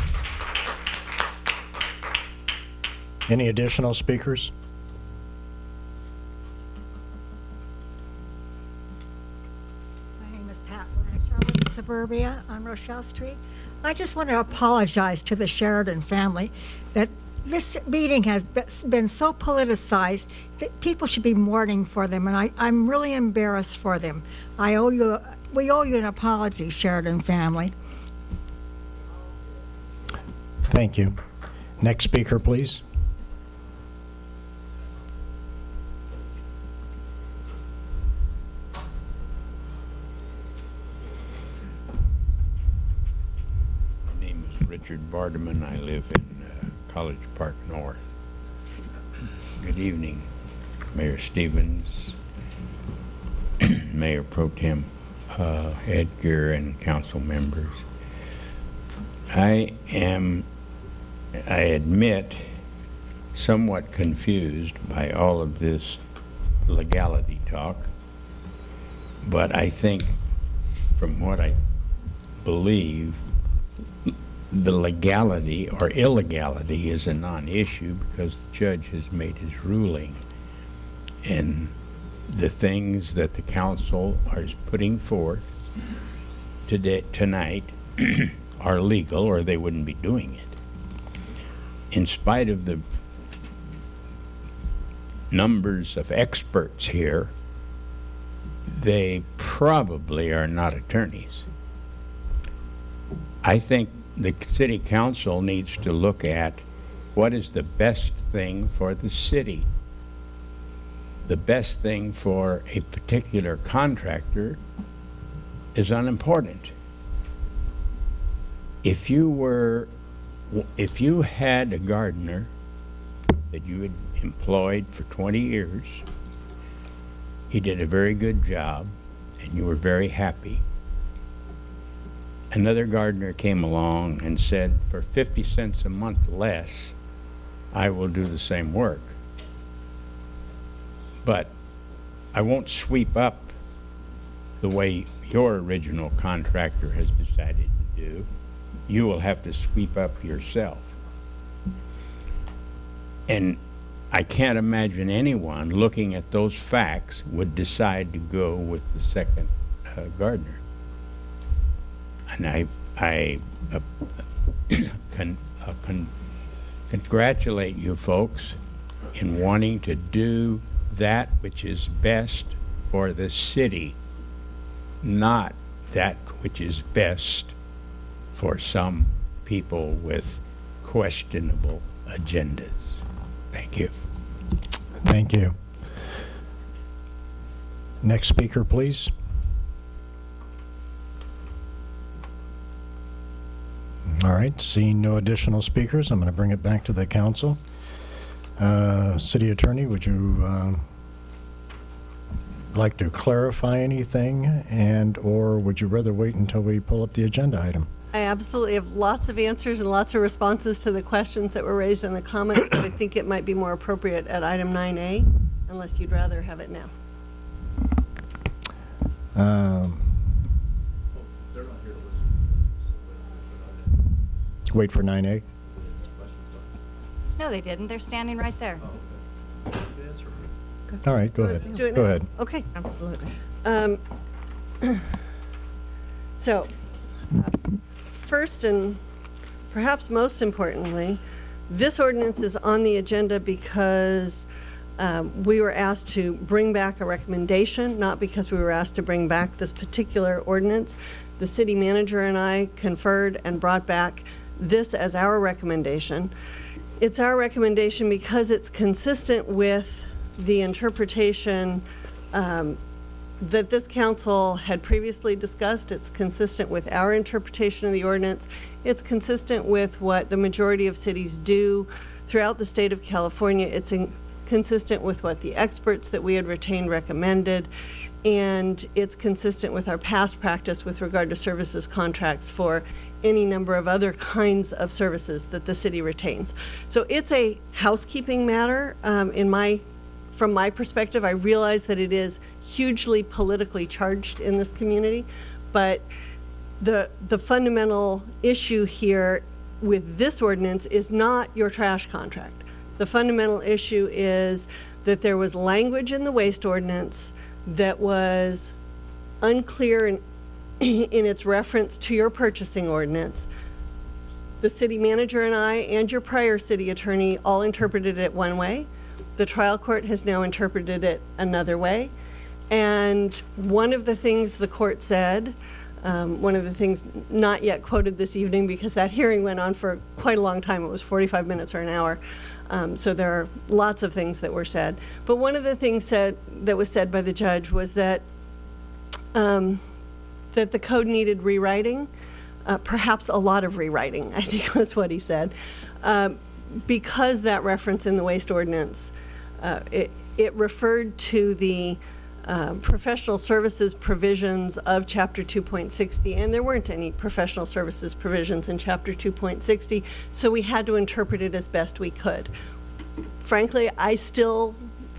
Any additional speakers? My name is Pat Blanchard. I live in suburbia on Rochelle Street. I just want to apologize to the Sheridan family that this meeting has been so politicized that people should be mourning for them, and I'm really embarrassed for them. We owe you an apology, Sheridan family. Thank you. Next speaker, please. My name is Richard Bardeman. I live in College Park North. Good evening, Mayor Stevens, Mayor Pro Tem Edgar, and council members. I admit, somewhat confused by all of this legality talk, but I think, from what I believe, the legality or illegality is a non-issue because the judge has made his ruling, and the things that the council is putting forth tonight are legal or they wouldn't be doing it. In spite of the numbers of experts here, they probably are not attorneys. I think the city council needs to look at what is the best thing for the city. The best thing for a particular contractor is unimportant. If you had a gardener that you had employed for 20 years, he did a very good job, and you were very happy. Another gardener came along and said, for 50 cents a month less, I will do the same work. But I won't sweep up the way your original contractor has decided to do. You will have to sweep up yourself. And I can't imagine anyone looking at those facts would decide to go with the second gardener. And I congratulate you folks in wanting to do that which is best for the city, not that which is best for some people with questionable agendas. Thank you. Thank you. Next speaker, please. All right, seeing no additional speakers, I'm going to bring it back to the council. City Attorney, would you like to clarify anything, and or would you rather wait until we pull up the agenda item? I absolutely have lots of answers and lots of responses to the questions that were raised in the comments, but I think it might be more appropriate at item 9A, unless you'd rather have it now. Wait for 9A. No, they didn't. They're standing right there. All right, go ahead. Do it go now? ahead. Okay. Absolutely. So, first and perhaps most importantly, this ordinance is on the agenda because we were asked to bring back a recommendation, not because we were asked to bring back this particular ordinance. The city manager and I conferred and brought back this as our recommendation. It's our recommendation because it's consistent with the interpretation that this council had previously discussed. It's consistent with our interpretation of the ordinance. It's consistent with what the majority of cities do throughout the state of California. It's consistent with what the experts that we had retained recommended, and it's consistent with our past practice with regard to services contracts for any number of other kinds of services that the city retains. So it's a housekeeping matter. From my perspective, I realize that it is hugely politically charged in this community, but the fundamental issue here with this ordinance is not your trash contract. The fundamental issue is that there was language in the waste ordinance that was unclear in its reference to your purchasing ordinance. The city manager and I and your prior city attorney all interpreted it one way. The trial court has now interpreted it another way. And one of the things the court said, one of the things not yet quoted this evening because that hearing went on for quite a long time, it was 45 minutes or an hour, so there are lots of things that were said. But one of the things that was said by the judge was that that the code needed rewriting, perhaps a lot of rewriting, I think was what he said, because that reference in the waste ordinance, it referred to the professional services provisions of Chapter 2.60, and there weren't any professional services provisions in Chapter 2.60, so we had to interpret it as best we could. Frankly, I still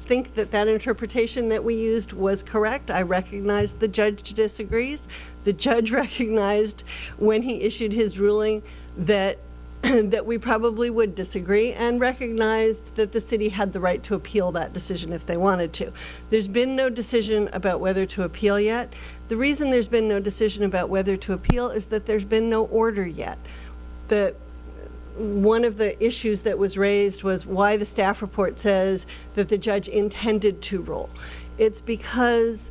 think that that interpretation that we used was correct. I recognize the judge disagrees. The judge recognized when he issued his ruling that that we probably would disagree, and recognized that the city had the right to appeal that decision if they wanted to. There's been no decision about whether to appeal yet. The reason there's been no decision about whether to appeal is that there's been no order yet. One of the issues that was raised was why the staff report says that the judge intended to rule. It's because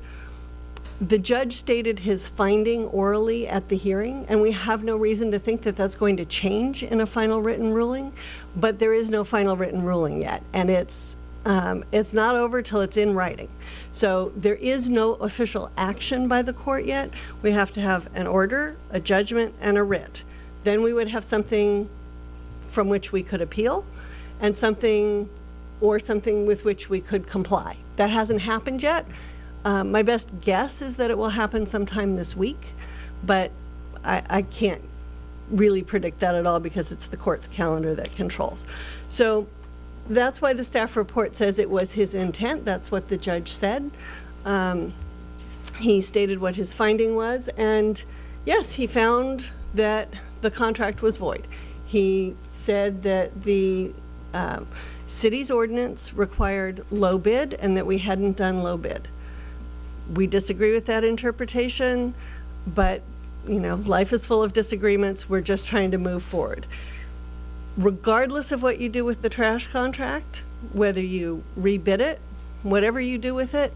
the judge stated his finding orally at the hearing, and we have no reason to think that that's going to change in a final written ruling, but there is no final written ruling yet, and it's not over till it's in writing. So there is no official action by the court yet. We have to have an order, a judgment, and a writ. Then we would have something from which we could appeal, and something with which we could comply. That hasn't happened yet. My best guess is that it will happen sometime this week, but I can't really predict that at all because it's the court's calendar that controls. So that's why the staff report says it was his intent. That's what the judge said. He stated what his finding was, and yes, he found that the contract was void. He said that the city's ordinance required low bid and that we hadn't done low bid. We disagree with that interpretation, but life is full of disagreements. We're just trying to move forward. Regardless of what you do with the trash contract, whether you rebid it, whatever you do with it,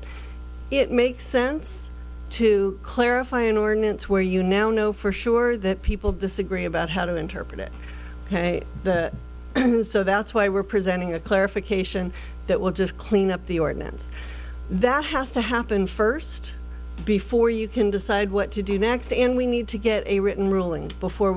it makes sense to clarify an ordinance where you now know for sure that people disagree about how to interpret it. Okay, so that's why we're presenting a clarification that will just clean up the ordinance. That has to happen first before you can decide what to do next, and we need to get a written ruling before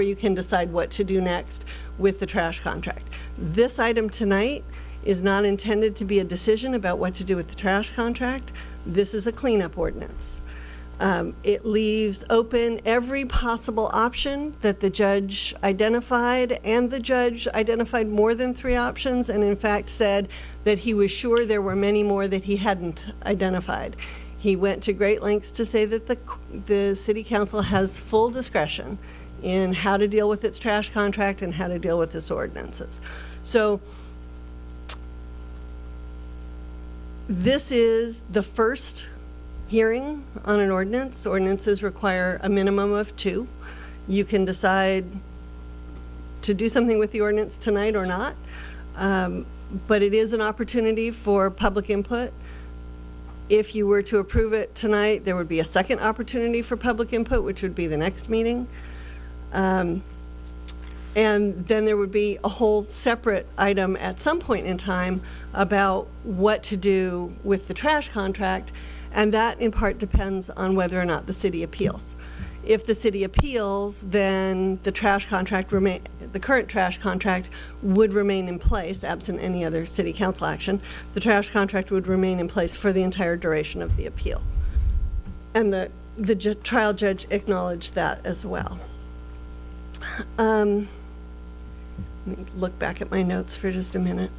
you can decide what to do next with the trash contract. This item tonight is not intended to be a decision about what to do with the trash contract. This is a cleanup ordinance. It leaves open every possible option that the judge identified, and the judge identified more than 3 options, and in fact said that he was sure there were many more that he hadn't identified. He went to great lengths to say that the city council has full discretion in how to deal with its trash contract and how to deal with its ordinances. So this is the first hearing on an ordinance. Ordinances require a minimum of 2. You can decide to do something with the ordinance tonight or not, but it is an opportunity for public input. If you were to approve it tonight, there would be a second opportunity for public input, which would be the next meeting. And then there would be a whole separate item at some point in time about what to do with the trash contract, and that in part depends on whether or not the city appeals. If the city appeals, then the current trash contract would remain in place, absent any other city council action. The trash contract would remain in place for the entire duration of the appeal. And the trial judge acknowledged that as well. Let me look back at my notes for just a minute.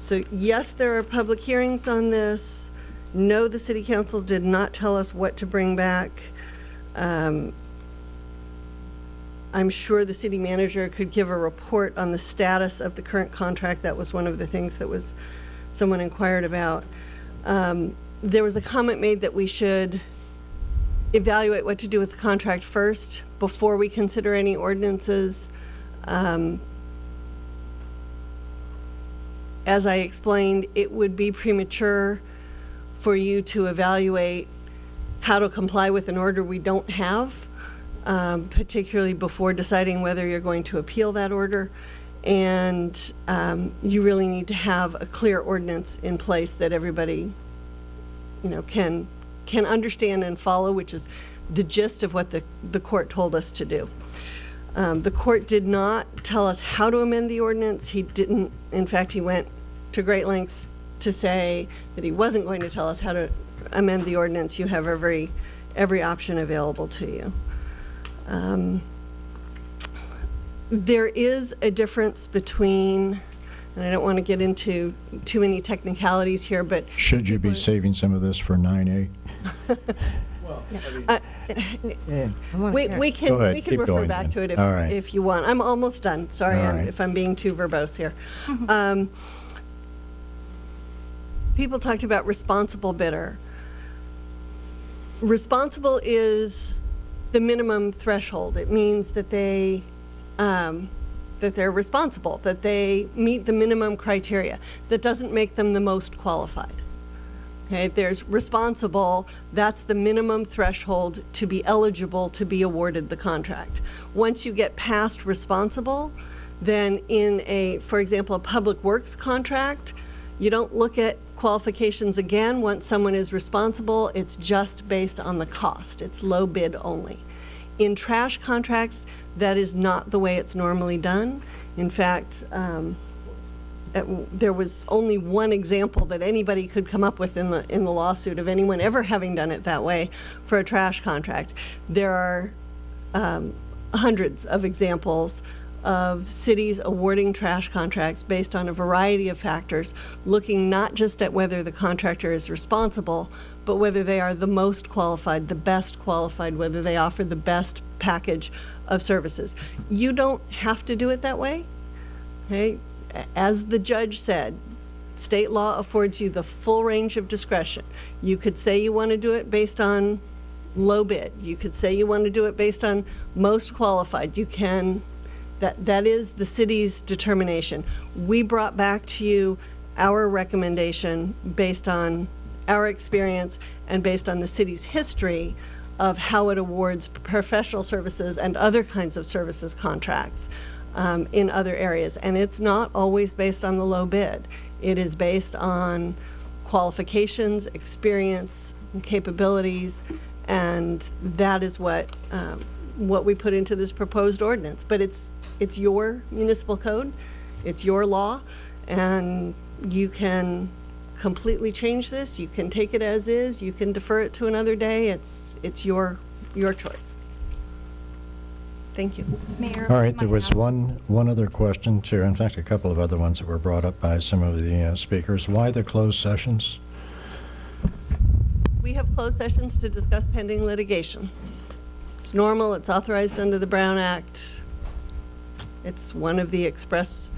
So yes, there are public hearings on this. No, the city council did not tell us what to bring back. I'm sure the city manager could give a report on the status of the current contract. That was one of the things that someone inquired about. There was a comment made that we should evaluate what to do with the contract first before we consider any ordinances. As I explained, it would be premature for you to evaluate how to comply with an order we don't have, particularly before deciding whether you're going to appeal that order. And you really need to have a clear ordinance in place that everybody can understand and follow, which is the gist of what the court told us to do. The court did not tell us how to amend the ordinance. He didn't. In fact, he went to great lengths to say that he wasn't going to tell us how to amend the ordinance. You have every option available to you. There is a difference between, and I don't want to get into too many technicalities here, but Should you be saving some of this for 9A? we can refer back to it if you want. I'm almost done. Sorry if I'm being too verbose here. People talked about responsible bidder. Responsible is the minimum threshold. It means that they're responsible, that they meet the minimum criteria. That doesn't make them the most qualified. Okay, there's responsible, that's the minimum threshold to be eligible to be awarded the contract. Once you get past responsible, then in for example, a public works contract, you don't look at qualifications again. Once someone is responsible, it's just based on the cost. It's low bid only. In trash contracts, that is not the way it's normally done. In fact, there was only one example that anybody could come up with in the lawsuit of anyone ever having done it that way for a trash contract. There are hundreds of examples of cities awarding trash contracts based on a variety of factors, looking not just at whether the contractor is responsible, but whether they are the most qualified, the best qualified, whether they offer the best package of services. You don't have to do it that way. Okay? As the judge said, state law affords you the full range of discretion. You could say you want to do it based on low bid. You could say you want to do it based on most qualified. You can. That is the city's determination. We brought back to you our recommendation based on our experience and based on the city's history of how it awards professional services and other kinds of services contracts in other areas. And it's not always based on the low bid. It is based on qualifications, experience, and capabilities, and that is what we put into this proposed ordinance. But it's your municipal code, it's your law, and you can completely change this. You can take it as is. You can defer it to another day. It's your choice. Thank you. Mayor. All right, there was one other question too. In fact, a couple of other ones that were brought up by some of the speakers. Why the closed sessions? We have closed sessions to discuss pending litigation. It's normal. It's authorized under the Brown Act. It's one of the express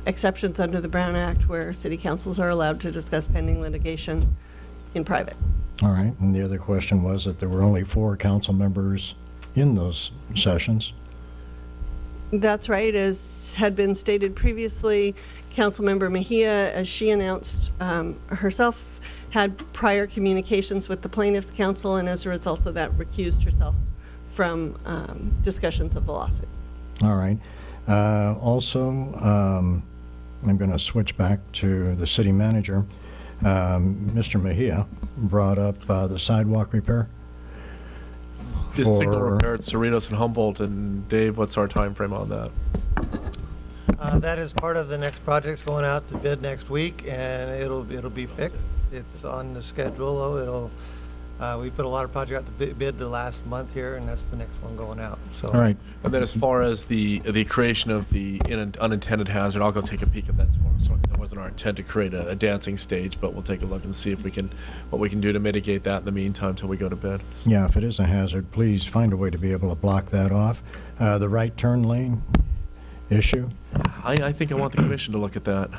exceptions under the Brown Act where city councils are allowed to discuss pending litigation in private. All right, and the other question was that there were only 4 council members in those sessions. That's right. As had been stated previously, Councilmember Mejia, as she announced herself, had prior communications with the plaintiff's counsel, and as a result of that, recused herself from discussions of the lawsuit. All right. Also, I'm going to switch back to the city manager. Mr. Mejia brought up the sidewalk repair. The signal repair at Cerritos and Humboldt. And Dave, what's our time frame on that? That is part of the next project's going out to bid next week, and it'll be fixed. It's on the schedule, though. We put a lot of projects out to bid the last month here, and that's the next one going out. So. All right. And then as far as the creation of the unintended hazard, I'll go take a peek at that tomorrow. So that wasn't our intent to create a dancing stage, but we'll take a look and see if what we can do to mitigate that in the meantime until we go to bid. Yeah, if it is a hazard, please find a way to be able to block that off. The right turn lane issue. I think I want the commission to look at that.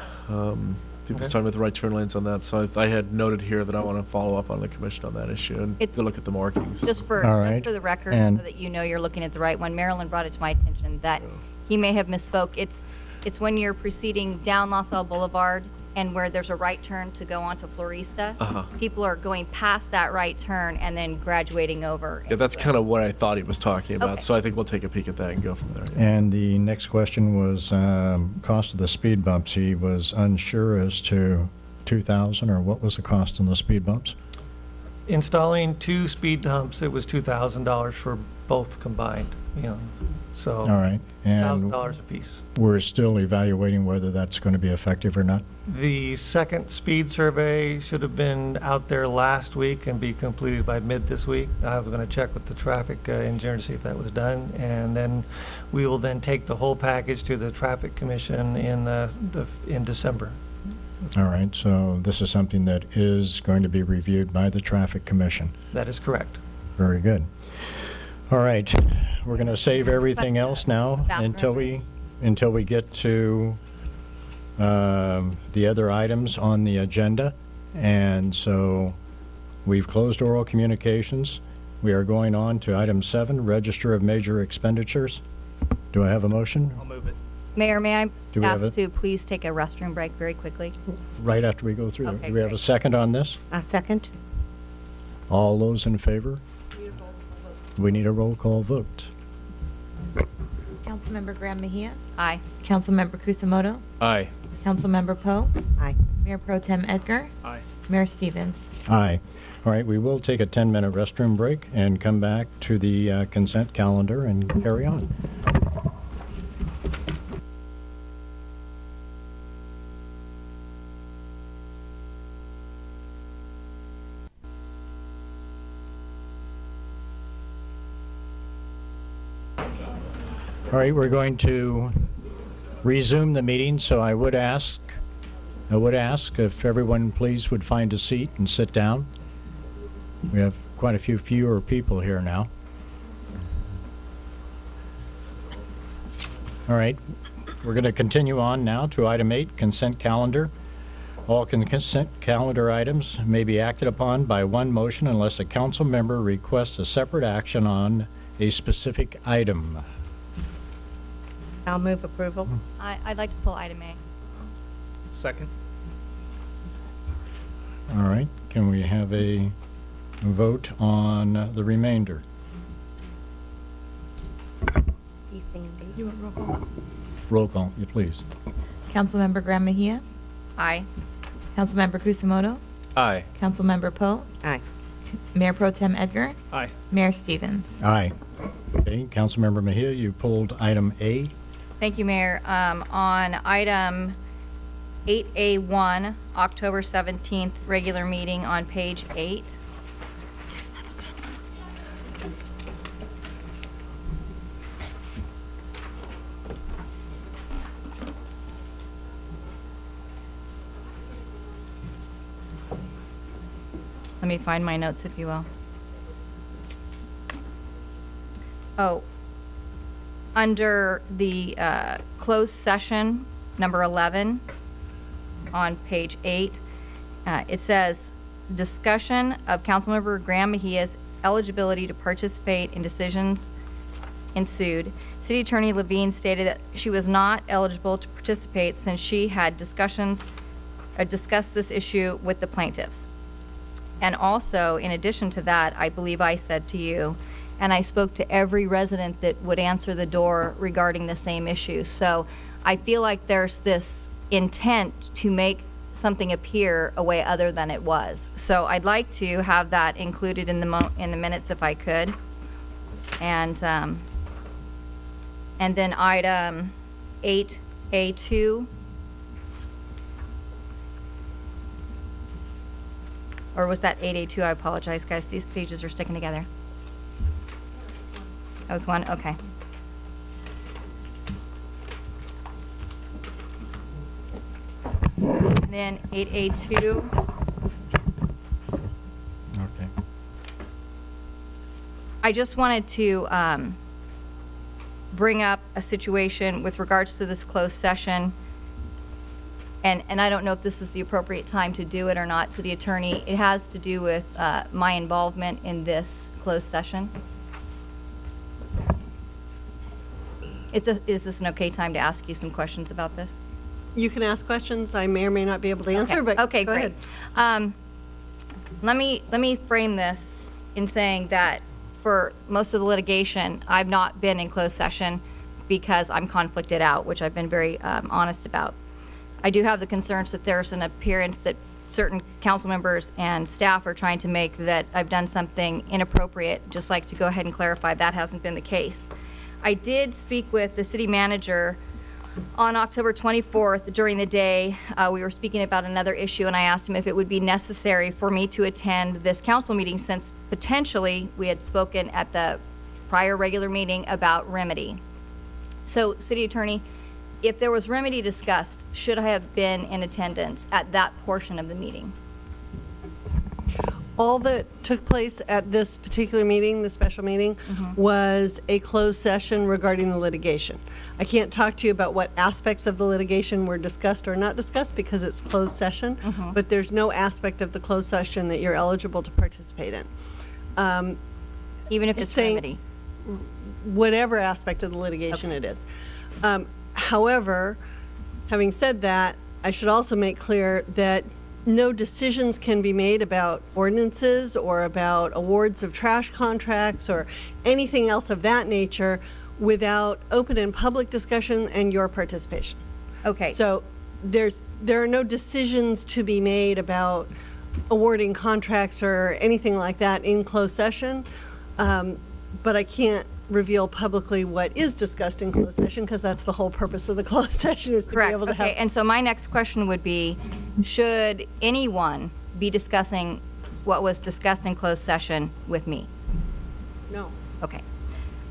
People was talking about the right turn lanes on that, so I had noted here that I want to follow up on the commission on that issue and to look at the markings. Just for the record, so that you know you're looking at the right one. Marilyn brought it to my attention that he may have misspoke. It's when you're proceeding down La Salle Boulevard and where there's a right turn to go onto Florista. People are going past that right turn and then graduating over. Yeah, that's kind of what I thought he was talking about. Okay. So I think we'll take a peek at that and go from there. Yeah. And the next question was cost of the speed bumps. He was unsure as to $2,000 or what was the cost on the speed bumps? installing 2 speed humps, it was $2,000 for both combined, so. All right. And $1,000 a piece. we're still evaluating whether that's going to be effective or not. The second speed survey should have been out there last week and be completed by mid this week. I'm going to check with the traffic engineer to see if that was done, and then we will then take the whole package to the traffic commission in December. All right, so this is something that is going to be reviewed by the Traffic Commission. That is correct. Very good. All right, we're going to save everything else now until we get to the other items on the agenda. And so we've closed oral communications. We are going on to item 7, Register of Major Expenditures. Do I have a motion? I'll move it. Mayor, may I have ask to please take a restroom break very quickly? Right after we go through. Okay, Do we have a great. second on this? A second. All those in favor? We need a roll call vote. Councilmember Graham-Mejia? Aye. Councilmember Kusamoto? Aye. Councilmember Poe? Aye. Mayor Pro Tem Edgar? Aye. Mayor Stevens? Aye. All right, we will take a 10-minute restroom break and come back to the consent calendar and carry on. All right, we're going to resume the meeting, so I would ask if everyone please would find a seat and sit down. We have quite a few fewer people here now. All right, we're going to continue on now to item 8, consent calendar. All consent calendar items may be acted upon by one motion unless a council member requests a separate action on a specific item. I'll move approval. I'd like to pull item A. Second. All right, can we have a vote on the remainder? You want roll call? Roll call, you please. Councilmember Graham-Mejia? Aye. Councilmember Kusamoto? Aye. Councilmember Poe? Aye. Mayor Pro Tem Edgar? Aye. Mayor Stevens? Aye. Okay, Councilmember Mejia, you pulled item A. Thank you, Mayor. On item 8A1, October 17th, regular meeting on page 8. Let me find my notes, if you will. Oh, under the closed session, number 11, on page 8, it says, discussion of Councilmember Graham-Mejia's eligibility to participate in decisions ensued. City Attorney Levine stated that she was not eligible to participate since she had discussed this issue with the plaintiffs. And also, in addition to that, I believe I said to you, and I spoke to every resident that would answer the door regarding the same issue. So I feel like there's this intent to make something appear a way other than it was. So I'd like to have that included in the minutes if I could. And then item 8A2. Or was that 8A2? I apologize, guys. These pages are sticking together. That was one? Okay. And then 8A2. Okay. I just wanted to bring up a situation with regards to this closed session. And I don't know if this is the appropriate time to do it or not, City Attorney. It has to do with my involvement in this closed session. Is this an okay time to ask you some questions about this? You can ask questions I may or may not be able to answer, but okay, go great. ahead. Let me frame this in saying that for most of the litigation, I've not been in closed session because I'm conflicted out, which I've been very honest about. I do have the concerns that there's an appearance that certain council members and staff are trying to make that I've done something inappropriate, just like to go ahead and clarify that hasn't been the case. I did speak with the city manager on October 24th during the day. We were speaking about another issue, and I asked him if it would be necessary for me to attend this council meeting, since potentially we had spoken at the prior regular meeting about remedy. So, City Attorney, if there was remedy discussed, should I have been in attendance at that portion of the meeting? All that took place at this particular meeting, the special meeting, was a closed session regarding the litigation. I can't talk to you about what aspects of the litigation were discussed or not discussed because it's closed session, but there's no aspect of the closed session that you're eligible to participate in. Even if it's remedy? Whatever aspect of the litigation it is. However, having said that, I should also make clear that no decisions can be made about ordinances or about awards of trash contracts or anything else of that nature without open and public discussion and your participation. Okay. So there are no decisions to be made about awarding contracts or anything like that in closed session, but I can't reveal publicly what is discussed in closed session because that's the whole purpose of the closed session, is to be able to have. And so my next question would be, should anyone be discussing what was discussed in closed session with me? No. Okay.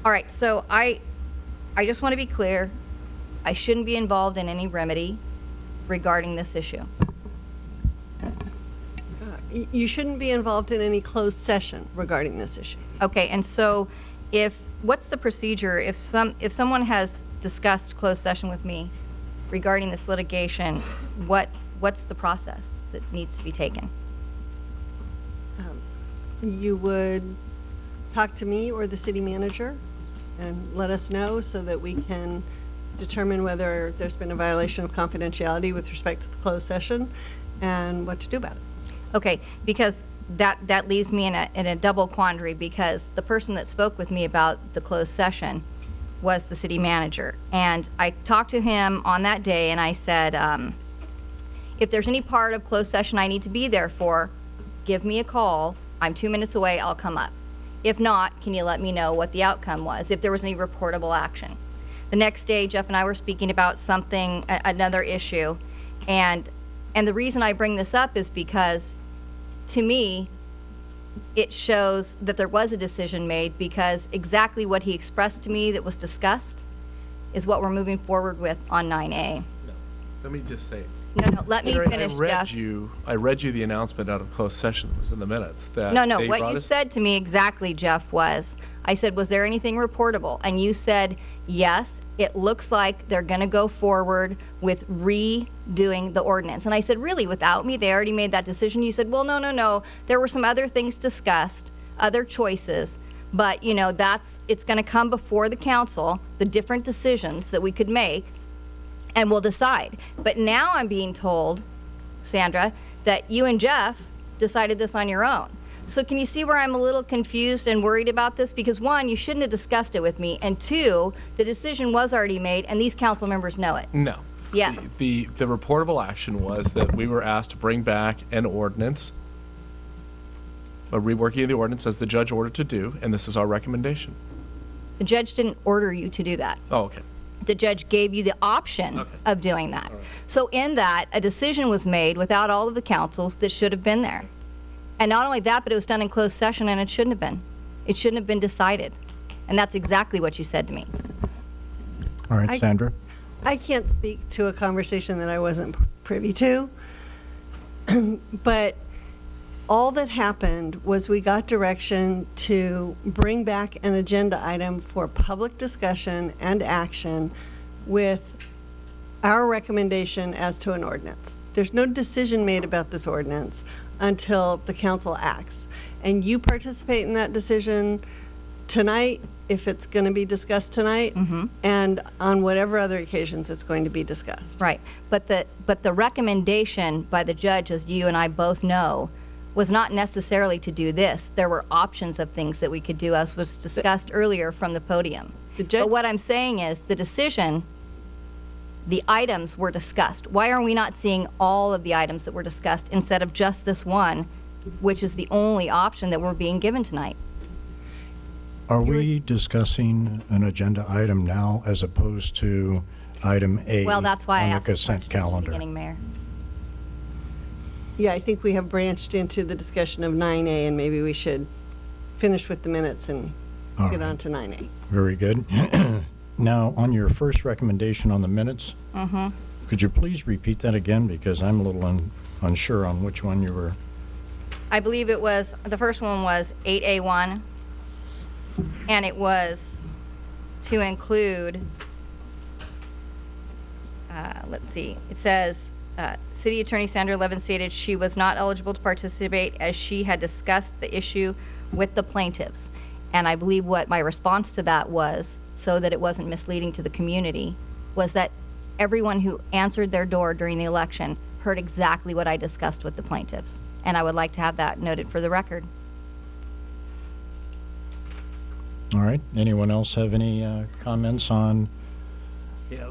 All right, so I just want to be clear. I shouldn't be involved in any remedy regarding this issue. You shouldn't be involved in any closed session regarding this issue. Okay, and so what's the procedure if someone has discussed closed session with me regarding this litigation? What's the process that needs to be taken? You would talk to me or the city manager and let us know so that we can determine whether there's been a violation of confidentiality with respect to the closed session and what to do about it. Okay, because that leaves me in a double quandary, because the person that spoke with me about the closed session was the city manager. And I talked to him on that day and I said, if there's any part of closed session I need to be there for, give me a call. I'm 2 minutes away, I'll come up. If not, can you let me know what the outcome was, if there was any reportable action? The next day, Jeff and I were speaking about something, another issue. And the reason I bring this up is because, to me, it shows that there was a decision made, because exactly what he expressed to me that was discussed is what we're moving forward with on 9A. No. Let me just say. No, let me finish, Jeff. I read you the announcement out of closed session that was in the minutes. That No, what you said to me exactly, Jeff, was, I said, was there anything reportable? And you said, yes, it looks like they're going to go forward with redoing the ordinance. And I said, really, without me? They already made that decision? You said, well, no. There were some other things discussed, other choices. But, it's going to come before the council, the different decisions that we could make, and we'll decide. But now I'm being told, Sandra, that you and Jeff decided this on your own. So can you see where I'm a little confused and worried about this? Because one, you shouldn't have discussed it with me, and two, the decision was already made, and these council members know it. No. Yes. The reportable action was that we were asked to bring back an ordinance, a reworking of the ordinance as the judge ordered to do, and this is our recommendation. The judge didn't order you to do that. Oh, okay. The judge gave you the option of doing that. Right. So in that, a decision was made without all of the councils that should have been there. And not only that, but it was done in closed session, and it shouldn't have been. It shouldn't have been decided. And that's exactly what you said to me. All right, Sandra. I can't speak to a conversation that I wasn't privy to, but all that happened was we got direction to bring back an agenda item for public discussion and action with our recommendation as to an ordinance. There's no decision made about this ordinance until the council acts. And you participate in that decision tonight, if it's going to be discussed tonight, and on whatever other occasions it's going to be discussed. Right. But the recommendation by the judge, as you and I both know, was not necessarily to do this. There were options of things that we could do, as was discussed earlier from the podium. But what I'm saying is the decision the items were discussed. Why are we not seeing all of the items that were discussed instead of just this one, which is the only option that we're being given tonight? Are we discussing an agenda item now as opposed to item A Well, that's why I on the asked the consent question at the calendar? beginning, Mayor. Yeah, I think we have branched into the discussion of 9A, and maybe we should finish with the minutes and All get right. on to 9A. Very good. Now, on your first recommendation on the minutes, Mm-hmm. could you please repeat that again? Because I'm a little unsure on which one you were. I believe it was, the first one was 8A1, and it was to include, let's see, it says, City Attorney Sandra Levin stated she was not eligible to participate as she had discussed the issue with the plaintiffs. And I believe what my response to that was, so that it wasn't misleading to the community, was that everyone who answered their door during the election heard exactly what I discussed with the plaintiffs. And I would like to have that noted for the record. All right. Anyone else have any comments on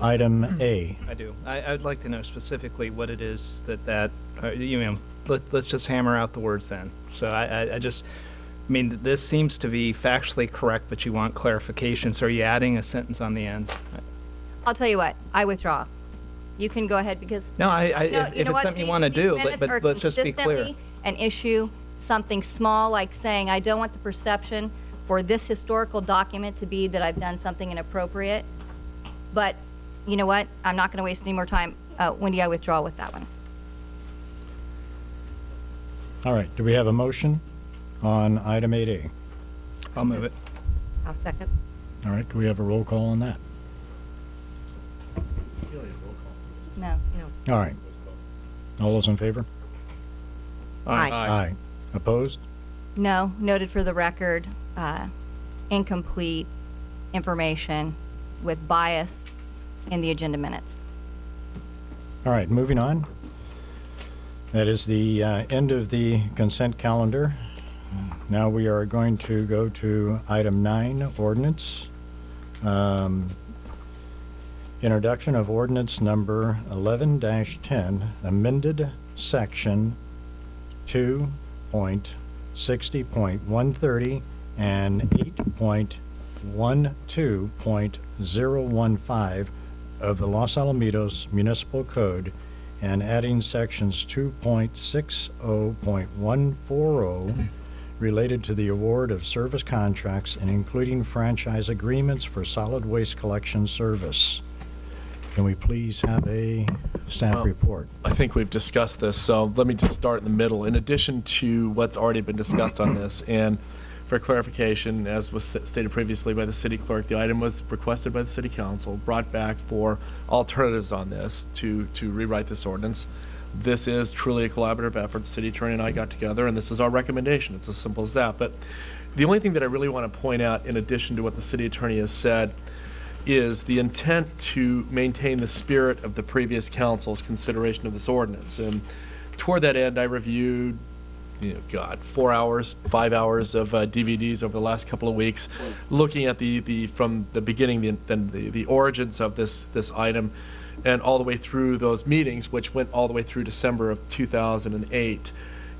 item A? I do. I'd like to know specifically what it is let's just hammer out the words then. So I mean, this seems to be factually correct, but you want clarification. So are you adding a sentence on the end? I'll tell you what, I withdraw. You can go ahead because... No, if it's something you want to do, but let's just be clear. An issue, something small like saying, I don't want the perception for this historical document to be that I've done something inappropriate. But you know what? I'm not going to waste any more time. Wendy, I withdraw with that one. All right. Do we have a motion on item 8A? I'll move it. I'll second. All right. Do we have a roll call on that? No. All right. All those in favor? Aye. Aye. Opposed? No. Noted for the record, incomplete information with bias in the agenda minutes. All right. Moving on. That is the end of the consent calendar. Now we are going to go to item 9, ordinance. Introduction of ordinance number 11-10, amended section 2.60.130 and 8.12.015 of the Los Alamitos Municipal Code, and adding sections 2.60.140 related to the award of service contracts and including franchise agreements for solid waste collection service. Can we please have a staff report? I think we've discussed this, so let me just start in the middle. In addition to what's already been discussed on this, and for clarification, as was stated previously by the city clerk, the item was requested by the city council, brought back for alternatives on this to rewrite this ordinance. This is truly a collaborative effort. The city attorney and I got together, and this is our recommendation. It's as simple as that. But the only thing that I really want to point out, in addition to what the city attorney has said, is the intent to maintain the spirit of the previous council's consideration of this ordinance. And toward that end, I reviewed, 4 hours, 5 hours of DVDs over the last couple of weeks, looking at from the beginning, the origins of this item, and all the way through those meetings, which went all the way through December of 2008.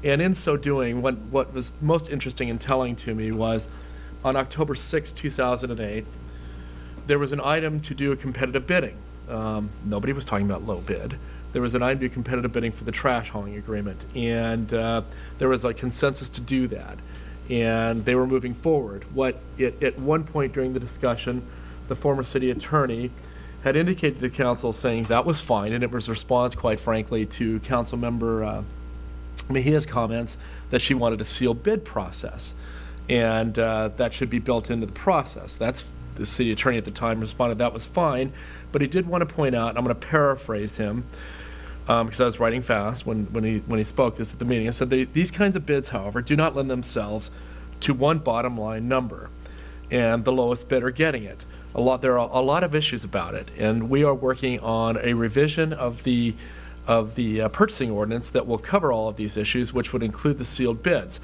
And in so doing, what was most interesting and telling to me was on October 6, 2008, there was an item to do a competitive bidding. Nobody was talking about low bid. There was an item to do competitive bidding for the trash hauling agreement, and there was a consensus to do that, and they were moving forward. At one point during the discussion, the former city attorney had indicated to the council saying that was fine, and it was a response, quite frankly, to council member Mejia's comments that she wanted a sealed bid process, and that should be built into the process. The city attorney at the time responded that was fine, but he did want to point out, and I'm going to paraphrase him because I was writing fast when he spoke this at the meeting. I said, these kinds of bids, however, do not lend themselves to one bottom line number, and the lowest bidder getting it. There are a lot of issues about it, and we are working on a revision of the purchasing ordinance that will cover all of these issues, which would include the sealed bids.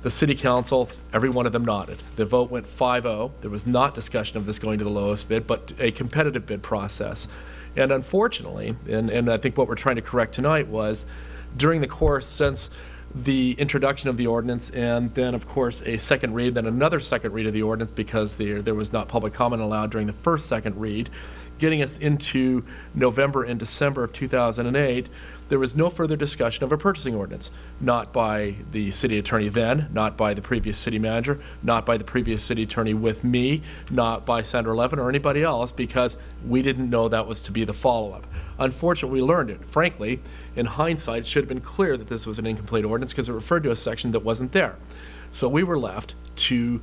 The city council, every one of them nodded. The vote went 5-0. There was not discussion of this going to the lowest bid, but a competitive bid process. And unfortunately, and I think what we're trying to correct tonight was, during the course since the introduction of the ordinance, and then of course a second read, then another second read of the ordinance because there was not public comment allowed during the second read, getting us into November and December of 2008, there was no further discussion of a purchasing ordinance, not by the city attorney then, not by the previous city manager, not by the previous city attorney with me, not by Senator Levin or anybody else, because we didn't know that was to be the follow-up. Unfortunately, we learned it. Frankly, in hindsight, it should have been clear that this was an incomplete ordinance because it referred to a section that wasn't there. So we were left to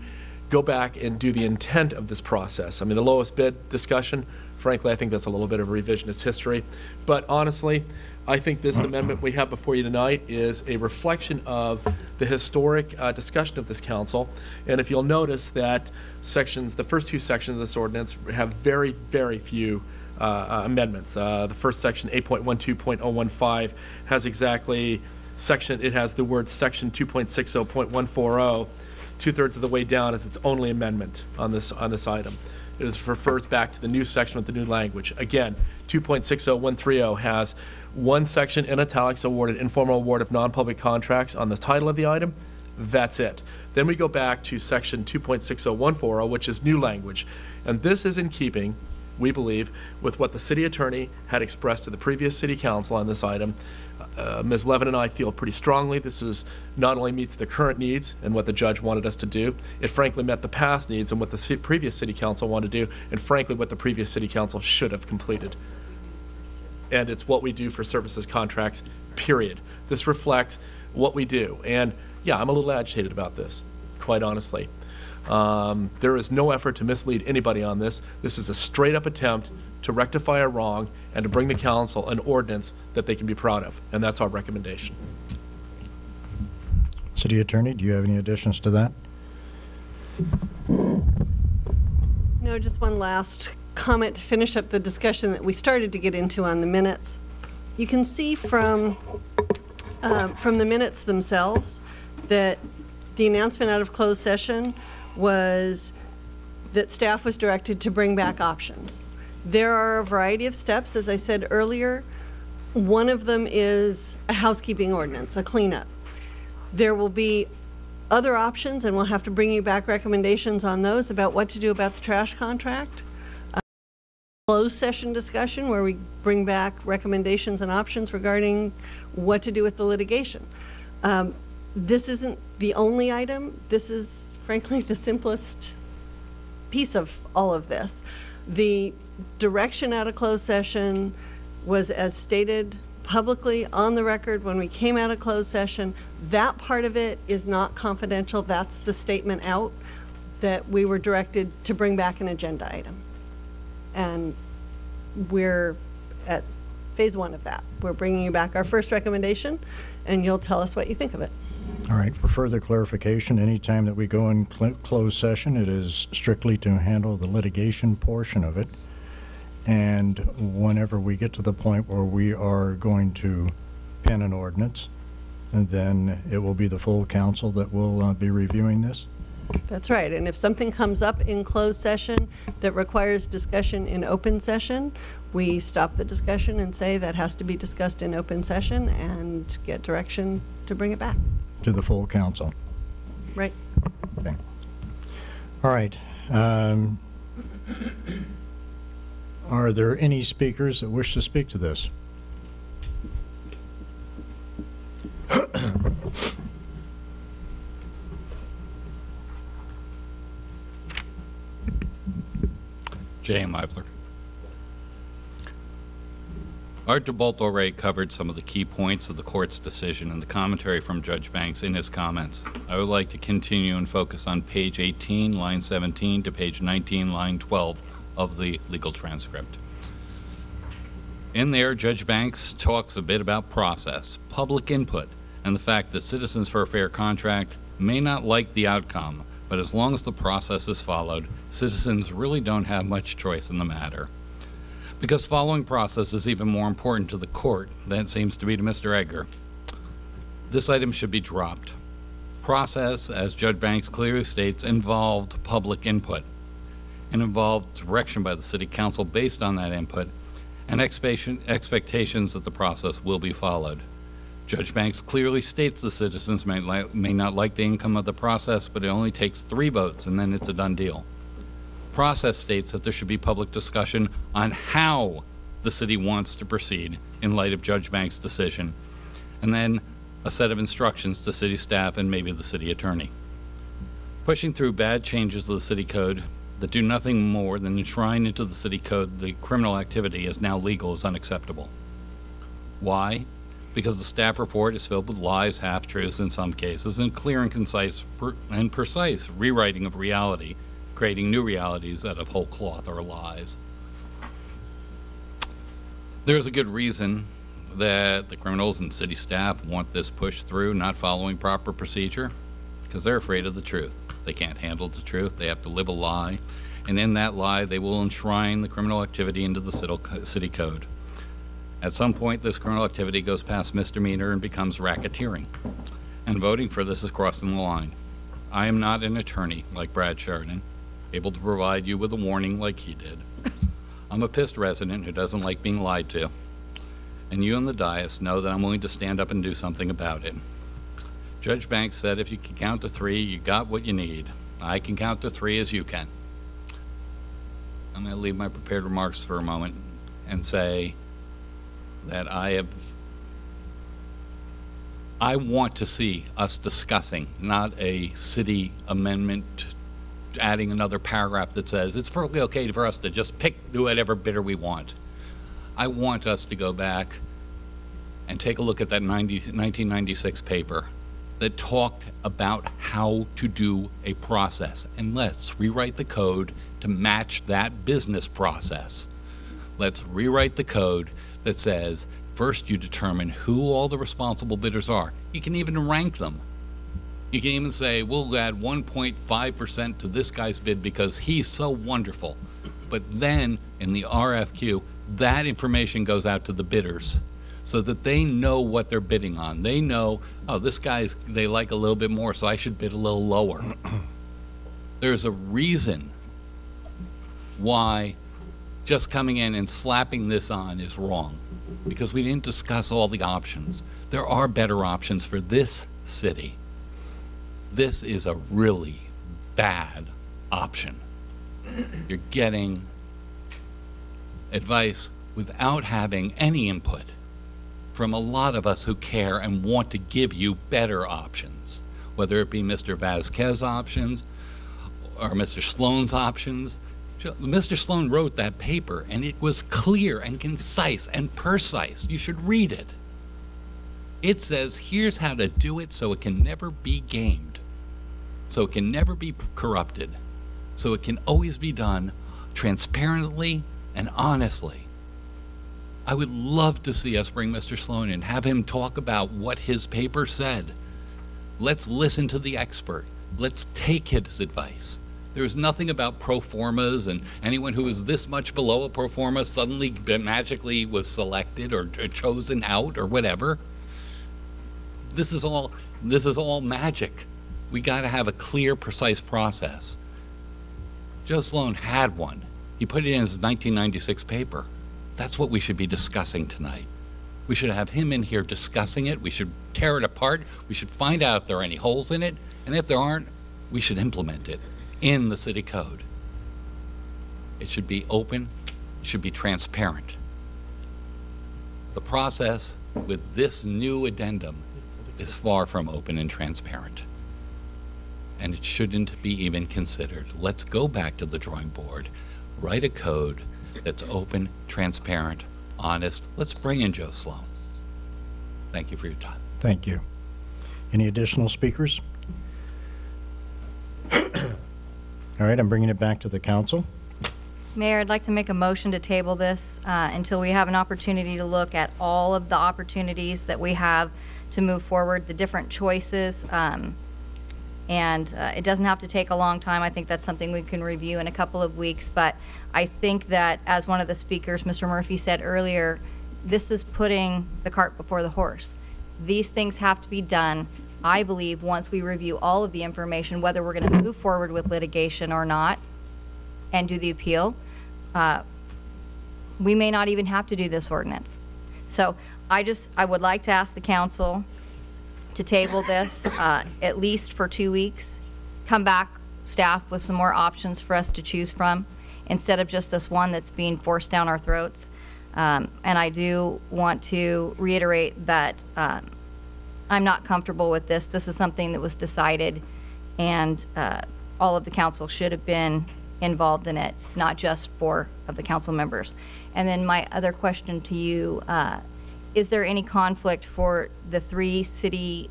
go back and do the intent of this process. I mean, the lowest bid discussion, frankly, I think that's a little bit of revisionist history. But honestly, I think this amendment we have before you tonight is a reflection of the historic discussion of this council. And if you'll notice that the first two sections of this ordinance have very, very few amendments. The first section, 8.12.015, has exactly it has the word section 2.60.140 2/3 of the way down as its only amendment on this item. It refers back to the new section with the new language. Again, 2.60130 has one section in italics, awarded informal award of non-public contracts on the title of the item. That's it. Then we go back to section 2.60140, which is new language. And this is in keeping, we believe, with what the city attorney had expressed to the previous city council on this item. Ms. Levin and I feel pretty strongly this is not only meets the current needs and what the judge wanted us to do, it frankly met the past needs and what the previous city council wanted to do, and frankly what the previous city council should have completed. And it's what we do for services contracts, period. This reflects what we do. And yeah, I'm a little agitated about this, quite honestly. There is no effort to mislead anybody on this. This is a straight up attempt to rectify a wrong and to bring the council an ordinance that they can be proud of. And that's our recommendation. City Attorney, do you have any additions to that? No, just one last comment to finish up the discussion that we started to get into on the minutes. You can see from the minutes themselves that the announcement out of closed session was that staff was directed to bring back options. There are a variety of steps, as I said earlier. One of them is a housekeeping ordinance, a cleanup. There will be other options, and we'll have to bring you back recommendations on those about what to do about the trash contract. Closed session discussion where we bring back recommendations and options regarding what to do with the litigation. This isn't the only item. This is, frankly, the simplest piece of all of this. The direction out of closed session was as stated publicly on the record when we came out of closed session. That part of it is not confidential. That's the statement out that we were directed to bring back an agenda item. And we're at phase one of that. We're bringing you back our first recommendation, and you'll tell us what you think of it. All right, for further clarification, anytime that we go in closed session, it is strictly to handle the litigation portion of it. And whenever we get to the point where we are going to pen an ordinance, and then it will be the full council that will be reviewing this? That's right. And if something comes up in closed session that requires discussion in open session, we stop the discussion and say that has to be discussed in open session and get direction to bring it back. To the full council. Right. Okay. All right. Are there any speakers that wish to speak to this? J.M. Eibler. Art DeBolt already covered some of the key points of the court's decision and the commentary from Judge Banks in his comments. I would like to continue and focus on page 18, line 17 to page 19, line 12 of the legal transcript. In there, Judge Banks talks a bit about process, public input, and the fact that Citizens for a Fair Contract may not like the outcome, but as long as the process is followed, citizens really don't have much choice in the matter. Because following process is even more important to the court than it seems to be to Mr. Edgar. This item should be dropped. Process, as Judge Banks clearly states, involved public input and involved direction by the City Council based on that input, and expectations that the process will be followed. Judge Banks clearly states the citizens may not like the income of the process, but it only takes 3 votes and then it's a done deal. Process states that there should be public discussion on how the city wants to proceed in light of Judge Banks' decision, and then a set of instructions to city staff and maybe the city attorney. Pushing through bad changes to the city code that do nothing more than enshrine into the city code the criminal activity as now legal is unacceptable. Why? Because the staff report is filled with lies, half-truths in some cases, and clear and concise and precise rewriting of reality, creating new realities out of whole cloth or lies. There's a good reason that the criminals and city staff want this pushed through, not following proper procedure, because they're afraid of the truth. They can't handle the truth. They have to live a lie, and in that lie, they will enshrine the criminal activity into the city code. At some point, this criminal activity goes past misdemeanor and becomes racketeering, and voting for this is crossing the line. I am not an attorney like Brad Sheridan, able to provide you with a warning like he did. I'm a pissed resident who doesn't like being lied to, and you on the dais know that I'm willing to stand up and do something about it. Judge Banks said if you can count to 3, you got what you need. I can count to 3 as you can. I'm going to leave my prepared remarks for a moment and say that I want to see us discussing, not a city amendment adding another paragraph that says it's perfectly okay for us to just do whatever bidder we want. I want us to go back and take a look at that 1996 paper that talked about how to do a process, and let's rewrite the code to match that business process. Let's rewrite the code that says first you determine who all the responsible bidders are. You can even rank them. You can even say we'll add 1.5% to this guy's bid because he's so wonderful. But then in the RFQ, that information goes out to the bidders so that they know what they're bidding on. They know, oh, this guy's, they like a little bit more, so I should bid a little lower. There's a reason why just coming in and slapping this on is wrong, because we didn't discuss all the options. There are better options for this city. This is a really bad option. You're getting advice without having any input from a lot of us who care and want to give you better options, whether it be Mr. Vasquez's options or Mr. Sloan's options. Mr. Sloan wrote that paper, and it was clear and concise and precise. You should read it. It says, here's how to do it so it can never be gamed, so it can never be corrupted, so it can always be done transparently and honestly. I would love to see us bring Mr. Sloan in, have him talk about what his paper said. Let's listen to the expert. Let's take his advice. There is nothing about pro formas and anyone who is this much below a pro forma suddenly magically was selected or chosen out or whatever. This is all magic. We got to have a clear, precise process. Joe Sloan had one. He put it in his 1996 paper. That's what we should be discussing tonight. We should have him in here discussing it. We should tear it apart. We should find out if there are any holes in it. And if there aren't, we should implement it in the city code. It should be open. It should be transparent. The process with this new addendum is far from open and transparent. And it shouldn't be even considered. Let's go back to the drawing board, write a code that's open, transparent, honest. Let's bring in Joe Sloan. Thank you for your time. Thank you. Any additional speakers? All right, I'm bringing it back to the council. Mayor, I'd like to make a motion to table this until we have an opportunity to look at all of the opportunities that we have to move forward, the different choices. And it doesn't have to take a long time. I think that's something we can review in a couple of weeks. But I think that, as one of the speakers, Mr. Murphy, said earlier, this is putting the cart before the horse. These things have to be done, I believe, once we review all of the information, whether we're going to move forward with litigation or not and do the appeal. we may not even have to do this ordinance. So I would like to ask the council to table this at least for 2 weeks, come back, staff, with some more options for us to choose from instead of just this one that's being forced down our throats. And I do want to reiterate that I'm not comfortable with this. This is something that was decided, and all of the council should have been involved in it, not just 4 of the council members. And then my other question to you, is there any conflict for the 3 city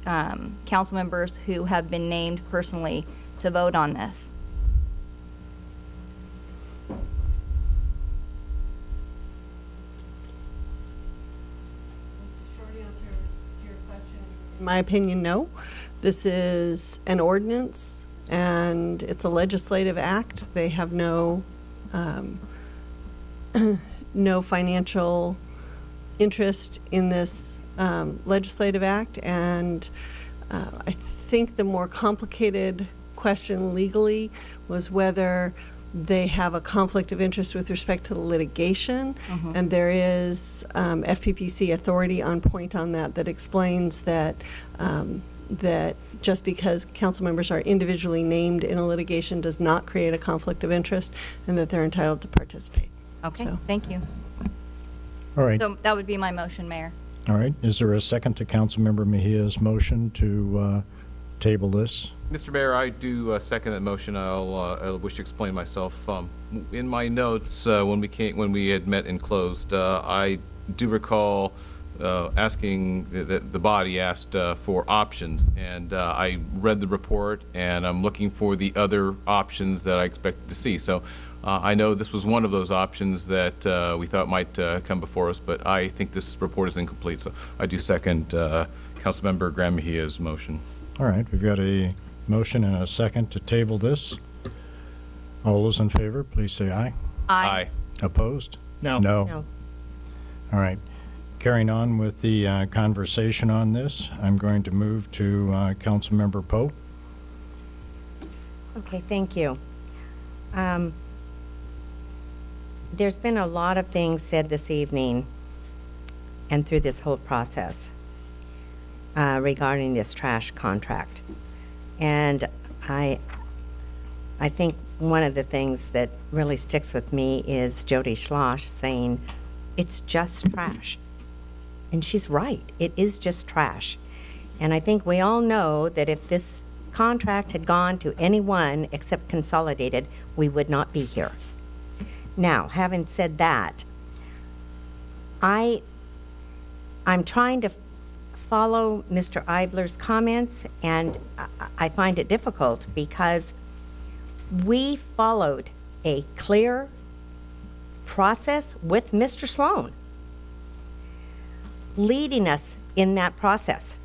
council members who have been named personally to vote on this? In my opinion, no. This is an ordinance, and it's a legislative act. They have no no financial interest in this legislative act, and I think the more complicated question legally was whether they have a conflict of interest with respect to the litigation, and there is FPPC authority on point on that explains that that just because council members are individually named in a litigation does not create a conflict of interest, and that they're entitled to participate. Okay, So. thank you. All right. So that would be my motion, Mayor. All right. Is there a second to Councilmember Mejia's motion to table this? Mr. Mayor, I do second that motion. I'll wish to explain myself. In my notes, when we had met and closed, I do recall asking the body asked for options, and I read the report, and I'm looking for the other options that I expected to see. So I know this was one of those options that we thought might come before us, but I think this report is incomplete. So I do second Councilmember Graham-Mejia's motion. All right. We've got a motion and a second to table this. All those in favor, please say aye. Aye. Opposed? No. No. All right. Carrying on with the conversation on this, I'm going to move to Councilmember Poe. Okay, thank you. There's been a lot of things said this evening and through this whole process regarding this trash contract. And I think one of the things that really sticks with me is Jody Schloss saying, it's just trash. And she's right, it is just trash. And I think we all know that if this contract had gone to anyone except Consolidated, we would not be here. Now, having said that, I'm trying to follow Mr. Eibler's comments, and I find it difficult because we followed a clear process with Mr. Sloan, leading us in that process.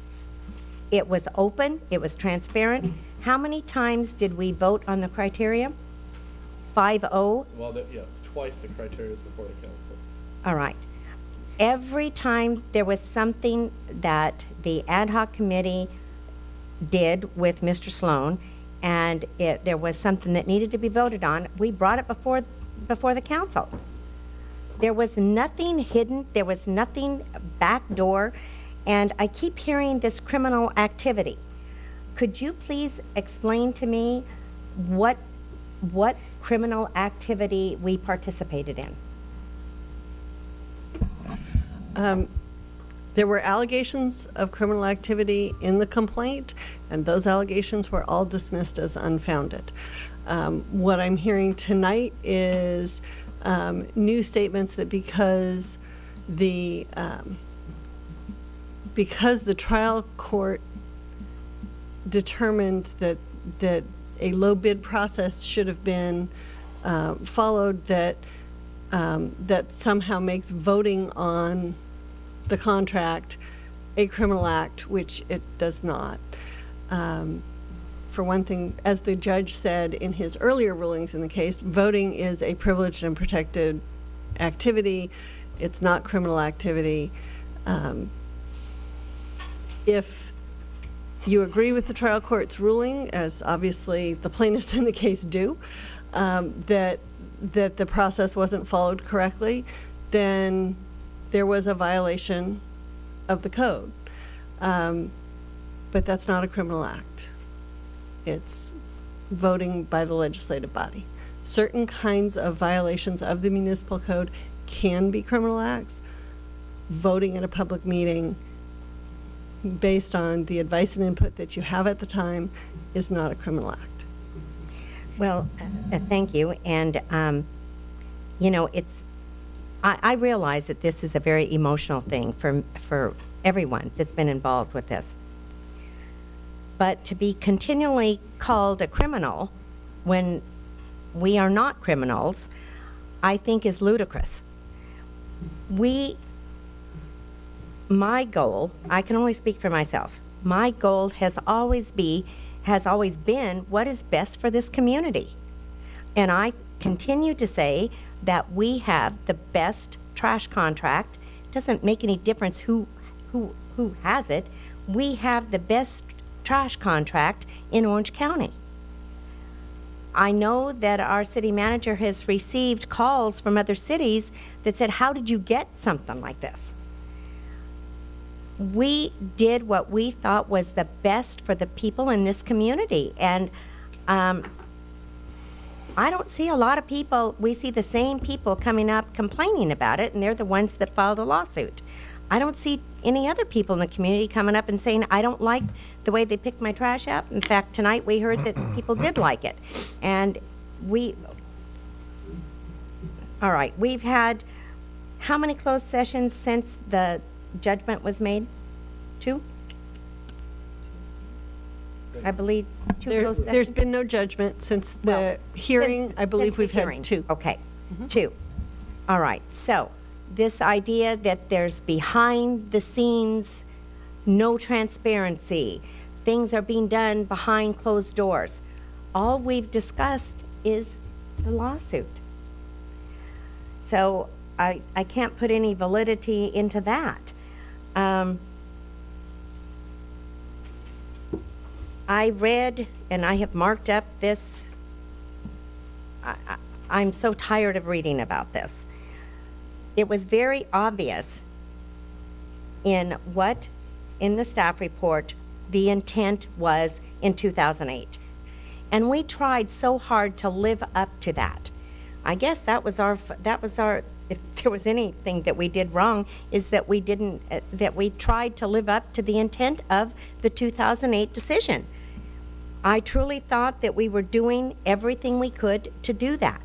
It was open, it was transparent. How many times did we vote on the criteria? 5-0? Well, yeah, twice the criteria is before the council. All right. Every time there was something that the ad hoc committee did with Mr. Sloan, and there was something that needed to be voted on, we brought it before the council. There was nothing hidden, there was nothing backdoor, and I keep hearing this criminal activity. Could you please explain to me what criminal activity we participated in? There were allegations of criminal activity in the complaint, and those allegations were all dismissed as unfounded. What I'm hearing tonight is new statements that because the trial court determined that a low bid process should have been followed, that somehow makes voting on the contract a criminal act, which it does not. For one thing, as the judge said in his earlier rulings in the case, voting is a privileged and protected activity. It's not criminal activity. If you agree with the trial court's ruling, as obviously the plaintiffs in the case do, that the process wasn't followed correctly, then there was a violation of the code. But that's not a criminal act. It's voting by the legislative body. Certain kinds of violations of the municipal code can be criminal acts. Voting at a public meeting based on the advice and input that you have at the time is not a criminal act. Well, thank you. And, you know, I realize that this is a very emotional thing for everyone that's been involved with this. But to be continually called a criminal when we are not criminals, I think is ludicrous. My goal, I can only speak for myself, my goal has always been what is best for this community. And I continue to say that we have the best trash contract. Doesn't make any difference who has it. We have the best trash contract in Orange County. I know that our city manager has received calls from other cities that said, how did you get something like this? We did what we thought was the best for the people in this community. And I don't see a lot of people, we see the same people coming up complaining about it, and they're the ones that filed a lawsuit. I don't see any other people in the community coming up and saying, I don't like the way they picked my trash out. In fact, tonight we heard that people did like it. And all right, we've had how many closed sessions since the judgment was made? 2? I believe 2 closed sessions. There's been no judgment since the hearing. I believe we've had 2. Okay, 2. All right, so this idea that there's behind the scenes no transparency, things are being done behind closed doors. All we've discussed is the lawsuit. So I can't put any validity into that. I read, and I have marked up this, I'm so tired of reading about this. It was very obvious in the staff report the intent was in 2008. And we tried so hard to live up to that. I guess that was our, if there was anything that we did wrong, is that we didn't, that we tried to live up to the intent of the 2008 decision. I truly thought that we were doing everything we could to do that.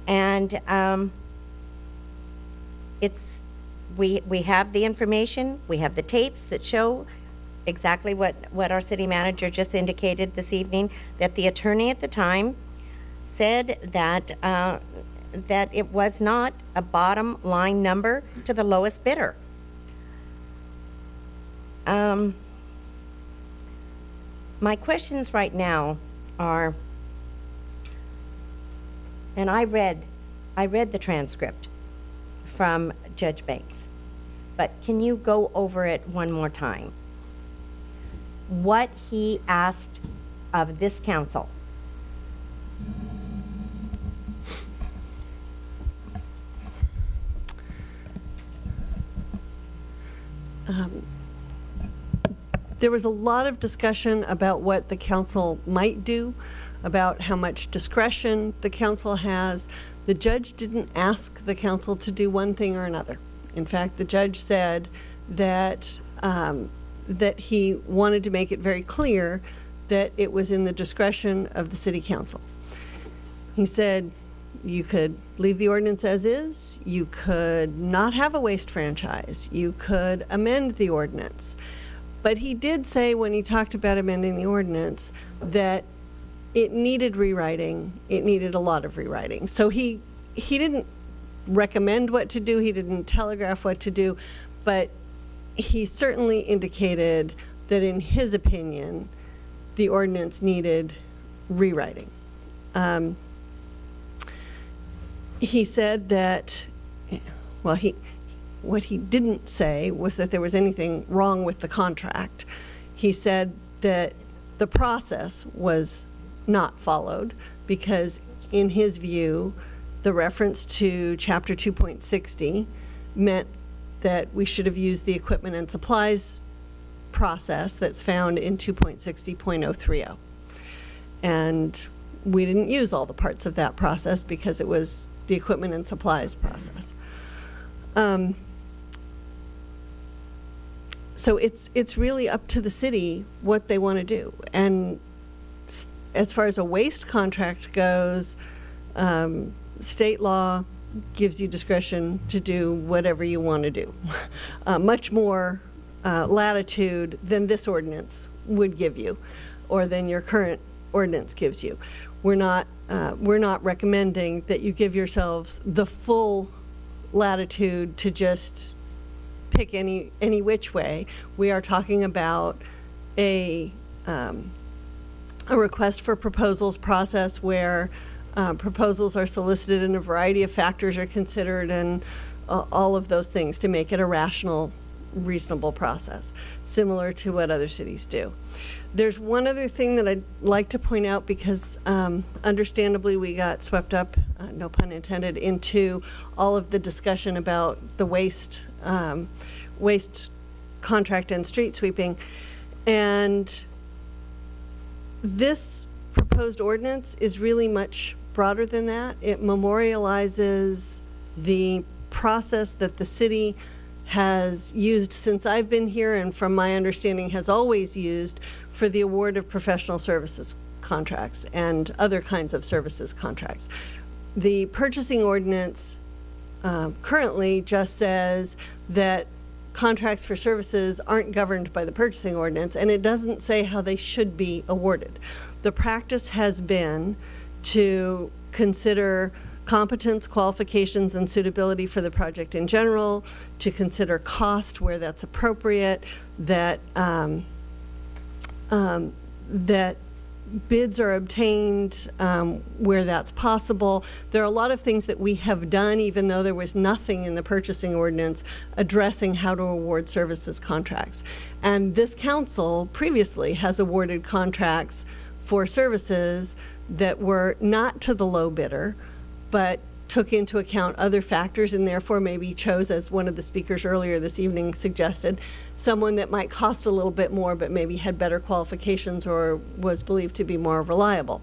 And we have the information, we have the tapes that show exactly what our city manager just indicated this evening, that the attorney at the time said that that it was not a bottom line number to the lowest bidder. My questions right now are, and I read the transcript from Judge Banks, but can you go over it one more time? What he asked of this council. There was a lot of discussion about what the council might do, about how much discretion the council has. The judge didn't ask the council to do one thing or another. In fact, the judge said that that he wanted to make it very clear that it was in the discretion of the city council. He said you could leave the ordinance as is, you could not have a waste franchise, you could amend the ordinance. But he did say, when he talked about amending the ordinance, that it needed rewriting. It needed a lot of rewriting. So he didn't recommend what to do. He didn't telegraph what to do. But he certainly indicated that, in his opinion, the ordinance needed rewriting. He said that, well, what he didn't say was that there was anything wrong with the contract. He said that the process was not followed because, in his view, The reference to Chapter 2.60 meant that we should have used the equipment and supplies process that's found in 2.60.030. And we didn't use all the parts of that process because it was the equipment and supplies process. So it's really up to the city what they want to do. And as far as a waste contract goes, state law gives you discretion to do whatever you want to do. Much more latitude than this ordinance would give you, or than your current ordinance gives you. We're not recommending that you give yourselves the full latitude to just pick any which way. We are talking about a request for proposals process where proposals are solicited and a variety of factors are considered, and all of those things to make it a rational, reasonable process, similar to what other cities do. There's one other thing that I'd like to point out, because understandably we got swept up, no pun intended, into all of the discussion about the waste contract and street sweeping. And this proposed ordinance is really much broader than that. It memorializes the process that the city has used since I've been here, and from my understanding has always used, for the award of professional services contracts and other kinds of services contracts. The purchasing ordinance currently just says that contracts for services aren't governed by the purchasing ordinance, and it doesn't say how they should be awarded. The practice has been to consider competence, qualifications, and suitability for the project in general, to consider cost where that's appropriate, that that bids are obtained where that's possible. There are a lot of things that we have done, even though there was nothing in the purchasing ordinance addressing how to award services contracts. And this council previously has awarded contracts for services that were not to the low bidder, but took into account other factors, and therefore maybe chose, as one of the speakers earlier this evening suggested, someone that might cost a little bit more but maybe had better qualifications or was believed to be more reliable.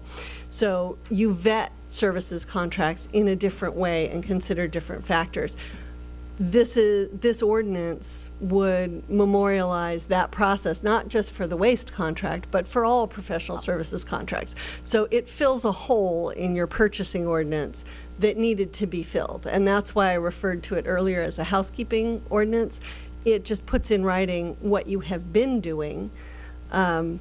So you vet services contracts in a different way and consider different factors. This ordinance would memorialize that process, not just for the waste contract, but for all professional services contracts. So it fills a hole in your purchasing ordinance that needed to be filled. And that's why I referred to it earlier as a housekeeping ordinance. It just puts in writing what you have been doing in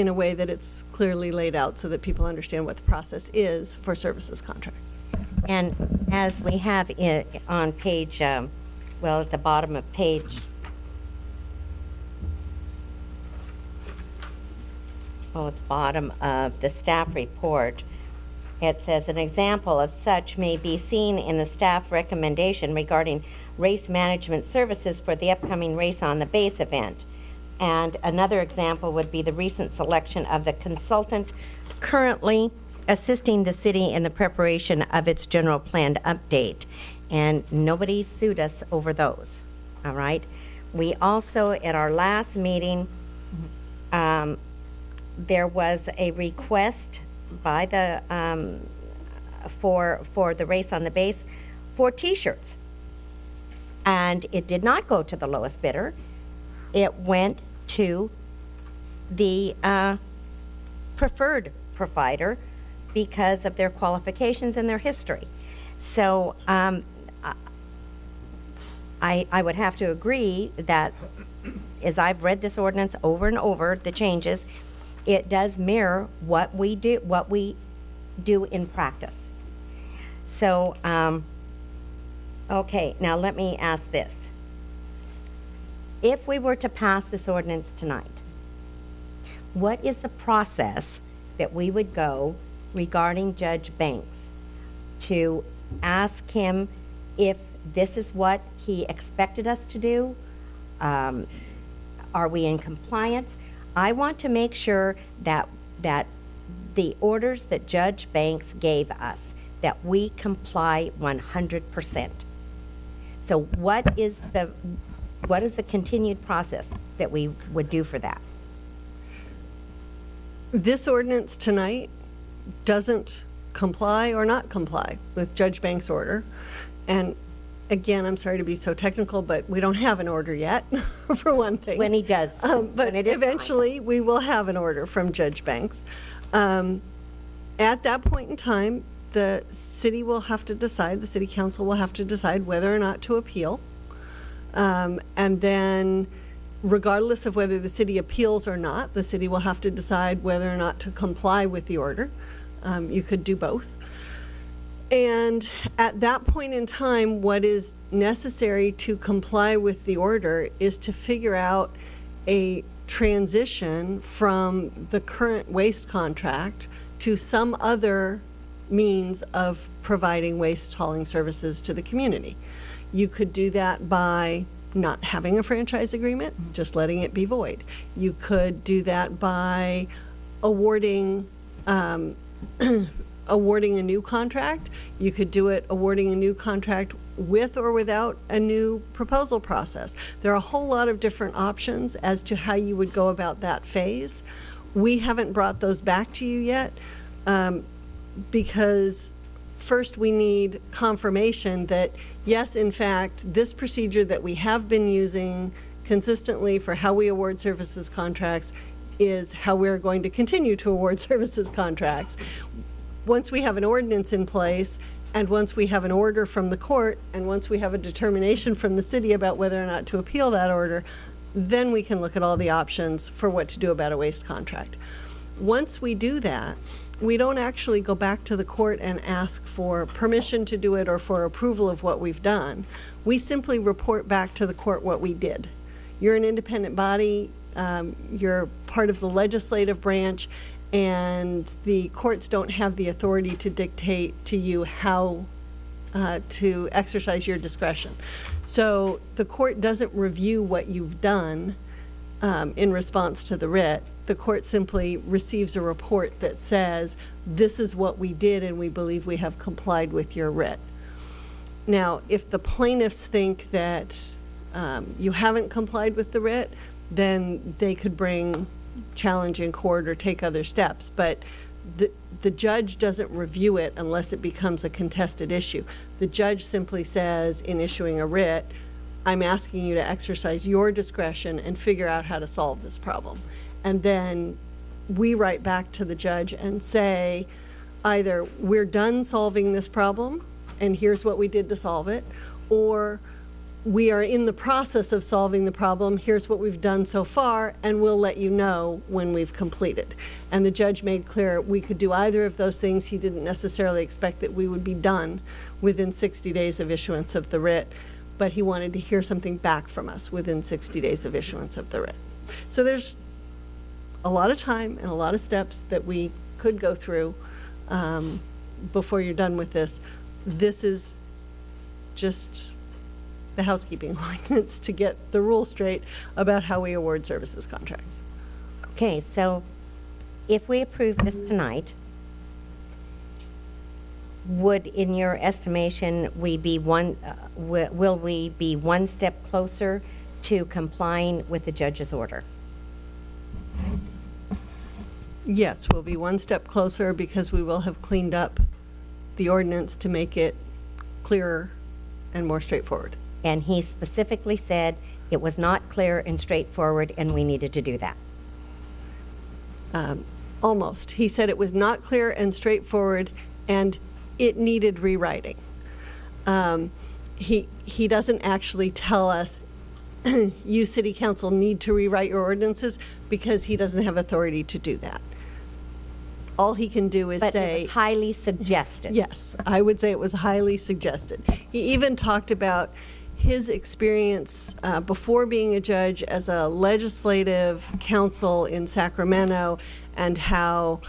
a way that it's clearly laid out so that people understand what the process is for services contracts. And as we have it on page, well, at the bottom of page, at the bottom of the staff report, it says an example of such may be seen in the staff recommendation regarding race management services for the upcoming Race on the Base event. And another example would be the recent selection of the consultant currently assisting the city in the preparation of its general plan update. And nobody sued us over those, all right? We also, at our last meeting, there was a request by the, for the Race on the Base for t-shirts. And it did not go to the lowest bidder. It went to the preferred provider because of their qualifications and their history. So I would have to agree that, as I've read this ordinance over and over, the changes, it does mirror what we do in practice. So, okay, now let me ask this. If we were to pass this ordinance tonight, what is the process that we would go regarding Judge Banks to ask him if this is what he expected us to do? Are we in compliance? I want to make sure that the orders that Judge Banks gave us, that we comply 100%. So what is the continued process that we would do for that? This ordinance tonight doesn't comply or not comply with Judge Banks' order. And again, I'm sorry to be so technical, but we don't have an order yet, for one thing. When he does. But eventually, we will have an order from Judge Banks. At that point in time, the city will have to decide, the city council will have to decide whether or not to appeal. And then, regardless of whether the city appeals or not, the city will have to decide whether or not to comply with the order. You could do both. And at that point in time, what is necessary to comply with the order is to figure out a transition from the current waste contract to some other means of providing waste hauling services to the community. You could do that by not having a franchise agreement, just letting it be void. You could do that by awarding awarding a new contract. You could do it awarding a new contract with or without a new proposal process. There are a whole lot of different options as to how you would go about that phase. We haven't brought those back to you yet because first we need confirmation that yes, in fact, this procedure that we have been using consistently for how we award services contracts is how we're going to continue to award services contracts. Once we have an ordinance in place, and once we have an order from the court, and once we have a determination from the city about whether or not to appeal that order, then we can look at all the options for what to do about a waste contract. Once we do that, we don't actually go back to the court and ask for permission to do it or for approval of what we've done. We simply report back to the court what we did. You're an independent body, you're part of the legislative branch, and the courts don't have the authority to dictate to you how to exercise your discretion. So the court doesn't review what you've done in response to the writ. The court simply receives a report that says, this is what we did and we believe we have complied with your writ. Now, if the plaintiffs think that you haven't complied with the writ, then they could bring challenge in court or take other steps, but the judge doesn't review it unless it becomes a contested issue. The judge simply says in issuing a writ, I'm asking you to exercise your discretion and figure out how to solve this problem. And then we write back to the judge and say, either we're done solving this problem and here's what we did to solve it, or we are in the process of solving the problem, here's what we've done so far, and we'll let you know when we've completed. And the judge made clear we could do either of those things. He didn't necessarily expect that we would be done within 60 days of issuance of the writ, but he wanted to hear something back from us within 60 days of issuance of the writ. So there's a lot of time and a lot of steps that we could go through before you're done with this. This is just the housekeeping ordinance to get the rules straight about how we award services contracts. Okay, so if we approve this tonight, would, in your estimation, we be will we be one step closer to complying with the judge's order? Yes, we'll be one step closer because we will have cleaned up the ordinance to make it clearer and more straightforward. And he specifically said it was not clear and straightforward and we needed to do that. Almost. He said it was not clear and straightforward and it needed rewriting. He doesn't actually tell us you city council need to rewrite your ordinances because he doesn't have authority to do that. All he can do is but say... it was highly suggested. Yes, I would say it was highly suggested. He even talked about his experience before being a judge as a legislative counsel in Sacramento, and how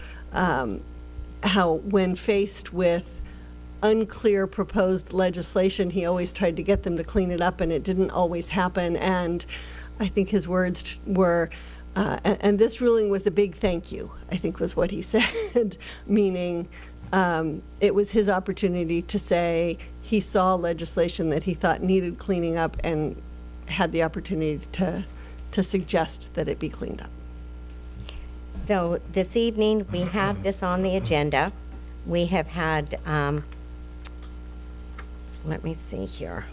when faced with unclear proposed legislation, he always tried to get them to clean it up, and it didn't always happen. And I think his words were, and this ruling was a big thank you, I think was what he said, meaning it was his opportunity to say he saw legislation that he thought needed cleaning up and had the opportunity to suggest that it be cleaned up. So this evening, we have this on the agenda. We have had, let me see here.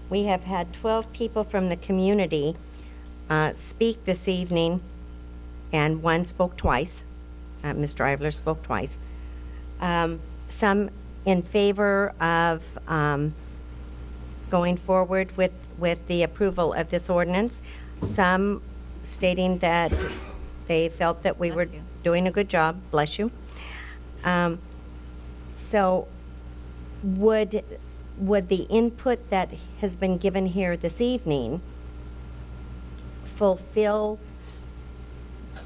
We have had 12 people from the community speak this evening, and one spoke twice. Mr. Ivler spoke twice. Some in favor of going forward with the approval of this ordinance. Some stating that they felt that we were doing a good job. Bless you. So would the input that has been given here this evening fulfill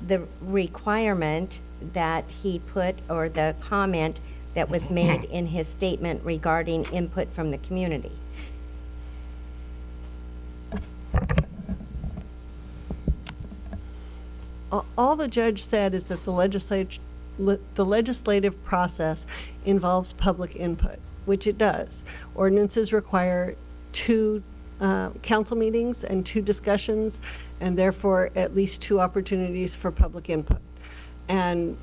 the requirement that he put, or the comment that was made in his statement regarding input from the community? All the judge said is that the legislative process involves public input, which it does. Ordinances require 2 council meetings and 2 discussions, and therefore at least 2 opportunities for public input. And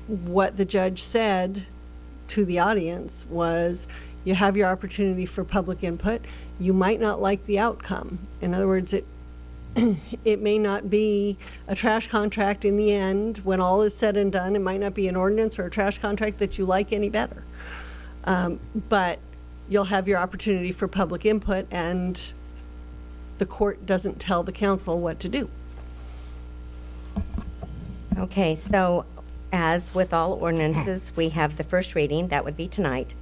what the judge said to the audience was, you have your opportunity for public input. You might not like the outcome. In other words, it may not be a trash contract in the end. When all is said and done, it might not be an ordinance or a trash contract that you like any better. But you'll have your opportunity for public input, and the court doesn't tell the council what to do. Okay, so as with all ordinances, we have the first reading. That would be tonight.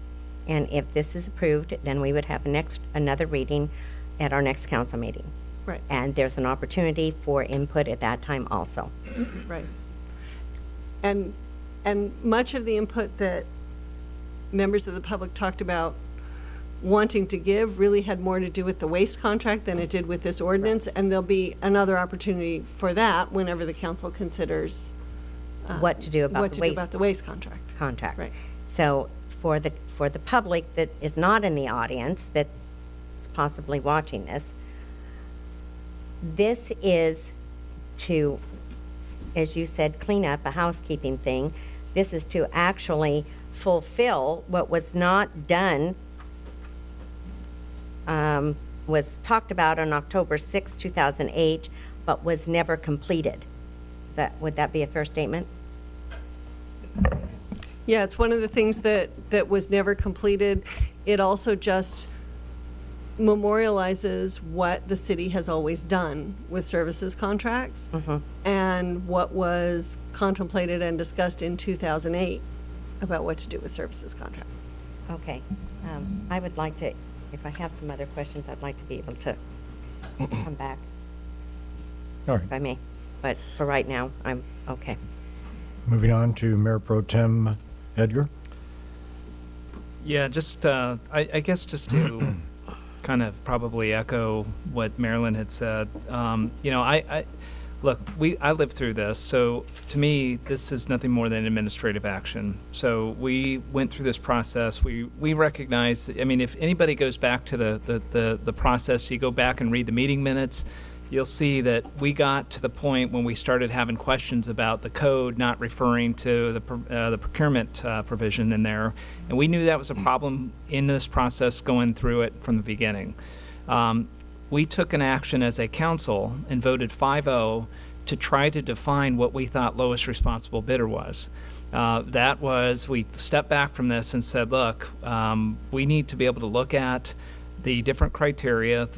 And if this is approved, then we would have another reading at our next council meeting. Right. And there's an opportunity for input at that time also. Right. And much of the input that members of the public talked about wanting to give really had more to do with the waste contract than it did with this ordinance, and there'll be another opportunity for that whenever the council considers what to do about the waste contract. Right. So for the public that is not in the audience, that's possibly watching this, this is to, as you said, clean up, a housekeeping thing. This is to actually fulfill what was not done, was talked about on October 6, 2008, but was never completed. Would that be a fair statement? Yeah, it's one of the things that was never completed. It also just memorializes what the city has always done with services contracts, and what was contemplated and discussed in 2008 about what to do with services contracts. Okay. I would like to, if I have some other questions, I'd like to be able to come back. All right. If I may. But for right now, I'm okay. Moving on to Mayor Pro Tem Edgar. Yeah, just I guess just to kind of probably echo what Marilyn had said. You know, I look, I lived through this, so to me, this is nothing more than administrative action. So we went through this process. We recognize. I mean, if anybody goes back to the process, you go back and read the meeting minutes, you'll see that we got to the point when we started having questions about the code not referring to the procurement provision in there, and we knew that was a problem in this process going through it from the beginning. We took an action as a council and voted 5-0 to try to define what we thought lowest responsible bidder was. That was, we stepped back from this and said, look, we need to be able to look at the different criteria,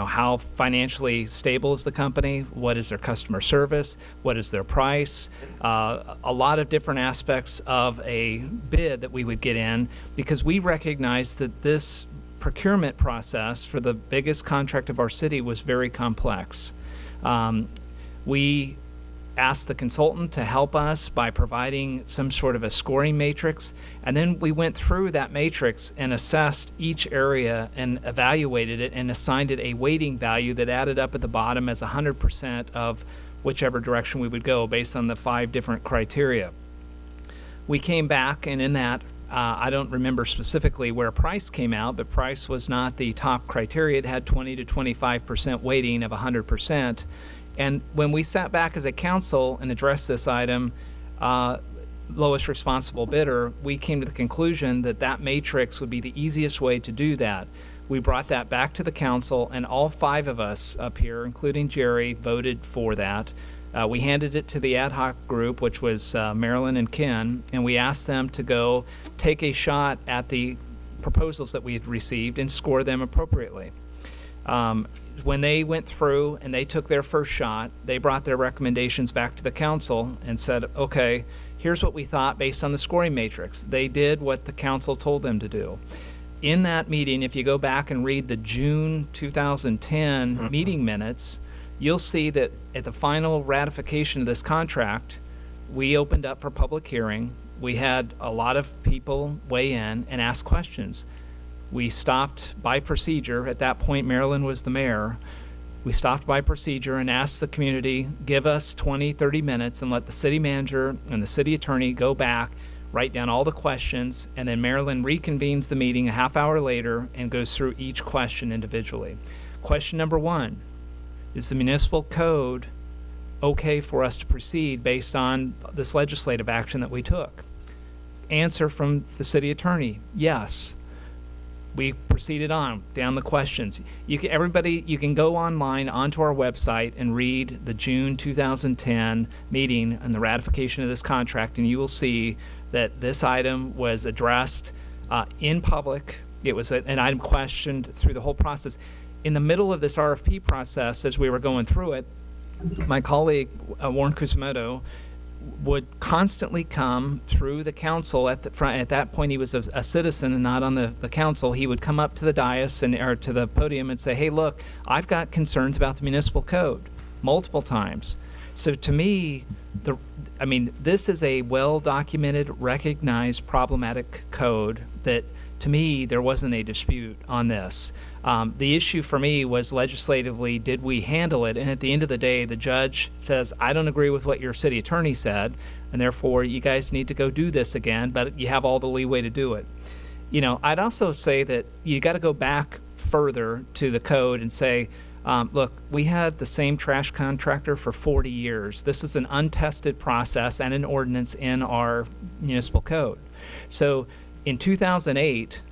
how financially stable is the company, what is their customer service, what is their price, a lot of different aspects of a bid that we would get in, because we recognized that this procurement process for the biggest contract of our city was very complex. We asked the consultant to help us by providing some sort of a scoring matrix. And then we went through that matrix and assessed each area and evaluated it and assigned it a weighting value that added up at the bottom as 100% of whichever direction we would go based on the 5 different criteria. We came back, and in that, I don't remember specifically where price came out, but price was not the top criteria. It had 20 to 25% weighting of 100%. And when we sat back as a council and addressed this item, lowest responsible bidder, we came to the conclusion that that matrix would be the easiest way to do that. We brought that back to the council, and all 5 of us up here, including Jerry, voted for that. We handed it to the ad hoc group, which was Marilyn and Ken, and we asked them to go take a shot at the proposals that we had received and score them appropriately. When they went through and they took their first shot, they brought their recommendations back to the council and said, okay, here's what we thought based on the scoring matrix. They did what the council told them to do. In that meeting, if you go back and read the June 2010 meeting minutes, you'll see that at the final ratification of this contract, we opened up for public hearing. We had a lot of people weigh in and ask questions. We stopped by procedure. At that point, Marilyn was the mayor. We stopped by procedure and asked the community, give us 20, 30 minutes and let the city manager and the city attorney go back, write down all the questions, and then Marilyn reconvenes the meeting a half hour later and goes through each question individually. Question number 1, is the municipal code okay for us to proceed based on this legislative action that we took? Answer from the city attorney, yes. We proceeded on down the questions. You can go online onto our website and read the June 2010 meeting and the ratification of this contract, and you will see that this item was addressed in public. It was an item questioned through the whole process. In the middle of this RFP process, as we were going through it, my colleague Warren Kusumoto would constantly come through the council at the front. At that point, he was a citizen and not on the council. He would come up to the dais or to the podium and say, hey, look, I've got concerns about the municipal code, multiple times. So to me, this is a well-documented, recognized, problematic code that, to me, there wasn't a dispute on this. The issue for me was legislatively, did we handle it? And at the end of the day, the judge says, I don't agree with what your city attorney said, and therefore you guys need to go do this again, but you have all the leeway to do it. You know, I'd also say that you got to go back further to the code and say, look, we had the same trash contractor for 40 years. This is an untested process and an ordinance in our municipal code. So in 2008,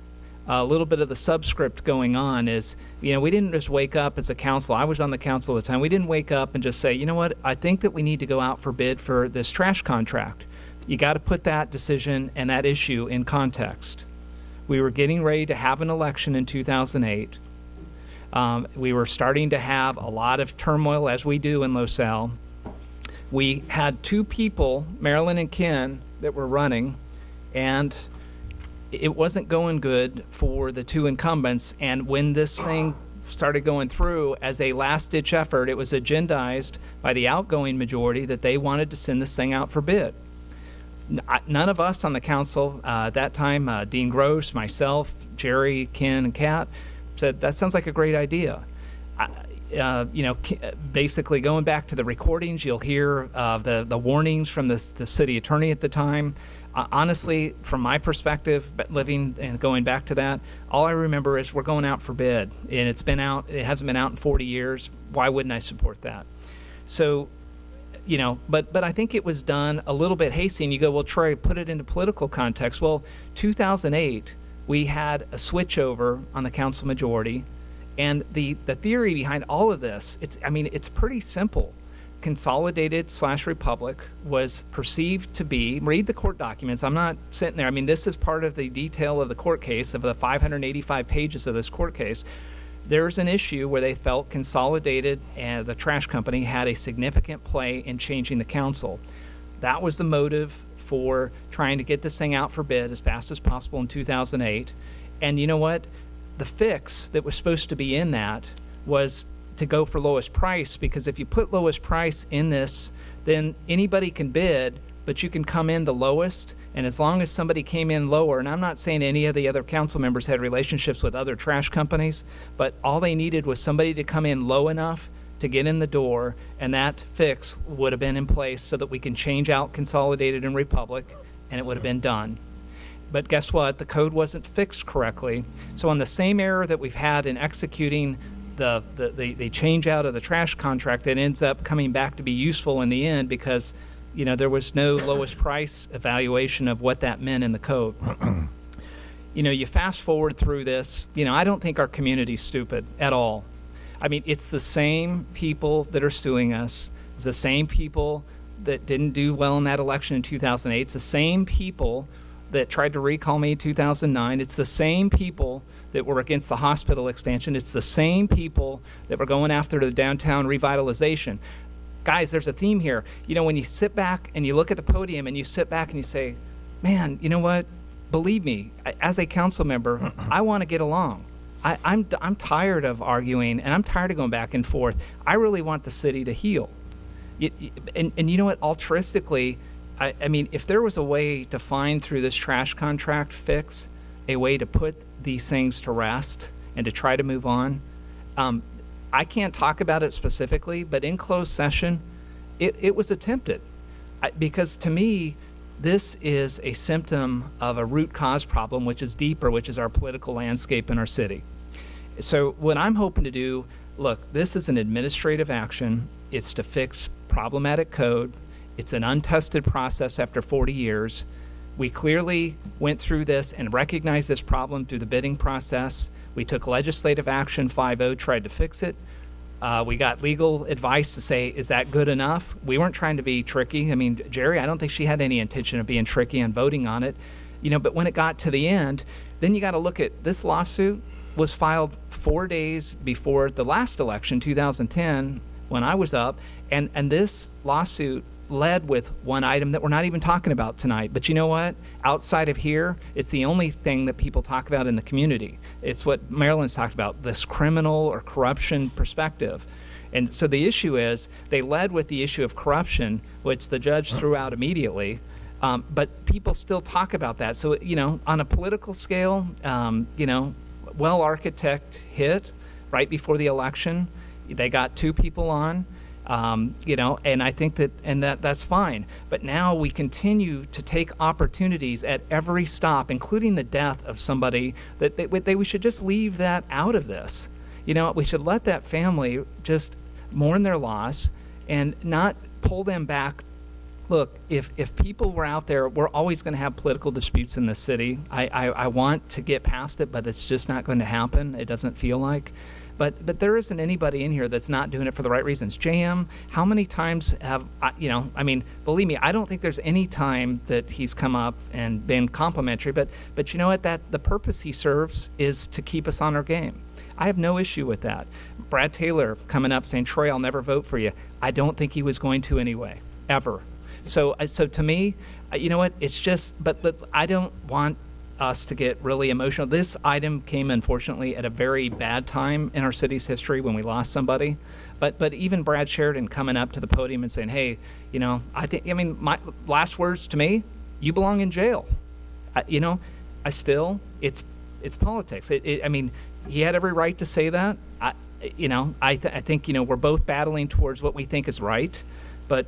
a little bit of the subscript going on is, you know, we didn't just wake up as a council. I was on the council at the time. We didn't wake up and just say, you know what, I think that we need to go out for bid for this trash contract. You got to put that decision and that issue in context. We were getting ready to have an election in 2008. We were starting to have a lot of turmoil, as we do in LaSalle. We had 2 people, Marilyn and Ken, that were running, and it wasn't going good for the 2 incumbents. And when this thing started going through as a last-ditch effort, it was agendized by the outgoing majority that they wanted to send this thing out for bid. None of us on the council at that time, Dean Gross, myself, Jerry, Ken, and Kat, said that sounds like a great idea. You know, basically going back to the recordings, you'll hear the warnings from the city attorney at the time. Honestly, from my perspective, living and going back to that, all I remember is we're going out for bid, and it's been out. It hasn't been out in 40 years. Why wouldn't I support that? So, you know, but I think it was done a little bit hasty. And you go, well, Troy, put it into political context. Well, 2008, we had a switchover on the council majority, and the theory behind all of this, it's pretty simple. Consolidated/Republic was perceived to be, read the court documents, I'm not sitting there, this is part of the detail of the court case, of the 585 pages of this court case. There's an issue where they felt Consolidated and the trash company had a significant play in changing the council. That was the motive for trying to get this thing out for bid as fast as possible in 2008. And you know what? The fix that was supposed to be in that was to go for lowest price, because if you put lowest price in this, then anybody can bid, but you can come in the lowest. And as long as somebody came in lower, and I'm not saying any of the other council members had relationships with other trash companies, but all they needed was somebody to come in low enough to get in the door, and that fix would have been in place so that we can change out Consolidated and Republic, and it would have been done. But guess what? The code wasn't fixed correctly. So on the same error that we've had in executing the change out of the trash contract, that ends up coming back to be useful in the end, because there was no lowest price evaluation of what that meant in the code. You fast forward through this, I don't think our community's stupid at all. I mean, it's the same people that are suing us. It's the same people that didn't do well in that election in 2008. It's the same people that tried to recall me in 2009. It's the same people that were against the hospital expansion. It's the same people that were going after the downtown revitalization. Guys, there's a theme here. When you sit back and you look at the podium and you sit back and you say, man, you know what? Believe me, as a council member, I want to get along. I'm tired of arguing, and I'm tired of going back and forth. I really want the city to heal. And you know what? Altruistically, I mean, if there was a way to find through this trash contract fix a way to put these things to rest and to try to move on, I can't talk about it specifically, but in closed session, it was attempted. Because to me, this is a symptom of a root cause problem, which is deeper, which is our political landscape in our city. So what I'm hoping to do, look, this is an administrative action. It's to fix problematic code. It's an untested process after 40 years. We clearly went through this and recognized this problem through the bidding process. We took legislative action 5-0, tried to fix it. We got legal advice to say, is that good enough? We weren't trying to be tricky. I mean, Jerry, I don't think she had any intention of being tricky and voting on it. But when it got to the end, then you got to look at this lawsuit was filed 4 days before the last election, 2010, when I was up. And this lawsuit led with one item that we're not even talking about tonight. But you know what? Outside of here, it's the only thing that people talk about in the community. It's what Marilyn's talked about, this criminal or corruption perspective. And so the issue is, they led with the issue of corruption, which the judge threw out immediately. But people still talk about that. So, on a political scale, well-architected hit right before the election. They got 2 people on. And I think that's fine. But now we continue to take opportunities at every stop, including the death of somebody, we should just leave that out of this. We should let that family just mourn their loss and not pull them back. Look, if people were out there, we're always going to have political disputes in this city. I want to get past it, but it's just not going to happen. It doesn't feel like. But there isn't anybody in here that's not doing it for the right reasons. JM, how many times have, believe me, I don't think there's any time that he's come up and been complimentary, but you know what, the purpose he serves is to keep us on our game. I have no issue with that. Brad Taylor coming up saying, Troy, I'll never vote for you. I don't think he was going to anyway, ever. So to me, you know what, it's just, but I don't want us to get really emotional. This item came, unfortunately, at a very bad time in our city's history when we lost somebody. But even Brad Sheridan coming up to the podium and saying, hey, my last words to me, you belong in jail. It's politics. He had every right to say that. I think we're both battling towards what we think is right, but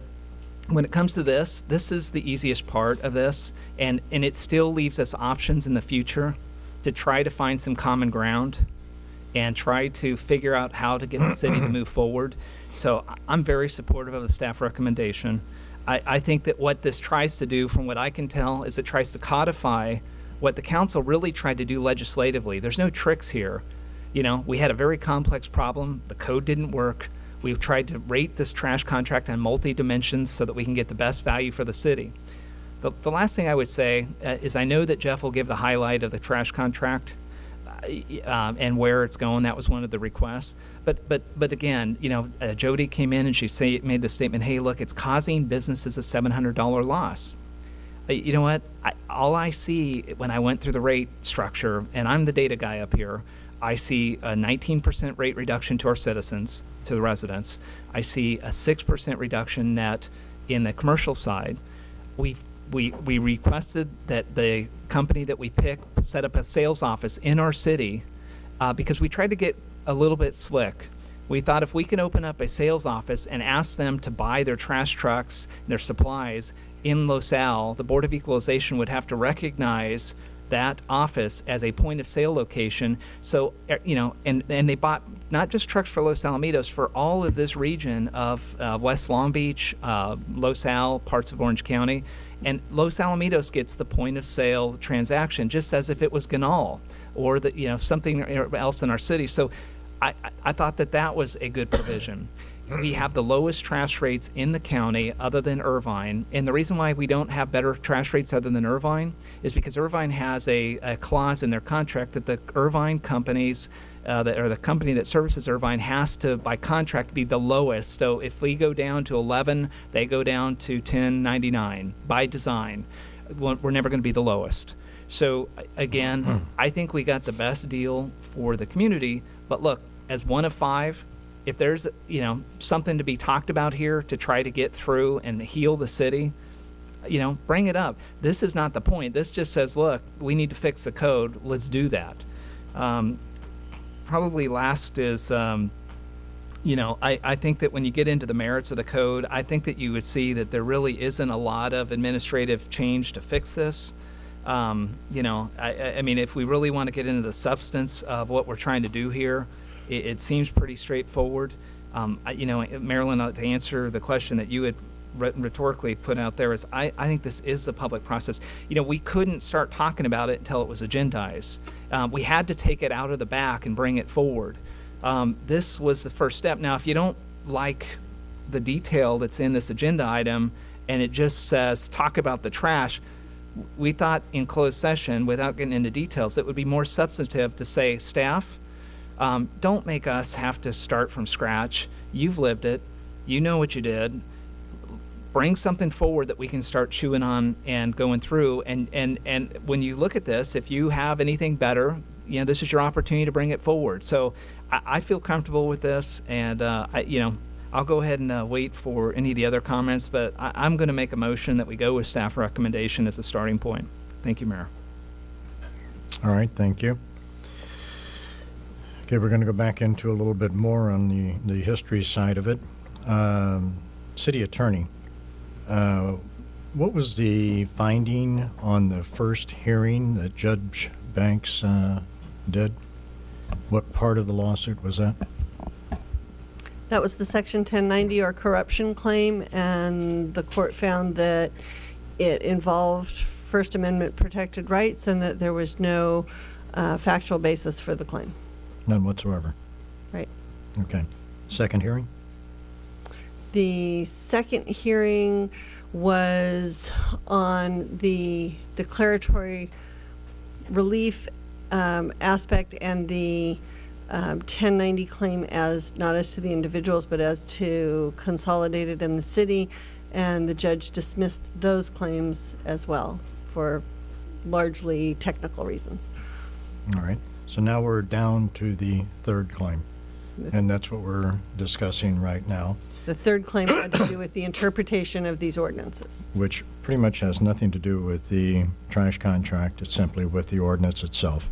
when it comes to this is the easiest part of this, and it still leaves us options in the future to try to find some common ground and try to figure out how to get the city to move forward. So I'm very supportive of the staff recommendation. I think that what this tries to do, from what I can tell, is it tries to codify what the council really tried to do legislatively. There's no tricks here. We had a very complex problem. The code didn't work. We've tried to rate this trash contract on multi-dimensions so that we can get the best value for the city. The last thing I would say is, I know that Jeff will give the highlight of the trash contract and where it's going. That was one of the requests. But again, Jody came in and she made the statement, hey, look, it's causing businesses a $700 loss. You know what? All I see when I went through the rate structure, and I'm the data guy up here, I see a 19% rate reduction to our citizens, to the residents. I see a 6% reduction net in the commercial side. We requested that the company that we pick set up a sales office in our city because we tried to get a little bit slick. We thought if we can open up a sales office and ask them to buy their trash trucks and their supplies in LaSalle, the Board of Equalization would have to recognize that office as a point of sale location. So, and they bought not just trucks for Los Alamitos, for all of this region of West Long Beach, LaSalle, parts of Orange County. And Los Alamitos gets the point of sale transaction just as if it was Ganal or something else in our city. So I thought that was a good provision. We have the lowest trash rates in the county other than Irvine. And the reason why we don't have better trash rates other than Irvine is because Irvine has a clause in their contract that the Irvine companies, or the company that services Irvine, has to, by contract, be the lowest. So if we go down to 11, they go down to 10.99 by design. We're never going to be the lowest. So again, I think we got the best deal for the community. But look, as one of 5, if there's something to be talked about here to try to get through and heal the city, bring it up. This is not the point. This just says, look, we need to fix the code. Let's do that. Probably last is, I think that when you get into the merits of the code, I think that you would see that there really isn't a lot of administrative change to fix this. I mean, if we really want to get into the substance of what we're trying to do here, it seems pretty straightforward. Marilyn, to answer the question that you had rhetorically put out there, is I think this is the public process. We couldn't start talking about it until it was agendized. We had to take it out of the back and bring it forward. This was the first step. Now, if you don't like the detail that's in this agenda item and it just says talk about the trash, we thought in closed session, without getting into details, it would be more substantive to say, staff, don't make us have to start from scratch. You've lived it. You know what you did. Bring something forward that we can start chewing on and going through. And when you look at this, if you have anything better, this is your opportunity to bring it forward. So I feel comfortable with this, and I'll go ahead and wait for any of the other comments, but I'm going to make a motion that we go with staff recommendation as a starting point. Thank you, Mayor. All right, thank you. Okay, we're going to go back into a little bit more on the history side of it. City Attorney, what was the finding on the first hearing that Judge Banks did? What part of the lawsuit was that? That was the Section 1090 or corruption claim, and the court found that it involved First Amendment protected rights and that there was no factual basis for the claim. None whatsoever. Right. Okay. Second hearing? The second hearing was on the declaratory relief aspect and the 1090 claim, as not as to the individuals but as to consolidated in the city, and the judge dismissed those claims as well for largely technical reasons. All right. So now we're down to the third claim, and that's what we're discussing right now. The third claim had to do with the interpretation of these ordinances. Which pretty much has nothing to do with the trash contract. It's simply with the ordinance itself.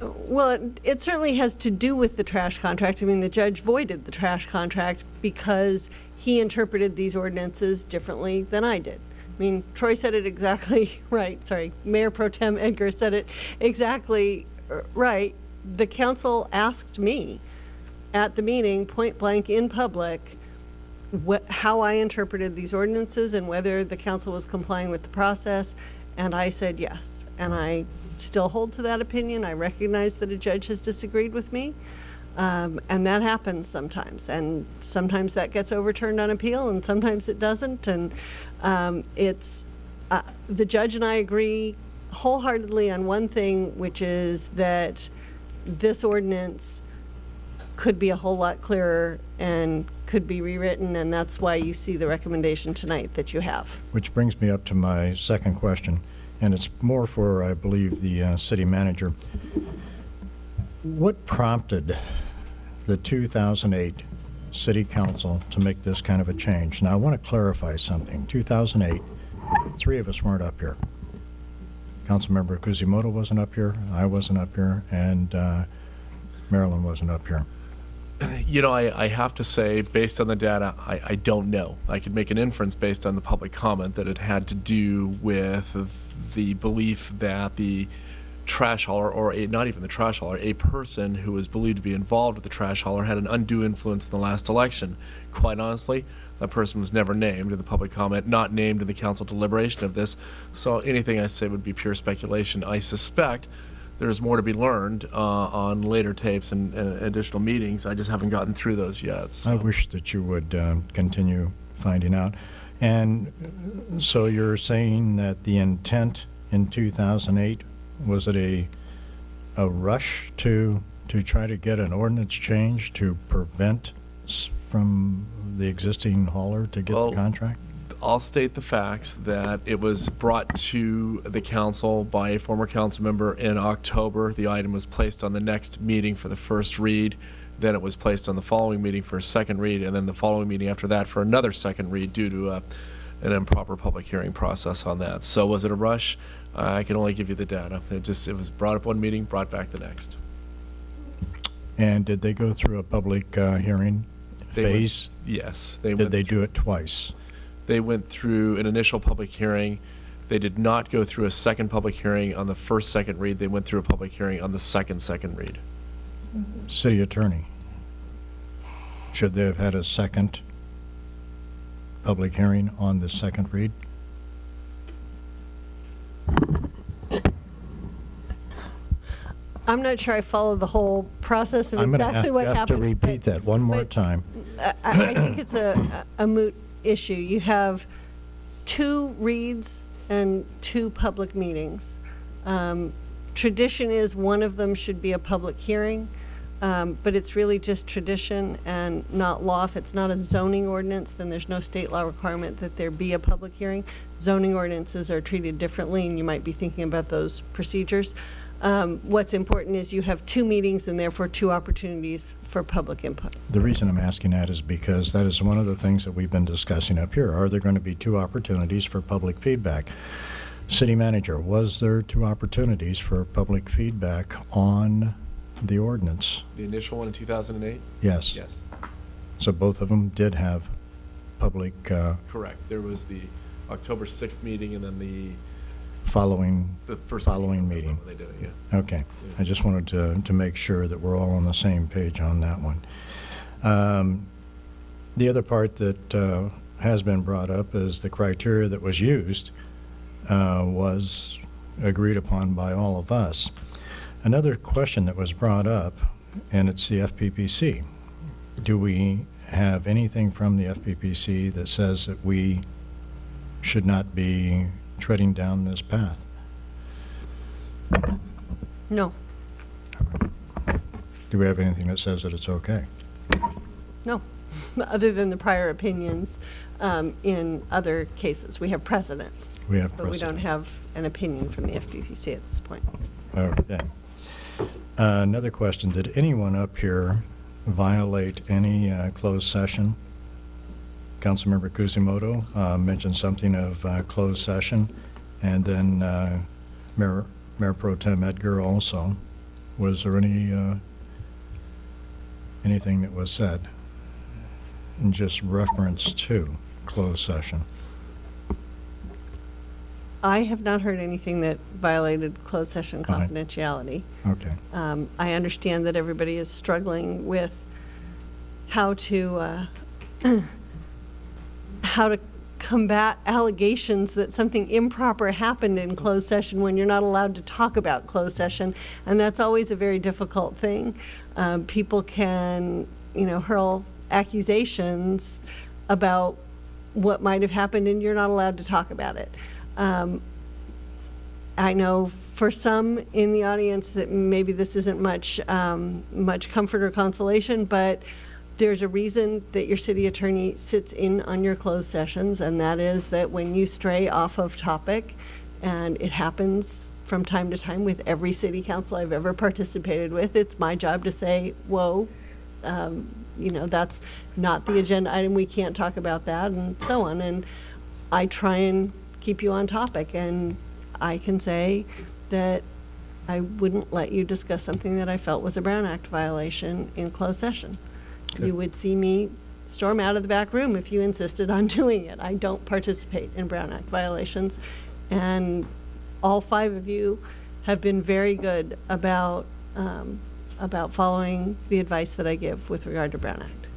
Well, it certainly has to do with the trash contract. I mean, the judge voided the trash contract because he interpreted these ordinances differently than I did. I mean, Troy said it exactly right. Sorry, Mayor Pro Tem Edgar said it exactly right. The council asked me at the meeting, point blank in public, how I interpreted these ordinances and whether the council was complying with the process, and I said yes. And I still hold to that opinion. I recognize that a judge has disagreed with me, and that happens sometimes. And sometimes that gets overturned on appeal, and sometimes it doesn't. And the judge and I agree wholeheartedly on one thing, which is that this ordinance could be a whole lot clearer and could be rewritten, and that's why you see the recommendation tonight that you have. Which brings me up to my second question, and it's more for, I believe, the city manager. What prompted the 2008 City Council to make this kind of a change? Now, I want to clarify something. 2008, 3 of us weren't up here. Councilmember Kuzimoto wasn't up here, I wasn't up here, and Marilyn wasn't up here. You know, I have to say, based on the data, I don't know. I could make an inference based on the public comment that it had to do with the belief that the trash hauler, or not even the trash hauler, a person who was believed to be involved with the trash hauler had an undue influence in the last election. Quite honestly, that person was never named in the public comment, not named in the council deliberation of this, so anything I say would be pure speculation. I suspect there's more to be learned on later tapes and additional meetings. I just haven't gotten through those yet. So. I wish that you would continue finding out. And so you're saying that the intent in 2008, was it a rush to try to get an ordinance change to prevent from the existing hauler to get the contract? I'll state the facts that it was brought to the council by a former council member in October. The item was placed on the next meeting for the first read. Then it was placed on the following meeting for a second read, and then the following meeting after that for another second read due to an improper public hearing process on that. So was it a rush? I can only give you the data. It was brought up one meeting, brought back the next. And did they go through a public hearing phase? Yes. Did they do it twice? They went through an initial public hearing. They did not go through a second public hearing on the first second read. They went through a public hearing on the second read. City Attorney, should they have had a second public hearing on the second read? I'm not sure I follow the whole process of exactly what happened. I'm going to have to repeat that one more time. I think it's a moot issue. You have 2 reads and 2 public meetings. Tradition is one of them should be a public hearing, but it's really just tradition and not law. If it's not a zoning ordinance, then there's no state law requirement that there be a public hearing. Zoning ordinances are treated differently, and you might be thinking about those procedures. What's important is you have 2 meetings and therefore 2 opportunities for public input. The reason I'm asking that is because that is one of the things that we've been discussing up here. Are there going to be 2 opportunities for public feedback? City Manager, was there 2 opportunities for public feedback on the ordinance? The initial one in 2008? Yes. Yes. So both of them did have public... Correct. There was the October 6th meeting and then the following meeting. They did it, yeah. Okay. I just wanted to make sure that we're all on the same page on that one. The other part that has been brought up is the criteria that was used was agreed upon by all of us. Another question that was brought up, and it's the FPPC. Do we have anything from the FPPC that says that we should not be treading down this path? No. Do we have anything that says that it's okay? No, other than the prior opinions in other cases. We have precedent. We have but precedent. We don't have an opinion from the FPPC at this point. Okay. Another question, did anyone up here violate any closed session? Councilmember Kuzimoto mentioned something of closed session, and then Mayor Pro Tem Edgar also. Was there anything that was said in just reference to closed session? I have not heard anything that violated closed session confidentiality. Okay. I understand that everybody is struggling with how to combat allegations that something improper happened in closed session when you're not allowed to talk about closed session, and that's always a very difficult thing. People can, hurl accusations about what might have happened, and you're not allowed to talk about it. I know for some in the audience that maybe this isn't much comfort or consolation, but there's a reason that your city attorney sits in on your closed sessions, and that is that when you stray off of topic, and it happens from time to time with every city council I've ever participated with. It's my job to say, whoa, you know, that's not the agenda item, we can't talk about that, and so on. And I try and keep you on topic, and I can say that I wouldn't let you discuss something that I felt was a Brown Act violation in closed session. Good. You would see me storm out of the back room if you insisted on doing it. I don't participate in Brown Act violations, and all 5 of you have been very good about following the advice that I give with regard to Brown Act.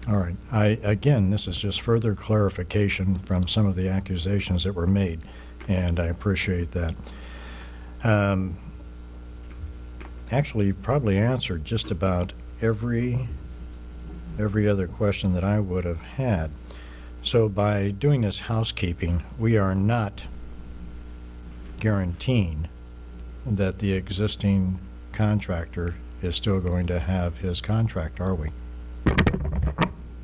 All right. Again, this is just further clarification from some of the accusations that were made, and I appreciate that. Actually, you probably answered just about every other question that I would have had. So by doing this housekeeping, we are not guaranteeing that the existing contractor is still going to have his contract, are we?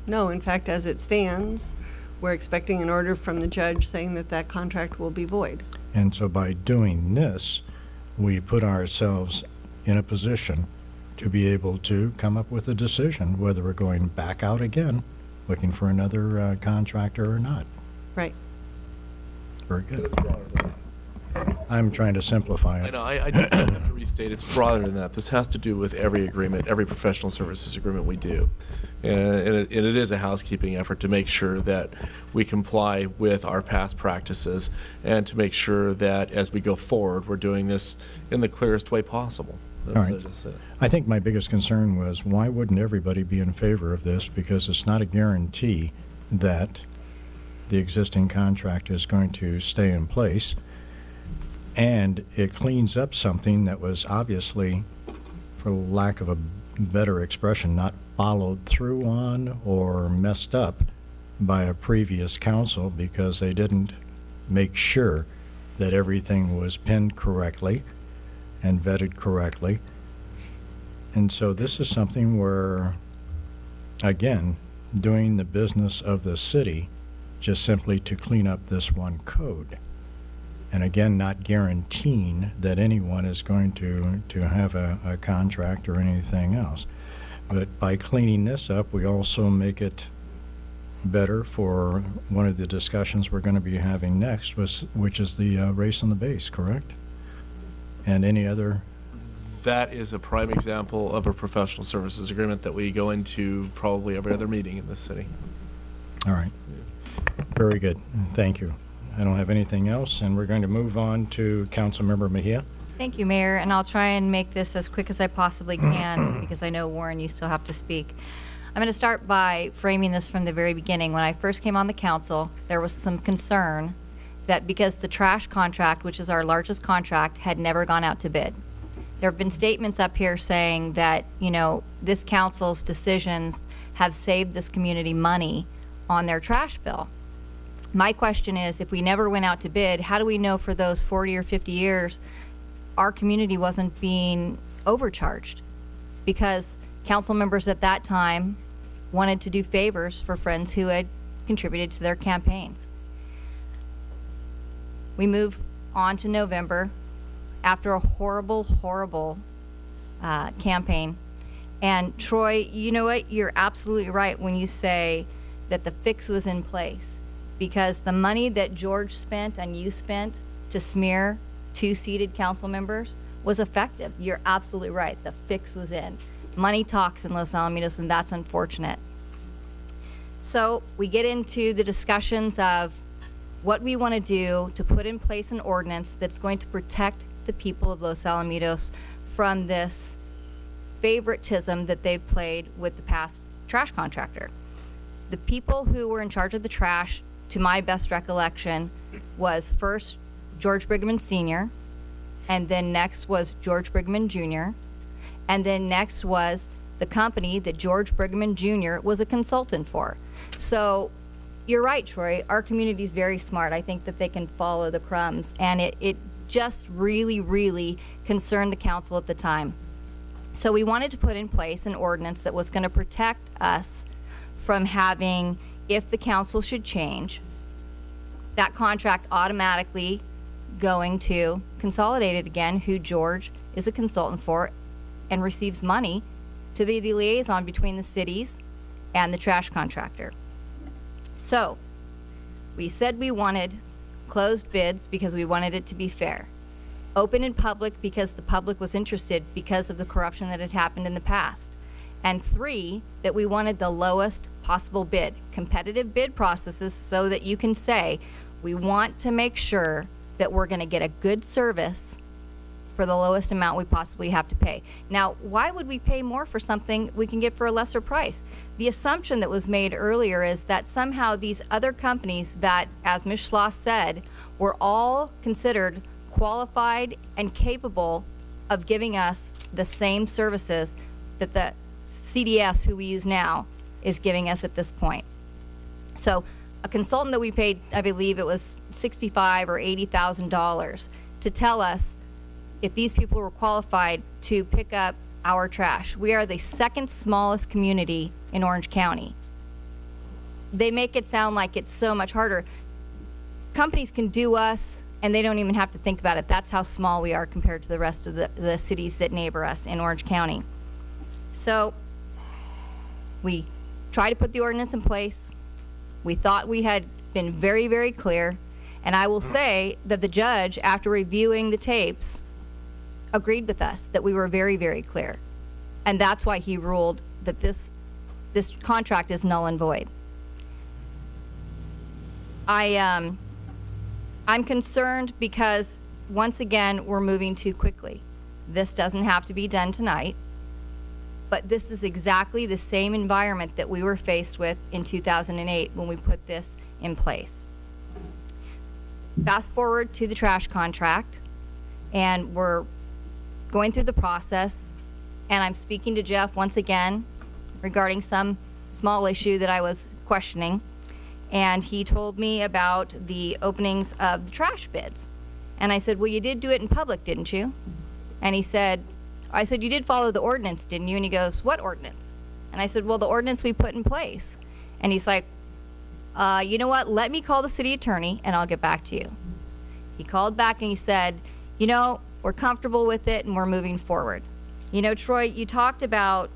No, in fact, as it stands, we're expecting an order from the judge saying that that contract will be void. And so by doing this, we put ourselves in a position to be able to come up with a decision whether we're going back out again, looking for another contractor or not. Right. Very good. I'm trying to simplify it. I know. I just have to restate, it's broader than that. This has to do with every agreement, every professional services agreement we do. And it is a housekeeping effort to make sure that we comply with our past practices and to make sure that as we go forward, we're doing this in the clearest way possible. All right. I think my biggest concern was, why wouldn't everybody be in favor of this? Because it's not a guarantee that the existing contract is going to stay in place. And it cleans up something that was obviously, for lack of a better expression, not followed through on or messed up by a previous council because they didn't make sure that everything was pinned correctly and vetted correctly. And so this is something where, again, doing the business of the city just simply to clean up this one code. And again, not guaranteeing that anyone is going to have a contract or anything else. But by cleaning this up, we also make it better for one of the discussions we're going to be having next, which is the race on the base, correct? And any other? That is a prime example of a professional services agreement that we go into probably every other meeting in this city. All right. Very good. Thank you. I don't have anything else, and we're going to move on to Councilmember Mejia. Thank you, Mayor, and I'll try and make this as quick as I possibly can because I know, Warren, you still have to speak. I'm going to start by framing this from the very beginning. When I first came on the council, there was some concern that because the trash contract, which is our largest contract, had never gone out to bid. There have been statements up here saying that, you know, this council's decisions have saved this community money on their trash bill. My question is, if we never went out to bid, how do we know for those 40 or 50 years our community wasn't being overcharged? Because council members at that time wanted to do favors for friends who had contributed to their campaigns. We move on to November after a horrible, horrible campaign. And Troy, you know what? You're absolutely right when you say that the fix was in place, because the money that George spent and you spent to smear 2 seated council members was effective. You're absolutely right. The fix was in. Money talks in Los Alamitos, and that's unfortunate. So we get into the discussions of what we want to do to put in place an ordinance that's going to protect the people of Los Alamitos from this favoritism that they've played with the past trash contractor. The people who were in charge of the trash, to my best recollection, was first George Brigham Sr., and then next was George Brigham Jr., and then next was the company that George Brigham Jr. was a consultant for. So you're right, Troy. Our community is very smart. I think that they can follow the crumbs, and it just really, really concerned the council at the time. So we wanted to put in place an ordinance that was going to protect us from having, if the council should change, that contract automatically going to Consolidated again, who George is a consultant for and receives money to be the liaison between the cities and the trash contractor. So, we said we wanted closed bids because we wanted it to be fair. Open and public because the public was interested because of the corruption that had happened in the past. And 3, that we wanted the lowest possible bid. Competitive bid processes so that you can say, we want to make sure that we're going to get a good service for the lowest amount we possibly have to pay. Now, why would we pay more for something we can get for a lesser price? The assumption that was made earlier is that somehow these other companies that, as Ms. Schloss said, were all considered qualified and capable of giving us the same services that the CDS, who we use now, is giving us at this point. So a consultant that we paid, I believe it was $65,000 or $80,000 to tell us if these people were qualified to pick up our trash. We are the second smallest community in Orange County. They make it sound like it's so much harder. Companies can do us, and they don't even have to think about it. That's how small we are compared to the rest of the cities that neighbor us in Orange County. So we tried to put the ordinance in place. We thought we had been very, very clear. And I will say that the judge, after reviewing the tapes, agreed with us that we were very, very clear. And that's why he ruled that this contract is null and void. I'm concerned because, once again, we're moving too quickly. This doesn't have to be done tonight, but this is exactly the same environment that we were faced with in 2008 when we put this in place. Fast forward to the trash contract, and we're going through the process, and I'm speaking to Jeff once again regarding some small issue that I was questioning, and he told me about the openings of the trash bids. And I said, well, you did do it in public, didn't you? And he said, I said, you did follow the ordinance, didn't you? And he goes, what ordinance? And I said, well, the ordinance we put in place. And he's like, you know what, let me call the city attorney and I'll get back to you. He called back and he said, you know, we're comfortable with it and we're moving forward. You know, Troy, you talked about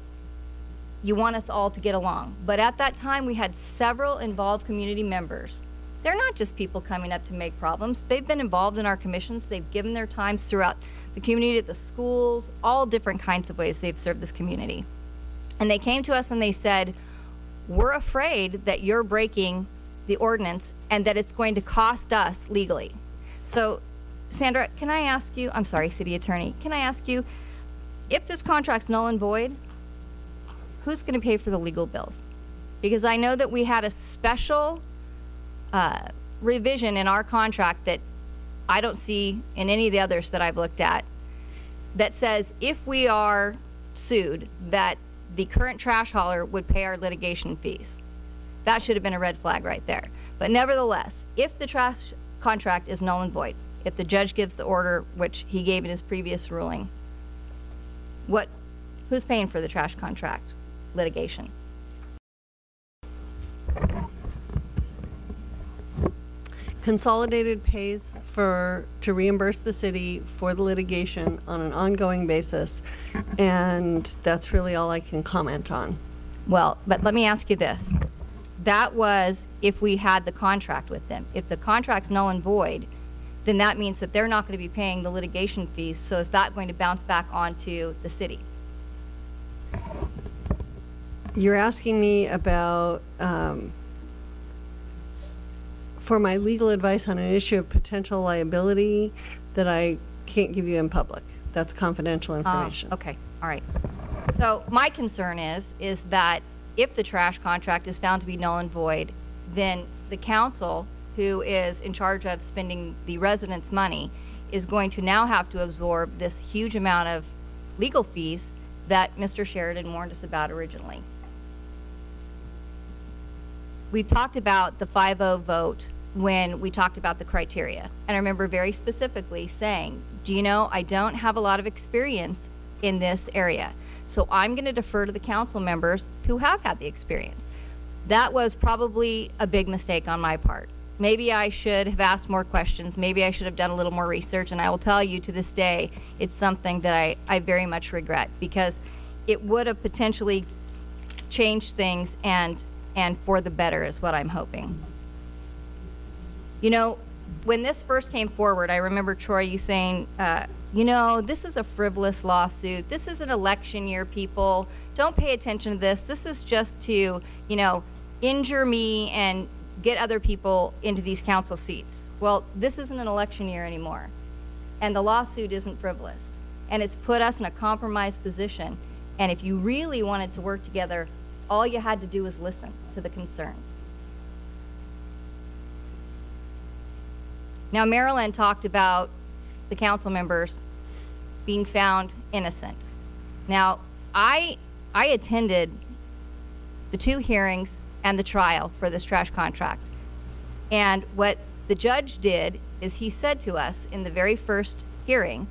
you want us all to get along. But at that time, we had several involved community members. They're not just people coming up to make problems. They've been involved in our commissions. They've given their times throughout the community, at the schools, all different kinds of ways they've served this community. And they came to us and they said, we're afraid that you're breaking the ordinance and that it's going to cost us legally. So, Sandra, can I ask you, I'm sorry, City Attorney, can I ask you, if this contract's null and void, who's going to pay for the legal bills? Because I know that we had a special revision in our contract that I don't see in any of the others that I've looked at that says if we are sued, that the current trash hauler would pay our litigation fees. That should have been a red flag right there. But nevertheless, if the trash contract is null and void, if the judge gives the order, which he gave in his previous ruling, who's paying for the trash contract litigation? Consolidated pays to reimburse the city for the litigation on an ongoing basis, and that's really all I can comment on. Well, but let me ask you this. That was if we had the contract with them. If the contract's null and void, then that means that they're not going to be paying the litigation fees, so is that going to bounce back onto the city? You're asking me about for my legal advice on an issue of potential liability that I can't give you in public. That's confidential information. Okay, all right. So my concern is that if the trash contract is found to be null and void, then the council, who is in charge of spending the residents' money, is going to now have to absorb this huge amount of legal fees that Mr. Sheridan warned us about originally. We talked about the 5-0 vote when we talked about the criteria. And I remember very specifically saying, do you know, I don't have a lot of experience in this area. So I'm going to defer to the council members who have had the experience. That was probably a big mistake on my part. maybe I should have asked more questions. Maybe I should have done a little more research. And I will tell you, to this day, it's something that I very much regret, because it would have potentially changed things, and for the better is what I'm hoping. You know, when this first came forward, I remember, Troy, you saying, you know, this is a frivolous lawsuit. This is an election year, people. Don't pay attention to this. This is just to, you know, injure me and get other people into these council seats. Well, this isn't an election year anymore, and the lawsuit isn't frivolous, and it's put us in a compromised position. And if you really wanted to work together, all you had to do was listen to the concerns. Now, Marilyn talked about the council members being found innocent. Now, I attended the 2 hearings and the trial for this trash contract. And what the judge did is he said to us in the very first hearing,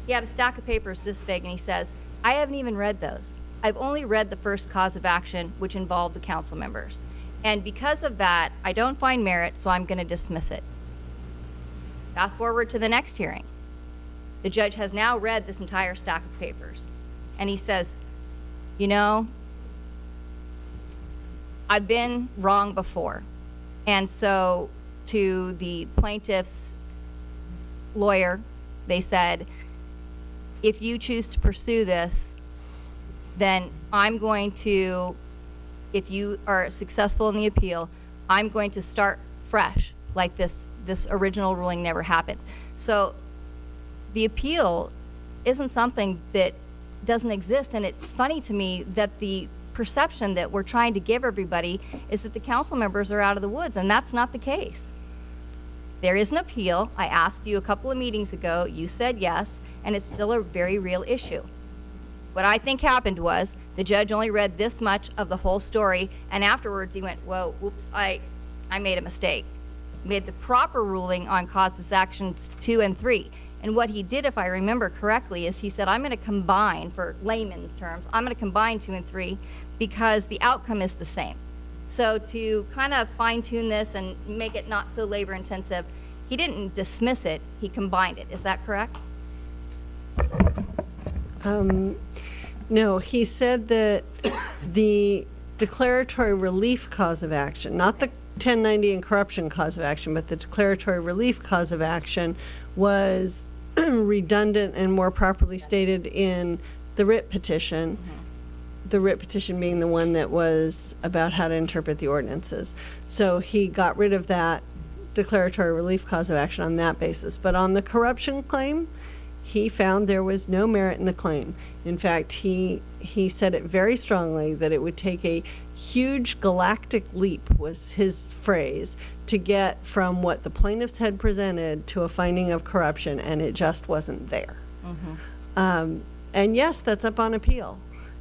he had a stack of papers this big, and he says, I haven't even read those. I've only read the first cause of action, which involved the council members. And because of that, I don't find merit, so I'm going to dismiss it. Fast forward to the next hearing. The judge has now read this entire stack of papers, and he says, you know, I've been wrong before. And so to the plaintiff's lawyer, they said, if you choose to pursue this, then I'm going to, if you are successful in the appeal, I'm going to start fresh, like this original ruling never happened. So the appeal isn't something that doesn't exist, and it's funny to me that the perception that we're trying to give everybody is that the council members are out of the woods, and that's not the case. There is an appeal. I asked you a couple of meetings ago. You said yes, and it's still a very real issue. What I think happened was the judge only read this much of the whole story, and afterwards he went, whoa, whoops, I made a mistake. Made the proper ruling on causes actions 2 and 3. And what he did, if I remember correctly, is he said, I'm going to combine, for layman's terms, I'm going to combine 2 and 3 because the outcome is the same. So to kind of fine-tune this and make it not so labor-intensive, he didn't dismiss it, he combined it. Is that correct? No, he said that the declaratory relief cause of action, not the 1090 and corruption cause of action, but the declaratory relief cause of action was redundant and more properly stated in the writ petition. Mm-hmm. The writ petition being the one that was about how to interpret the ordinances. So he got rid of that declaratory relief cause of action on that basis. But on the corruption claim, he found there was no merit in the claim. In fact, he said it very strongly that it would take a huge galactic leap, was his phrase, to get from what the plaintiffs had presented to a finding of corruption, and it just wasn't there. Mm-hmm. And yes, that's up on appeal.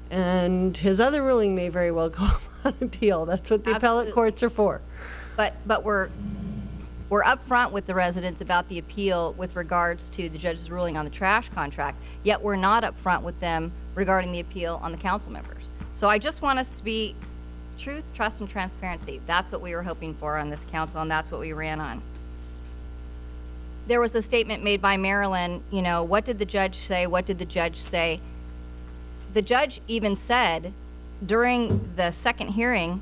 And his other ruling may very well go up on appeal. That's what the appellate courts are for. But we're upfront with the residents about the appeal with regards to the judge's ruling on the trash contract, yet we're not upfront with them regarding the appeal on the council members. So I just want us to be truth, trust, and transparency. That's what we were hoping for on this council, and that's what we ran on. There was a statement made by Marilyn, you know, what did the judge say? What did the judge say? The judge even said during the second hearing,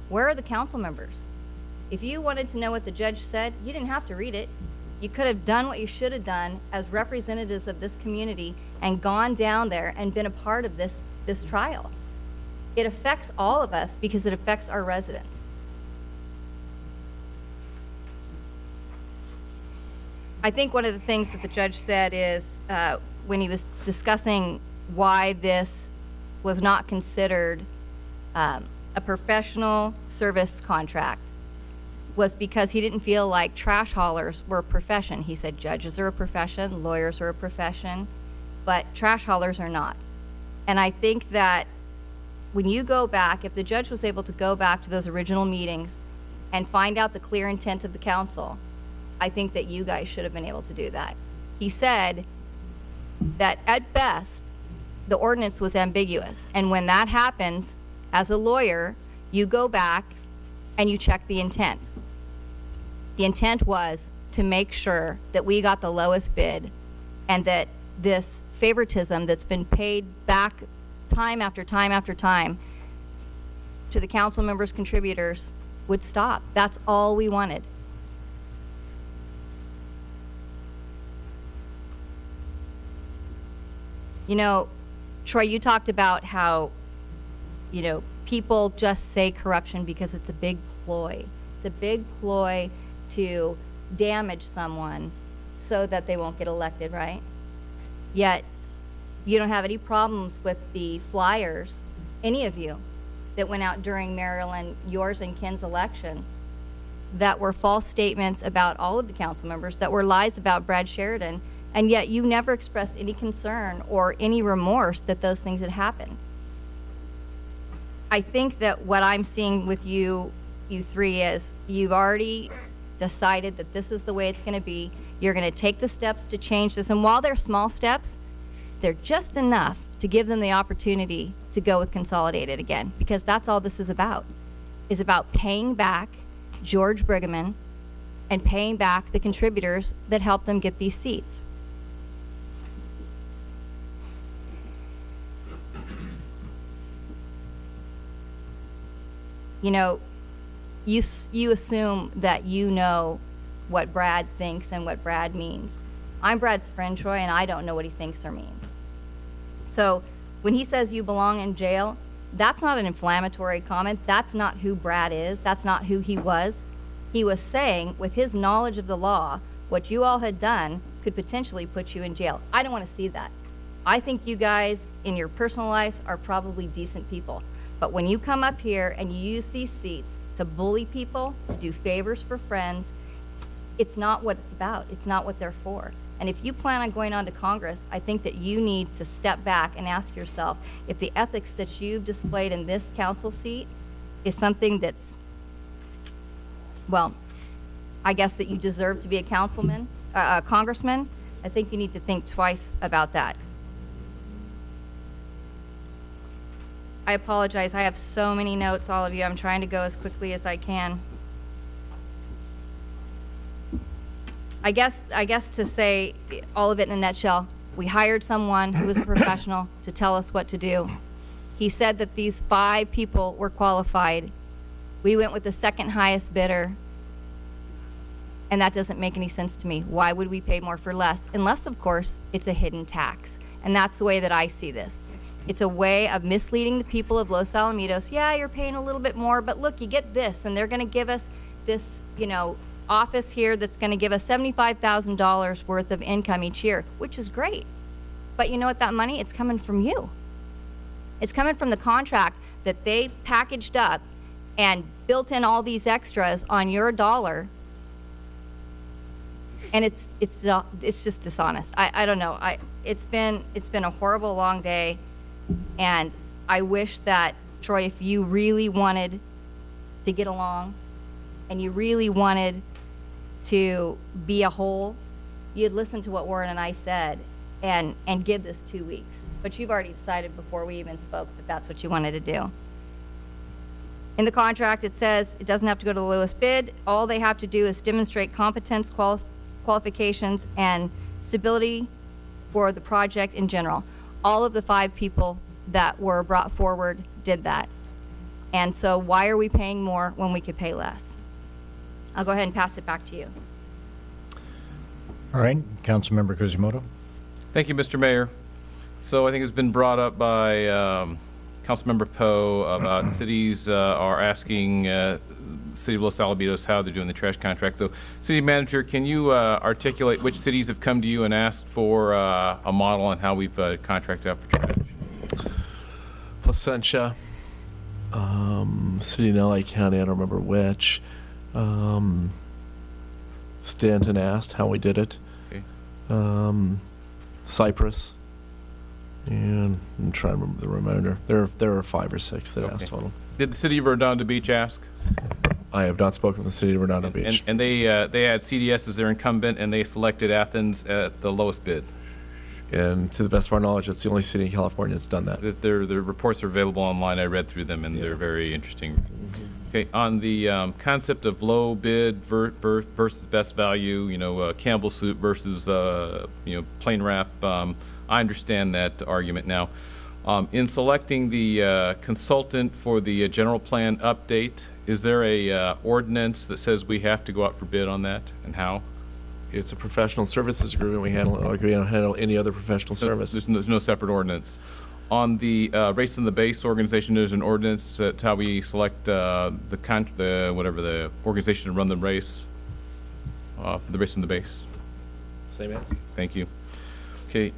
where are the council members? If you wanted to know what the judge said, you didn't have to read it. You could have done what you should have done as representatives of this community and gone down there and been a part of this trial. It affects all of us because it affects our residents. I think one of the things that the judge said is when he was discussing why this was not considered a professional service contract was because he didn't feel like trash haulers were a profession. He said judges are a profession, lawyers are a profession, but trash haulers are not. And I think that when you go back, if the judge was able to go back to those original meetings and find out the clear intent of the council, I think that you guys should have been able to do that. He said that at best, the ordinance was ambiguous. And when that happens, as a lawyer, you go back and you check the intent. The intent was to make sure that we got the lowest bid and that this favoritism that's been paid back time after time after time to the council members, contributors, would stop. That's all we wanted. You know, Troy, you talked about how, you know, people just say corruption because it's a big ploy. It's a big ploy to damage someone so that they won't get elected, right? Yet, you don't have any problems with the flyers, any of you, that went out during Maryland, yours and Ken's elections, that were false statements about all of the council members, that were lies about Brad Sheridan, and yet you never expressed any concern or any remorse that those things had happened. I think that what I'm seeing with you three is you've already decided that this is the way it's going to be. You're going to take the steps to change this, and while they're small steps, they're just enough to give them the opportunity to go with Consolidated again, because that's all this is about paying back George Brigham and paying back the contributors that helped them get these seats. You know, you assume that you know what Brad thinks and what Brad means. I'm Brad's friend, Troy, and I don't know what he thinks or means. So when he says you belong in jail, that's not an inflammatory comment. That's not who Brad is. That's not who he was. He was saying, with his knowledge of the law, what you all had done could potentially put you in jail. I don't want to see that. I think you guys, in your personal lives, are probably decent people. But when you come up here and you use these seats to bully people, to do favors for friends, it's not what it's about. It's not what they're for. And if you plan on going on to Congress, I think that you need to step back and ask yourself if the ethics that you've displayed in this council seat is something that's, well, I guess that you deserve to be a congressman. I think you need to think twice about that. I apologize. I have so many notes, all of you. I'm trying to go as quickly as I can. I guess to say all of it in a nutshell, we hired someone who was a professional to tell us what to do. He said that these 5 people were qualified. We went with the second highest bidder, and that doesn't make any sense to me. Why would we pay more for less? Unless, of course, it's a hidden tax. And that's the way that I see this. It's a way of misleading the people of Los Alamitos. Yeah, you're paying a little bit more, but look, you get this, and they're going to give us this, you know, office here that's going to give us $75,000 worth of income each year, which is great. But you know what, that money, it's coming from you. It's coming from the contract that they packaged up and built in all these extras on your dollar. And it's just dishonest. I don't know. It's been a horrible long day, and I wish that, Troy, if you really wanted to get along and you really wanted to be a whole, you'd listen to what Warren and I said and give this 2 weeks. But you've already decided before we even spoke that that's what you wanted to do. In the contract, it says it doesn't have to go to the lowest bid. All they have to do is demonstrate competence, qualifications, and stability for the project in general. All of the 5 people that were brought forward did that. And so why are we paying more when we could pay less? I'll go ahead and pass it back to you. All right, Councilmember Kuzimoto. Thank you, Mr. Mayor. So I think it's been brought up by Councilmember Poe about cities are asking City of Los Alamitos how they're doing the trash contract. So, City Manager, can you articulate which cities have come to you and asked for a model on how we've contracted out for trash? Placentia, City in LA County, I don't remember which. Stanton asked how we did it. Okay. Cypress. And I'm trying to remember the remainder. There are 5 or 6 that asked total. Did the City of Redondo Beach ask? I have not spoken with the City of Redondo Beach. And they had CDS as their incumbent, and they selected Athens at the lowest bid. And to the best of our knowledge, it's the only city in California that's done that. Their reports are available online. I read through them, and they're very interesting. Okay, on the concept of low bid versus best value, Campbell soup versus, plain wrap, I understand that argument now. In selecting the consultant for the general plan update, is there a ordinance that says we have to go out for bid on that, and how? It's a professional services agreement. We don't handle any other professional service. There's no separate ordinance. On the Race in the Base organization, there's an ordinance. That's how we select the organization to run the race for the Race in the Base. Same answer. Thank you. Okay.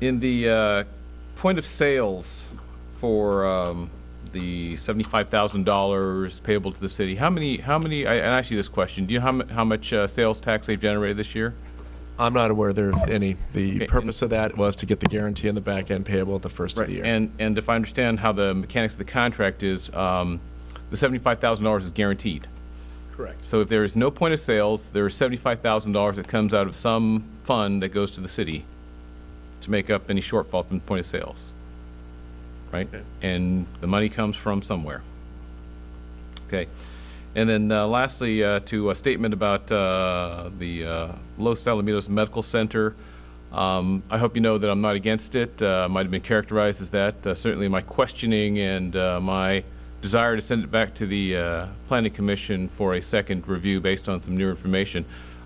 In the point of sales for the $75,000 payable to the city, how many? I asked you this question. Do you know how much sales tax they've generated this year? I'm not aware there of any. The purpose of that was to get the guarantee in the back end payable at the first of the year. And if I understand how the mechanics of the contract is, the $75,000 is guaranteed. Correct. So if there is no point of sales, there is $75,000 that comes out of some fund that goes to the city to make up any shortfall from the point of sales. Right? Okay. And the money comes from somewhere. Okay. And then lastly, to a statement about the Los Alamitos Medical Center, I hope you know that I'm not against it. Might have been characterized as that. Certainly my questioning and my desire to send it back to the Planning Commission for a second review based on some new information.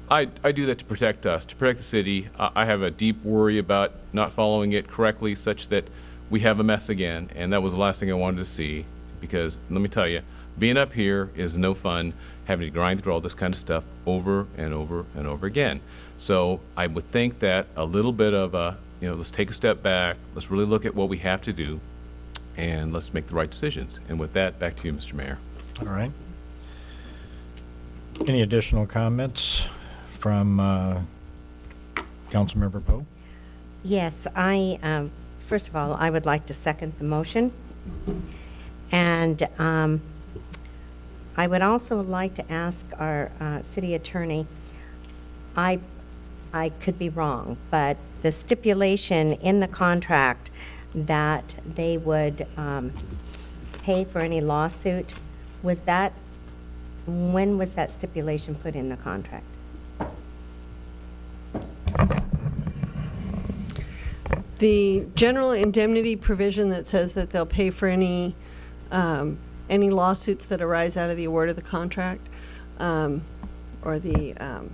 I do that to protect us, to protect the city. I have a deep worry about not following it correctly such that we have a mess again, and that was the last thing I wanted to see, because let me tell you, being up here is no fun, having to grind through all this kind of stuff over and over and over again. So I would think that a little bit of let's take a step back, let's really look at what we have to do, and let's make the right decisions. And with that, back to you, Mr. Mayor. All right. Any additional comments from Councilmember Poe? Yes, first of all, I would like to second the motion. And I would also like to ask our city attorney, I could be wrong, but the stipulation in the contract that they would pay for any lawsuit, when was that stipulation put in the contract? The general indemnity provision that says that they'll pay for any lawsuits that arise out of the award of the contract, or that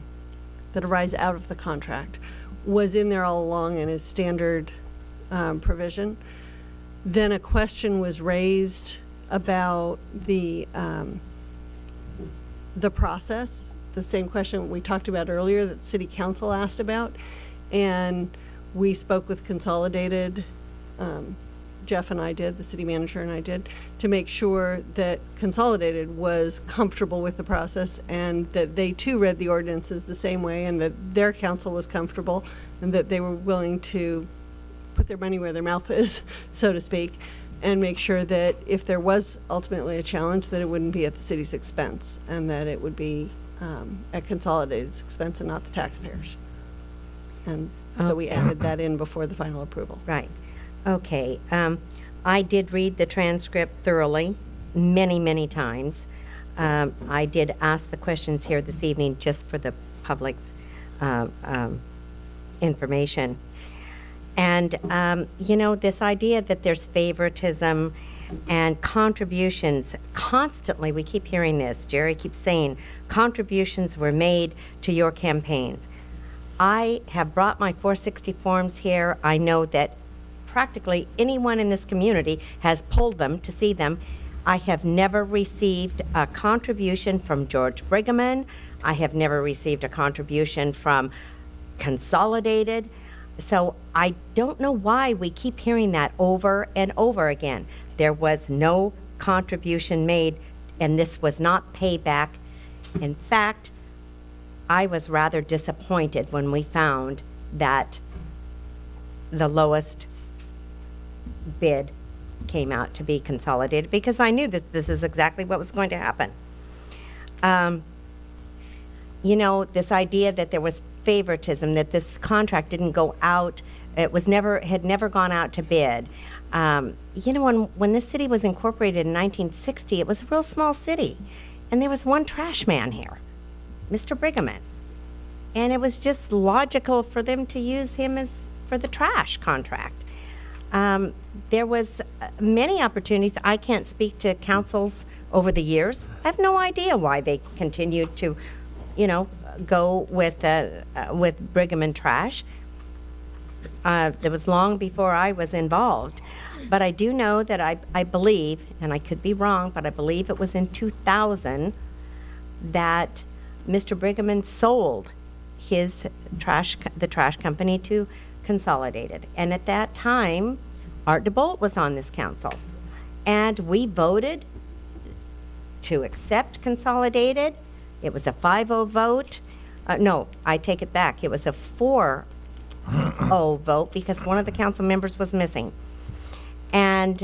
arise out of the contract, was in there all along and is standard provision. Then a question was raised about the process, the same question we talked about earlier that City Council asked about, and we spoke with Consolidated. Jeff and I did, the city manager and I did, to make sure that Consolidated was comfortable with the process and that they too read the ordinances the same way and that their council was comfortable and that they were willing to put their money where their mouth is, so to speak, and make sure that if there was ultimately a challenge that it wouldn't be at the city's expense and that it would be at Consolidated's expense and not the taxpayers. And so we added that in before the final approval. Right. Okay. I did read the transcript thoroughly, many, many times. I did ask the questions here this evening just for the public's information. And, this idea that there's favoritism and contributions, constantly we keep hearing this. Jerry keeps saying contributions were made to your campaigns. I have brought my 460 forms here. I know that practically anyone in this community has pulled them to see them. I have never received a contribution from George Brigham. I have never received a contribution from Consolidated. So I don't know why we keep hearing that over and over again. There was no contribution made, and this was not payback. In fact, I was rather disappointed when we found that the lowest bid came out to be Consolidated, because I knew that this is exactly what was going to happen. This idea that there was favoritism, that this contract didn't go out, had never gone out to bid. You know, when this city was incorporated in 1960, it was a real small city. And there was one trash man here, Mr. Brigham. And it was just logical for them to use him for the trash contract. There was many opportunities. I can't speak to councils over the years. I have no idea why they continued to, you know, go with Brigham and trash. It was long before I was involved. But I do know that I believe, and I could be wrong, but I believe it was in 2000 that Mr. Brigham sold the trash company to Consolidated. And at that time, Art DeBolt was on this council. And we voted to accept Consolidated. It was a 5-0 vote. No, I take it back. It was a 4-0 vote because one of the council members was missing. And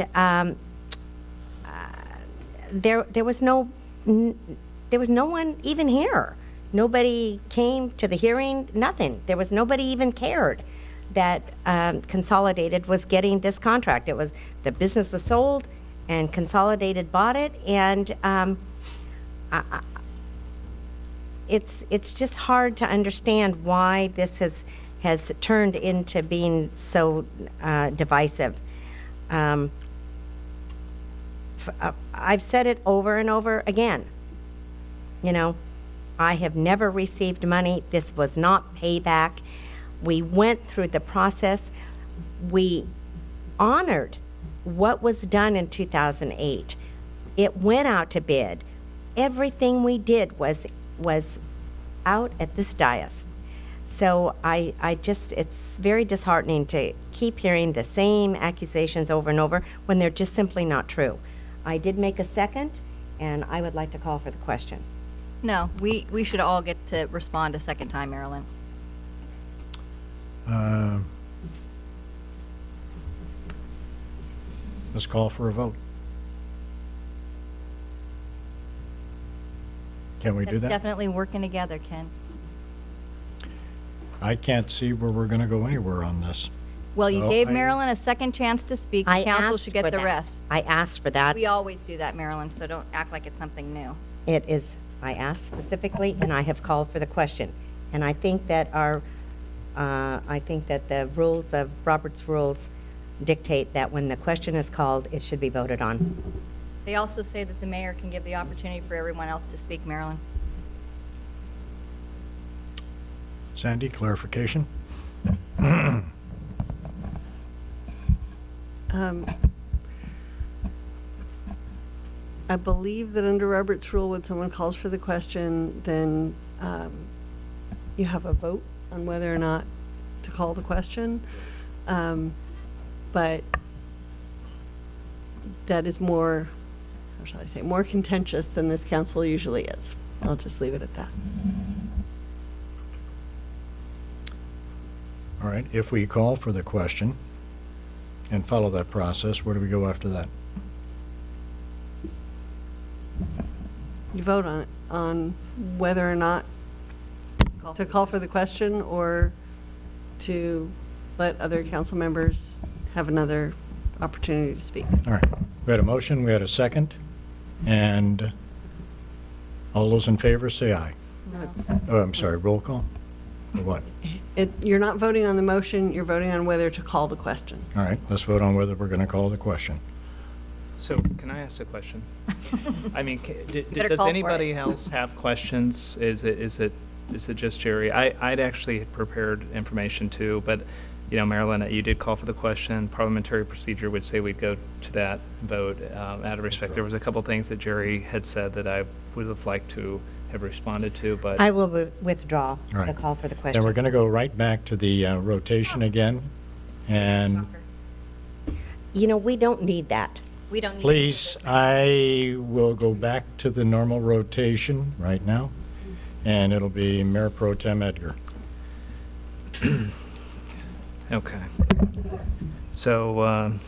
there was no one even here. Nobody came to the hearing, nothing. There was nobody even cared that Consolidated was getting this contract. It was, the business was sold and Consolidated bought it, and it's just hard to understand why this has turned into being so divisive. I've said it over and over again. You know, I have never received money. This was not payback. We went through the process. We honored what was done in 2008. It went out to bid. Everything we did was out at this dais. So it's very disheartening to keep hearing the same accusations over and over when they're just simply not true. I did make a second, and I would like to call for the question. No, we should all get to respond a second time, Marilyn. Let's call for a vote. Can we do that? Definitely working together, Ken. I can't see where we're going to go anywhere on this. Well, you gave Marilyn a second chance to speak. The council should get the rest. I asked for that. We always do that, Marilyn, so don't act like it's something new. It is. I asked specifically, and I have called for the question. And I think that the rules of Robert's rules dictate that when the question is called, it should be voted on. They also say that the mayor can give the opportunity for everyone else to speak, Marilyn. Sandy, clarification? I believe that under Robert's rule, when someone calls for the question, then you have a vote on whether or not to call the question. But that is more, how shall I say, more contentious than this council usually is. I'll just leave it at that. All right, if we call for the question and follow that process, where do we go after that? You vote on whether or not to call for the question or to let other council members have another opportunity to speak. All right, we had a motion, we had a second, and all those in favor say aye. No. Oh, I'm sorry, roll call? Or what? You're not voting on the motion, you're voting on whether to call the question. All right, let's vote on whether we're going to call the question. So, can I ask a question? I mean, does call for anybody it. else have questions? Is it just Jerry? I'd actually prepared information too, but you know, Marilyn, you did call for the question. Parliamentary procedure would say we'd go to that vote out of respect. There was a couple things that Jerry had said that I would have liked to have responded to, but I will withdraw Right. the call for the question. Then we're going to go right back to the rotation again, and You know, we don't need that. We don't need please, I will go back to the normal rotation right now, and it'll be Mayor Pro Tem Edgar. okay. So,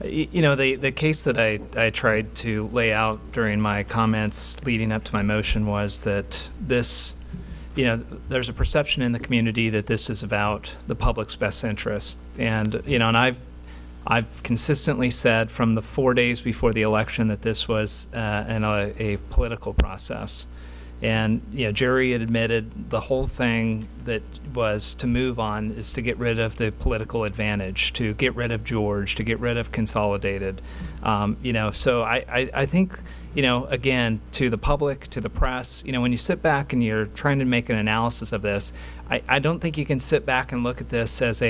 you know, the case that I tried to lay out during my comments leading up to my motion was that this, you know, there's a perception in the community that this is about the public's best interest. And, you know, and I've consistently said from the 4 days before the election that this was a political process. And, Jerry had admitted the whole thing that was to move on is to get rid of the political advantage, to get rid of George, to get rid of Consolidated. So I think, again, to the public, to the press, when you sit back and you're trying to make an analysis of this, I don't think you can sit back and look at this as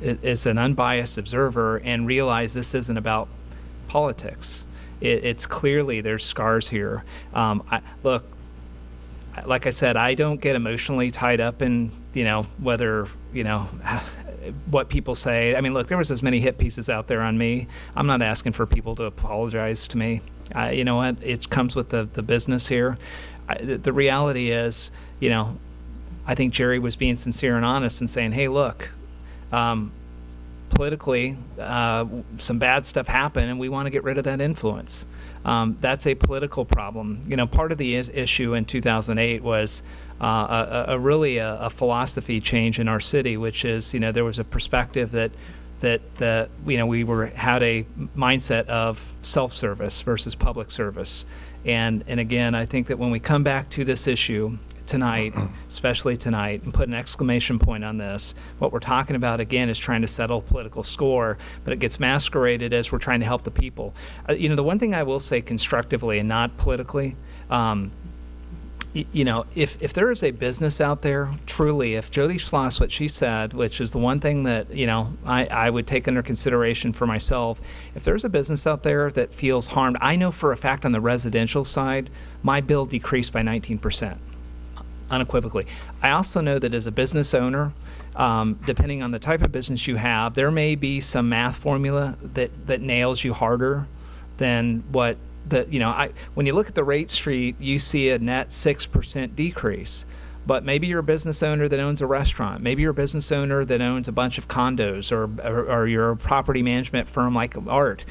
as an unbiased observer and realize this isn't about politics. It's clearly there's scars here. Look, like I said, I don't get emotionally tied up in whether what people say. I mean, look, there was as many hit pieces out there on me. I'm not asking for people to apologize to me. You know what? It comes with the business here. The reality is, I think Jerry was being sincere and honest and saying, hey, look, politically, some bad stuff happened, and we want to get rid of that influence. That's a political problem. Part of the issue in 2008 was really a philosophy change in our city, which is, there was a perspective that we had a mindset of self-service versus public service. And again, I think that when we come back to this issue tonight, especially tonight, and put an exclamation point on this, what we're talking about again is trying to settle political score, but it gets masqueraded as we're trying to help the people. The one thing I will say constructively and not politically, if there is a business out there, truly, if Jody Schloss, what she said, which is the one thing that, I would take under consideration for myself, if there's a business out there that feels harmed, I know for a fact on the residential side, my bill decreased by 19%. Unequivocally. I also know that as a business owner, depending on the type of business you have, there may be some math formula that nails you harder than what when you look at the rate sheet, you see a net 6% decrease. But maybe you're a business owner that owns a restaurant. Maybe you're a business owner that owns a bunch of condos, or you're a property management firm like Art.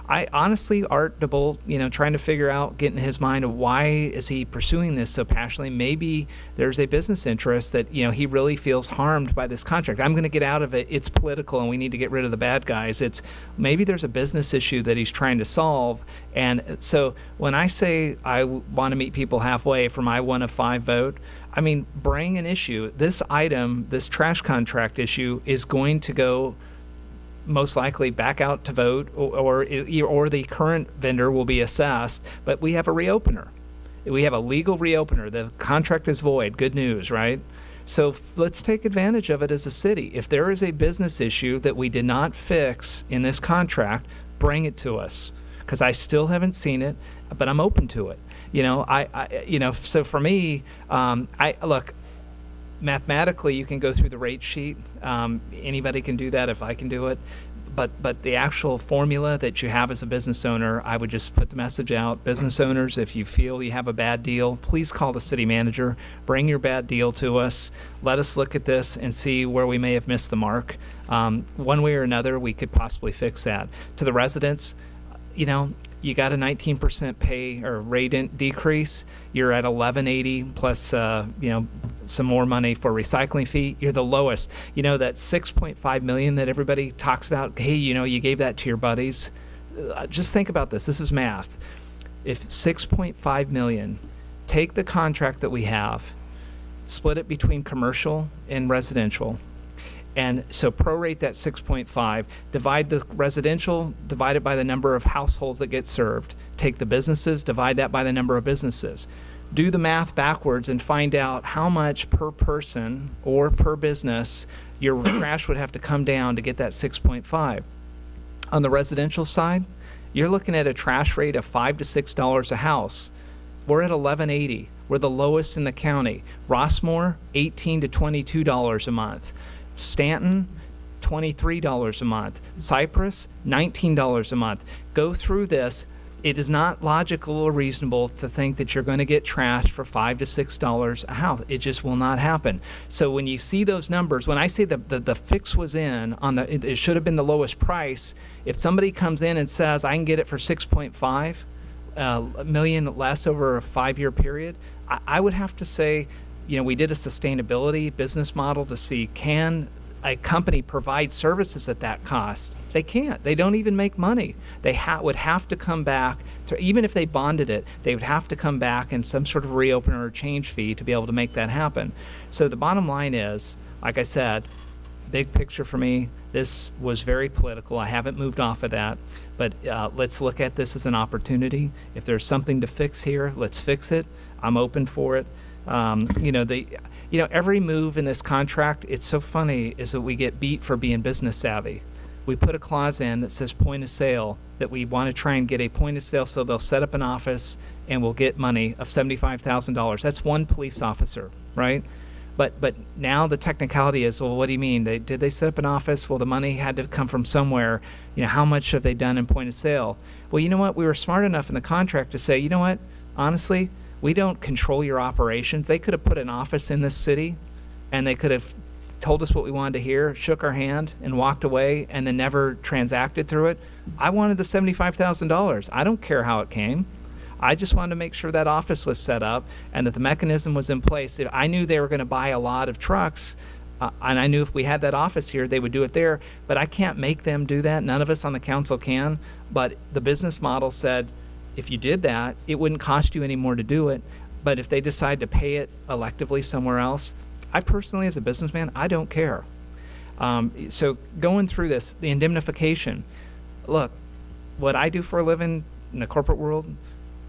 I honestly, Art DeBolt, trying to figure out, get in his mind of why is he pursuing this so passionately. Maybe there's a business interest that, he really feels harmed by this contract. I'm going to get out of it. It's political and we need to get rid of the bad guys. Maybe there's a business issue that he's trying to solve. And so when I say I want to meet people halfway for my 1 of 5 vote, I mean, bring an issue. This item, this trash contract issue, is going to go most likely back out to vote, or the current vendor will be assessed. But we have a reopener. We have a legal reopener. The contract is void. Good news, right? So let's take advantage of it as a city. If there is a business issue that we did not fix in this contract, bring it to us, because I still haven't seen it, but I'm open to it. So for me, look, mathematically, you can go through the rate sheet. Anybody can do that if I can do it. But the actual formula that you have as a business owner, I would just put the message out. Business owners, if you feel you have a bad deal, please call the city manager. Bring your bad deal to us. Let us look at this and see where we may have missed the mark. One way or another, we could possibly fix that. To the residents, you got a 19% pay or rate decrease. You're at $11.80 plus, some more money for recycling fee. You're the lowest. That $6.5 million that everybody talks about. Hey, you gave that to your buddies. Just think about this. This is math. If $6.5 million, take the contract that we have, split it between commercial and residential. And so prorate that 6.5, divide the residential, divide it by the number of households that get served. Take the businesses, divide that by the number of businesses. Do the math backwards and find out how much per person or per business your trash would have to come down to get that 6.5. On the residential side, you're looking at a trash rate of $5 to $6 a house. We're at $11.80. We're the lowest in the county. Rossmore, $18 to $22 a month. Stanton, $23 a month. Cypress, $19 a month. Go through this. It is not logical or reasonable to think that you're going to get trash for $5 to $6 a house. It just will not happen. So when you see those numbers, when I say the fix was in on it should have been the lowest price. If somebody comes in and says I can get it for 6.5 million less over a 5-year period, I would have to say, we did a sustainability business model to see can a company provide services at that cost? They can't. They don't even make money. They would have to come back to, even if they bonded it, they would have to come back in some sort of reopener or change fee to be able to make that happen. So the bottom line is, like I said, big picture for me, this was very political. I haven't moved off of that, but let's look at this as an opportunity. If there's something to fix here, let's fix it. I'm open for it. Every move in this contract, it's so funny, is that we get beat for being business savvy. We put a clause in that says point of sale, that we want to try and get a point of sale so they'll set up an office and we'll get money of $75,000. That's one police officer, right? But now the technicality is, well, what do you mean? Did they set up an office? Well, the money had to come from somewhere. How much have they done in point of sale? Well, you know what? We were smart enough in the contract to say, you know what? Honestly, we don't control your operations. They could have put an office in this city, and they could have told us what we wanted to hear, shook our hand, and walked away, and then never transacted through it. I wanted the $75,000. I don't care how it came. I just wanted to make sure that office was set up and that the mechanism was in place. I knew they were going to buy a lot of trucks, and I knew if we had that office here, they would do it there. But I can't make them do that. None of us on the council can. But the business model said, if you did that, it wouldn't cost you any more to do it. But if they decide to pay it electively somewhere else, I personally, as a businessman, I don't care. So going through this, the indemnification, look, what I do for a living in the corporate world,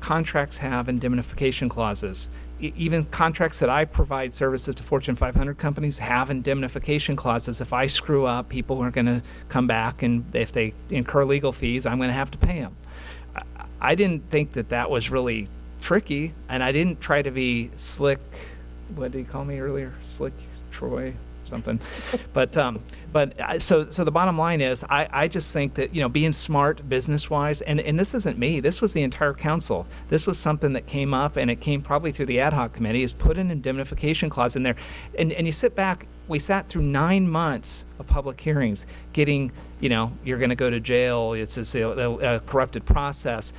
contracts have indemnification clauses. Even contracts that I provide services to Fortune 500 companies have indemnification clauses. If I screw up, people are going to come back, and if they incur legal fees, I'm going to have to pay them. I didn't think that was really tricky, and I didn't try to be slick. What did he call me earlier? Slick Troy? Something. But so the bottom line is, I just think that, being smart business-wise, and this isn't me, this was the entire council. This was something that came up, and it came probably through the ad hoc committee, is put an indemnification clause in there. And you sit back, we sat through 9 months of public hearings, getting, you're going to go to jail, it's a corrupted process.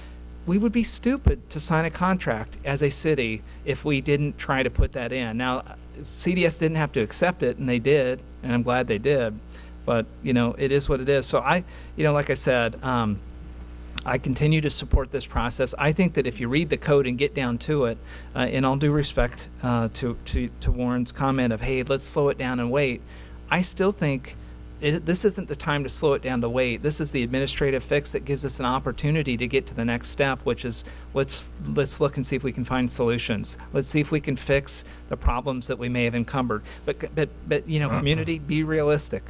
We would be stupid to sign a contract as a city if we didn't try to put that in. Now, CDS didn't have to accept it, and they did, and I'm glad they did. But, it is what it is. So like I said, I continue to support this process. I think that if you read the code and get down to it, in all due respect to Warren's comment of, hey, let's slow it down and wait, I still think this isn't the time to slow it down to wait. This is the administrative fix that gives us an opportunity to get to the next step, which is let's look and see if we can find solutions. Let's see if we can fix the problems that we may have encumbered. But community, be realistic.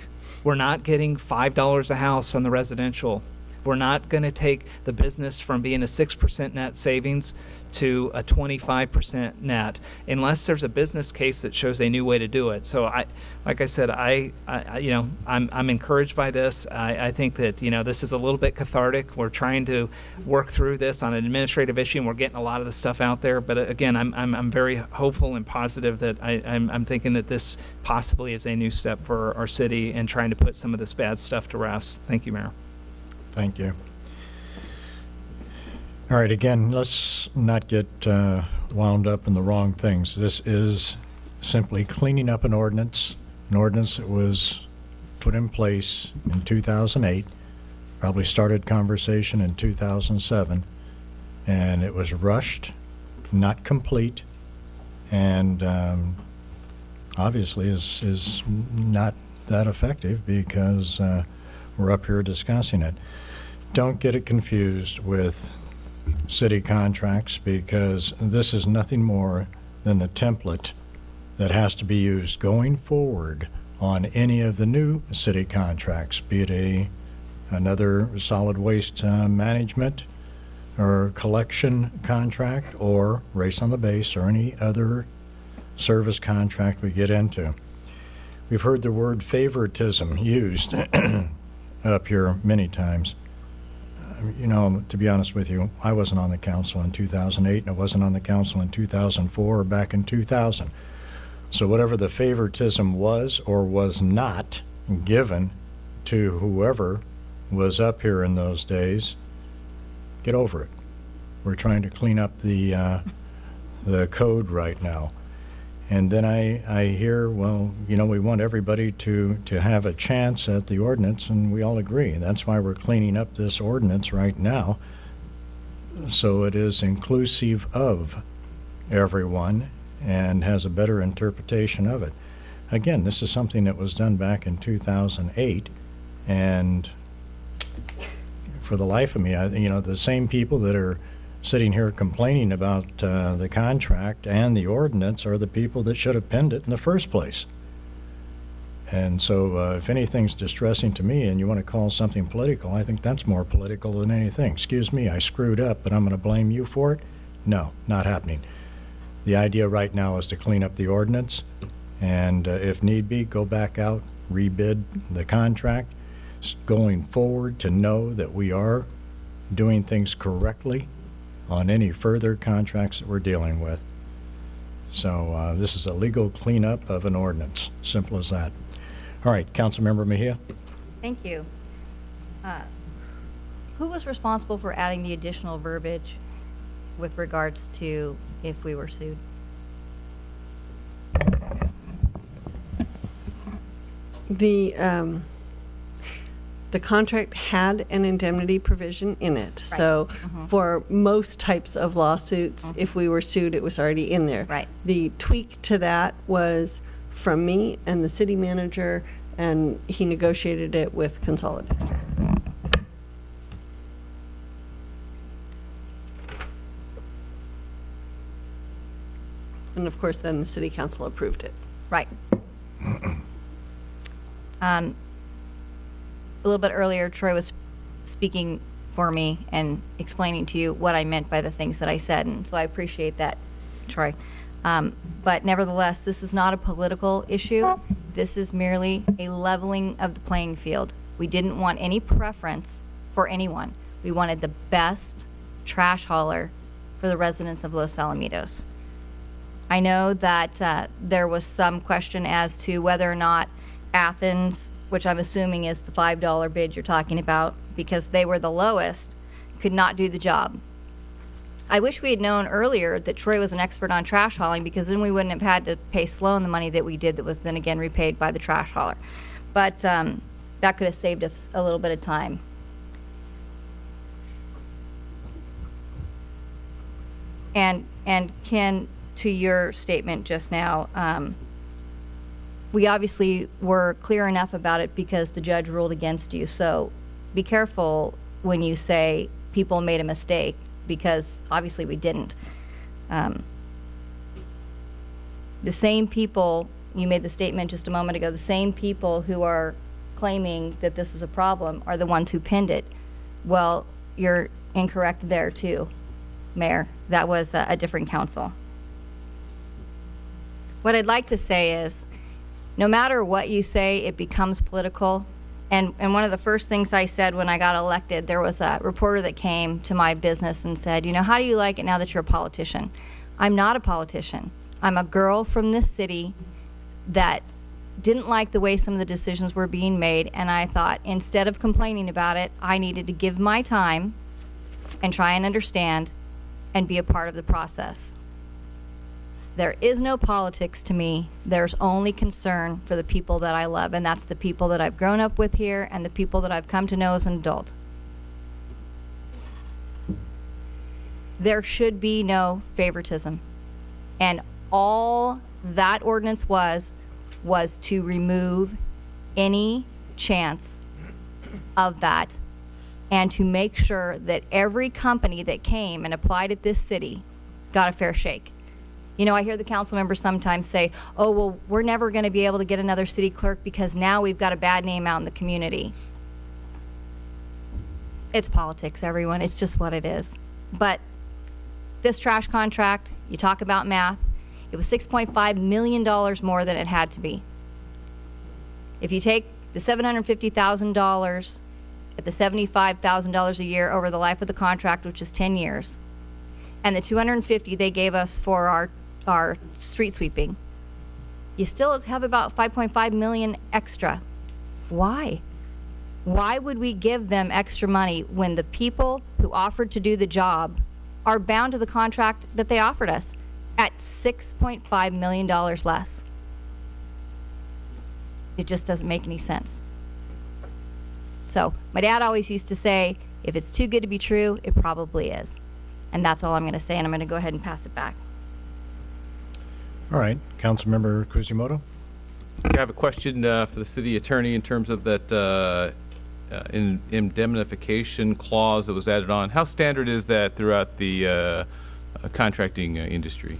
We're not getting $5 a house on the residential. We're not going to take the business from being a 6% net savings to a 25% net unless there's a business case that shows a new way to do it. So like I said, I'm encouraged by this. I think that this is a little bit cathartic. We're trying to work through this on an administrative issue, and we're getting a lot of the stuff out there. But again, I'm very hopeful and positive that I'm thinking that this possibly is a new step for our city and trying to put some of this bad stuff to rest. Thank you, Mayor. Thank you. All right, again, let's not get wound up in the wrong things. This is simply cleaning up an ordinance that was put in place in 2008, probably started conversation in 2007, and it was rushed, not complete, and obviously is not that effective because we're up here discussing it. Don't get it confused with city contracts, because this is nothing more than the template that has to be used going forward on any of the new city contracts, be it another solid waste management or collection contract or race on the base or any other service contract we get into. We've heard the word favoritism used up here many times. To be honest with you, I wasn't on the council in 2008, and I wasn't on the council in 2004 or back in 2000. So whatever the favoritism was or was not given to whoever was up here in those days, get over it. We're trying to clean up the code right now. And then I hear, well, you know, we want everybody to have a chance at the ordinance, and we all agree. That's why we're cleaning up this ordinance right now, so it is inclusive of everyone and has a better interpretation of it. Again, this is something that was done back in 2008, and for the life of me, you know, the same people that are sitting here complaining about the contract and the ordinance are the people that should have penned it in the first place. And so if anything's distressing to me and you want to call something political, I think that's more political than anything. Excuse me, I screwed up, but I'm going to blame you for it? No, not happening. The idea right now is to clean up the ordinance, and if need be, go back out, rebid the contract, going forward to know that we are doing things correctly on any further contracts that we're dealing with. So this is a legal cleanup of an ordinance. Simple as that. All right, Councilmember Mejia. Thank you. Who was responsible for adding the additional verbiage with regards to if we were sued? The contract had an indemnity provision in it. Right. So for most types of lawsuits, if we were sued, it was already in there. Right. The tweak to that was from me and the city manager, and he negotiated it with Consolidated. And of course, then the city council approved it. Right. A little bit earlier, Troy was speaking for me and explaining to you what I meant by the things that I said, and so I appreciate that, Troy. But nevertheless, this is not a political issue. This is merely a leveling of the playing field. We didn't want any preference for anyone. We wanted the best trash hauler for the residents of Los Alamitos. I know that there was some question as to whether or not Athens, which I'm assuming is the $5 bid you're talking about, because they were the lowest, could not do the job. I wish we had known earlier that Troy was an expert on trash hauling, because then we wouldn't have had to pay Sloan the money that we did that was then again repaid by the trash hauler. But that could have saved us a little bit of time. And Ken, to your statement just now, we obviously were clear enough about it because the judge ruled against you. So be careful when you say people made a mistake, because obviously we didn't. The same people, you made the statement just a moment ago, the same people who are claiming that this is a problem are the ones who pinned it. Well, you're incorrect there too, Mayor. That was a different council. What I'd like to say is, no matter what you say, it becomes political. And one of the first things I said when I got elected, there was a reporter that came to my business and said, you know, how do you like it now that you're a politician? I'm not a politician. I'm a girl from this city that didn't like the way some of the decisions were being made, and I thought instead of complaining about it, I needed to give my time and try and understand and be a part of the process. There is no politics to me. There's only concern for the people that I love, and that's the people that I've grown up with here and the people that I've come to know as an adult. There should be no favoritism. And all that ordinance was to remove any chance of that and to make sure that every company that came and applied at this city got a fair shake. You know, I hear the council members sometimes say, oh, well, we're never going to be able to get another city clerk because now we've got a bad name out in the community. It's politics, everyone. It's just what it is. But this trash contract, you talk about math, it was $6.5 million more than it had to be. If you take the $750,000 at the $75,000 a year over the life of the contract, which is 10 years, and the $250,000 they gave us for our street sweeping, you still have about $5.5 million extra. Why? Why would we give them extra money when the people who offered to do the job are bound to the contract that they offered us? at $6.5 million less. It just doesn't make any sense. So my dad always used to say, if it's too good to be true, it probably is. And that's all I'm going to say, and I'm going to go ahead and pass it back. All right, Councilmember Kuzimoto. I have a question for the city attorney in terms of that indemnification clause that was added on. How standard is that throughout the contracting industry?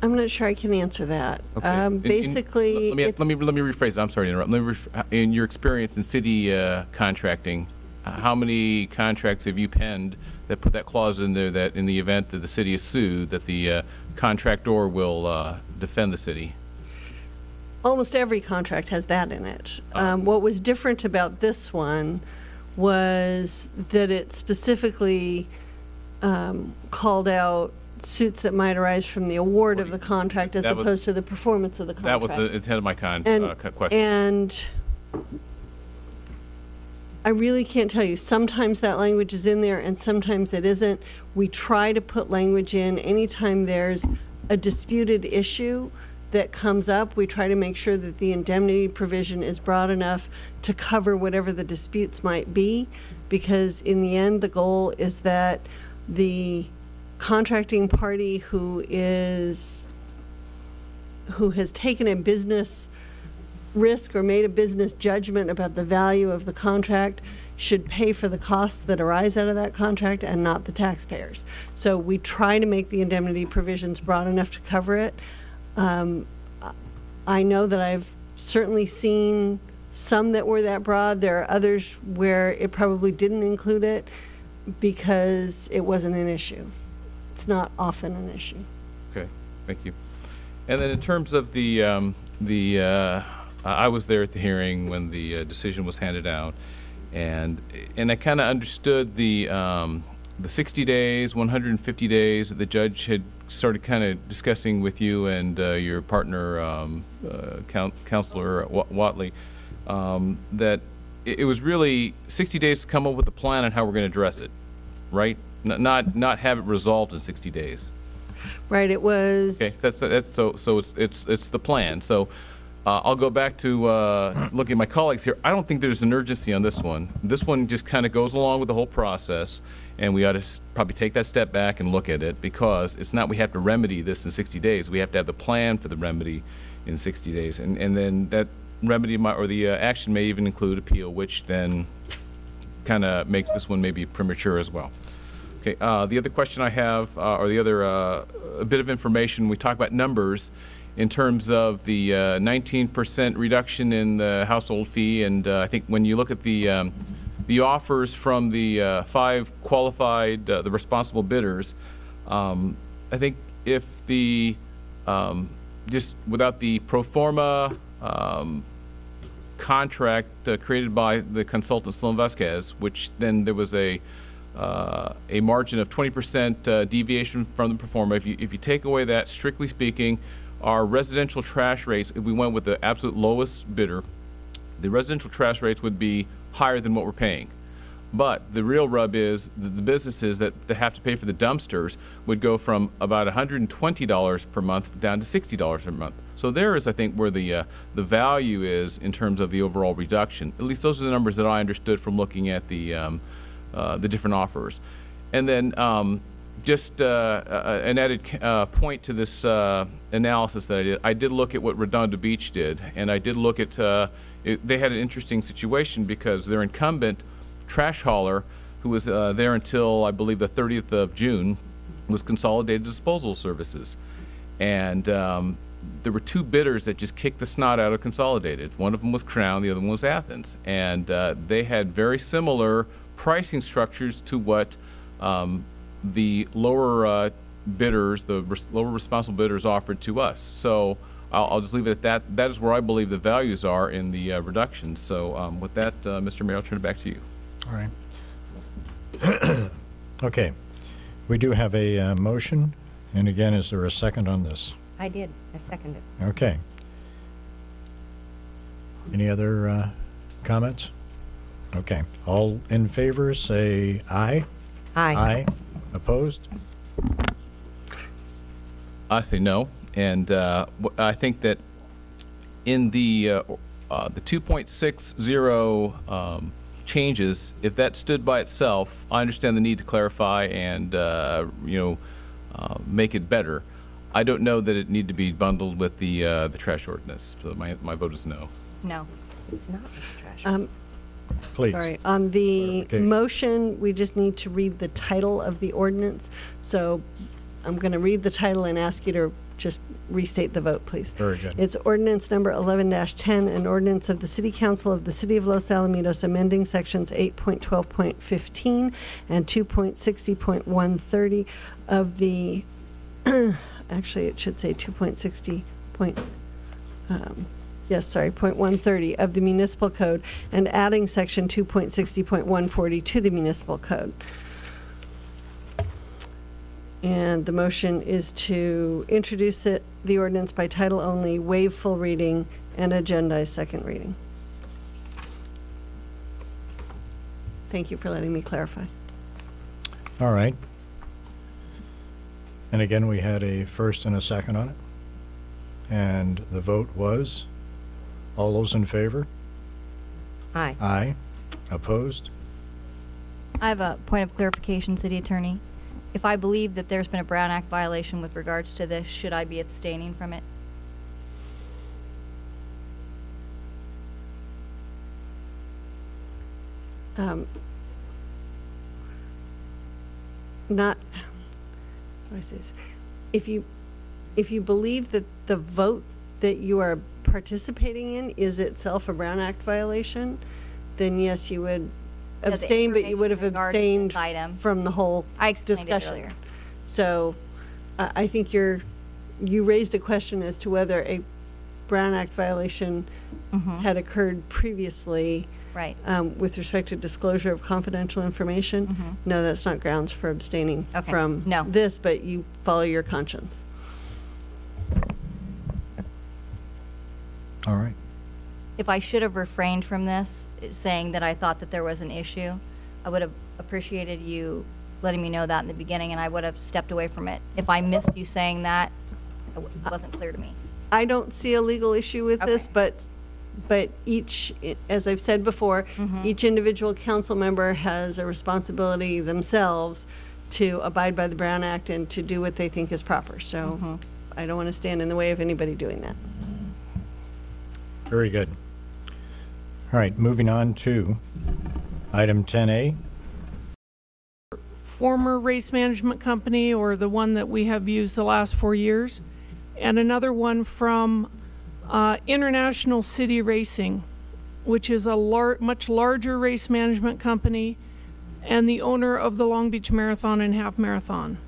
I'm not sure I can answer that. Okay. Basically, let me rephrase it. I'm sorry to interrupt. In your experience in city contracting, how many contracts have you penned that put that clause in there that in the event that the city is sued, that the contractor will defend the city? Almost every contract has that in it. What was different about this one was that it specifically called out suits that might arise from the award of the contract as opposed to the performance of the contract. That was the intent of my question. And I really can't tell you. Sometimes that language is in there and sometimes it isn't. We try to put language in anytime there's a disputed issue that comes up. We try to make sure that the indemnity provision is broad enough to cover whatever the disputes might be, because in the end the goal is that the contracting party who has taken a business risk or made a business judgment about the value of the contract should pay for the costs that arise out of that contract and not the taxpayers. So we try to make the indemnity provisions broad enough to cover it. I know that I've certainly seen some that were that broad. There are others where it probably didn't include it because it wasn't an issue. It's not often an issue. Okay, thank you. And then in terms of I was there at the hearing when the decision was handed out, and I kind of understood the 60 days, 150 days that the judge had started kind of discussing with you and your partner, Counselor Watley, that it was really 60 days to come up with a plan on how we're going to address it, right? Not have it resolved in 60 days. Right. It was. Okay. That's so it's the plan. So I'll go back to looking at my colleagues here. I don't think there's an urgency on this one. This one just kind of goes along with the whole process, and we ought to probably take that step back and look at it, because it's not we have to remedy this in 60 days. We have to have the plan for the remedy in 60 days, and then that remedy or the action may even include appeal, which then kind of makes this one maybe premature as well. Okay, the other question I have, or the other a bit of information, we talk about numbers in terms of the 19% reduction in the household fee, and I think when you look at the offers from the 5 qualified, the responsible bidders, I think if the just without the pro forma contract created by the consultant Sloan Vasquez, which then there was a margin of 20% deviation from the pro forma. If you take away that, strictly speaking, our residential trash rates, if we went with the absolute lowest bidder, the residential trash rates would be higher than what we're paying. But the real rub is the businesses that have to pay for the dumpsters would go from about $120 per month down to $60 per month. So there is, I think, where the value is in terms of the overall reduction. At least those are the numbers that I understood from looking at the different offers. And then just an added point to this analysis that I did look at what Redondo Beach did, and I did look at, they had an interesting situation because their incumbent trash hauler, who was there until, I believe, the 30th of June, was Consolidated Disposal Services. And there were 2 bidders that just kicked the snot out of Consolidated. One of them was Crown, the other one was Athens. And they had very similar pricing structures to what the lower bidders, the lower responsible bidders, offered to us. So I'll just leave it at that. That is where I believe the values are in the reductions. So with that, Mr. Mayor, I'll turn it back to you. All right. Okay. We do have a motion. And again, is there a second on this? I did. I seconded. Okay. Any other comments? Okay. All in favor, say aye. Aye. Aye. Opposed? I say no, and I think that in the 2.60 changes, if that stood by itself, I understand the need to clarify and make it better. I don't know that it need to be bundled with the trash ordinance. So my vote is no. No. It's not trash. Please. Sorry, on the Clarification. motion, we just need to read the title of the ordinance. So I'm going to read the title and ask you to just restate the vote, please. Very good. It's ordinance number 11-10, an ordinance of the City Council of the City of Los Alamitos amending sections 8.12.15 and 2.60.130 of the, actually it should say 2.60. .130 of the Municipal Code and adding section 2.60.140 to the Municipal Code. And the motion is to introduce the ordinance by title only, waive full reading, and agendize second reading. Thank you for letting me clarify. All right. And again, we had a first and a second on it. And the vote was, all those in favor? Aye. Aye. Opposed? I have a point of clarification, City Attorney. If I believe that there's been a Brown Act violation with regards to this, should I be abstaining from it? Not, how do I say this? If you believe that the vote that you are participating in is itself a Brown Act violation, then yes, you would abstain, but you would have abstained from the whole discussion. Earlier. So I think you raised a question as to whether a Brown Act violation had occurred previously, right? With respect to disclosure of confidential information. No, that's not grounds for abstaining from this, but you follow your conscience. All right. If I should have refrained from this, saying that I thought that there was an issue, I would have appreciated you letting me know that in the beginning, and I would have stepped away from it. If I missed you saying that, it wasn't clear to me. I don't see a legal issue with this, but each, as I've said before, each individual council member has a responsibility themselves to abide by the Brown Act and to do what they think is proper. So I don't want to stand in the way of anybody doing that. Very good. All right, moving on to item 10A. Former race management company, or the one that we have used the last 4 years, and another one from International City Racing, which is a much larger race management company and the owner of the Long Beach Marathon and Half Marathon.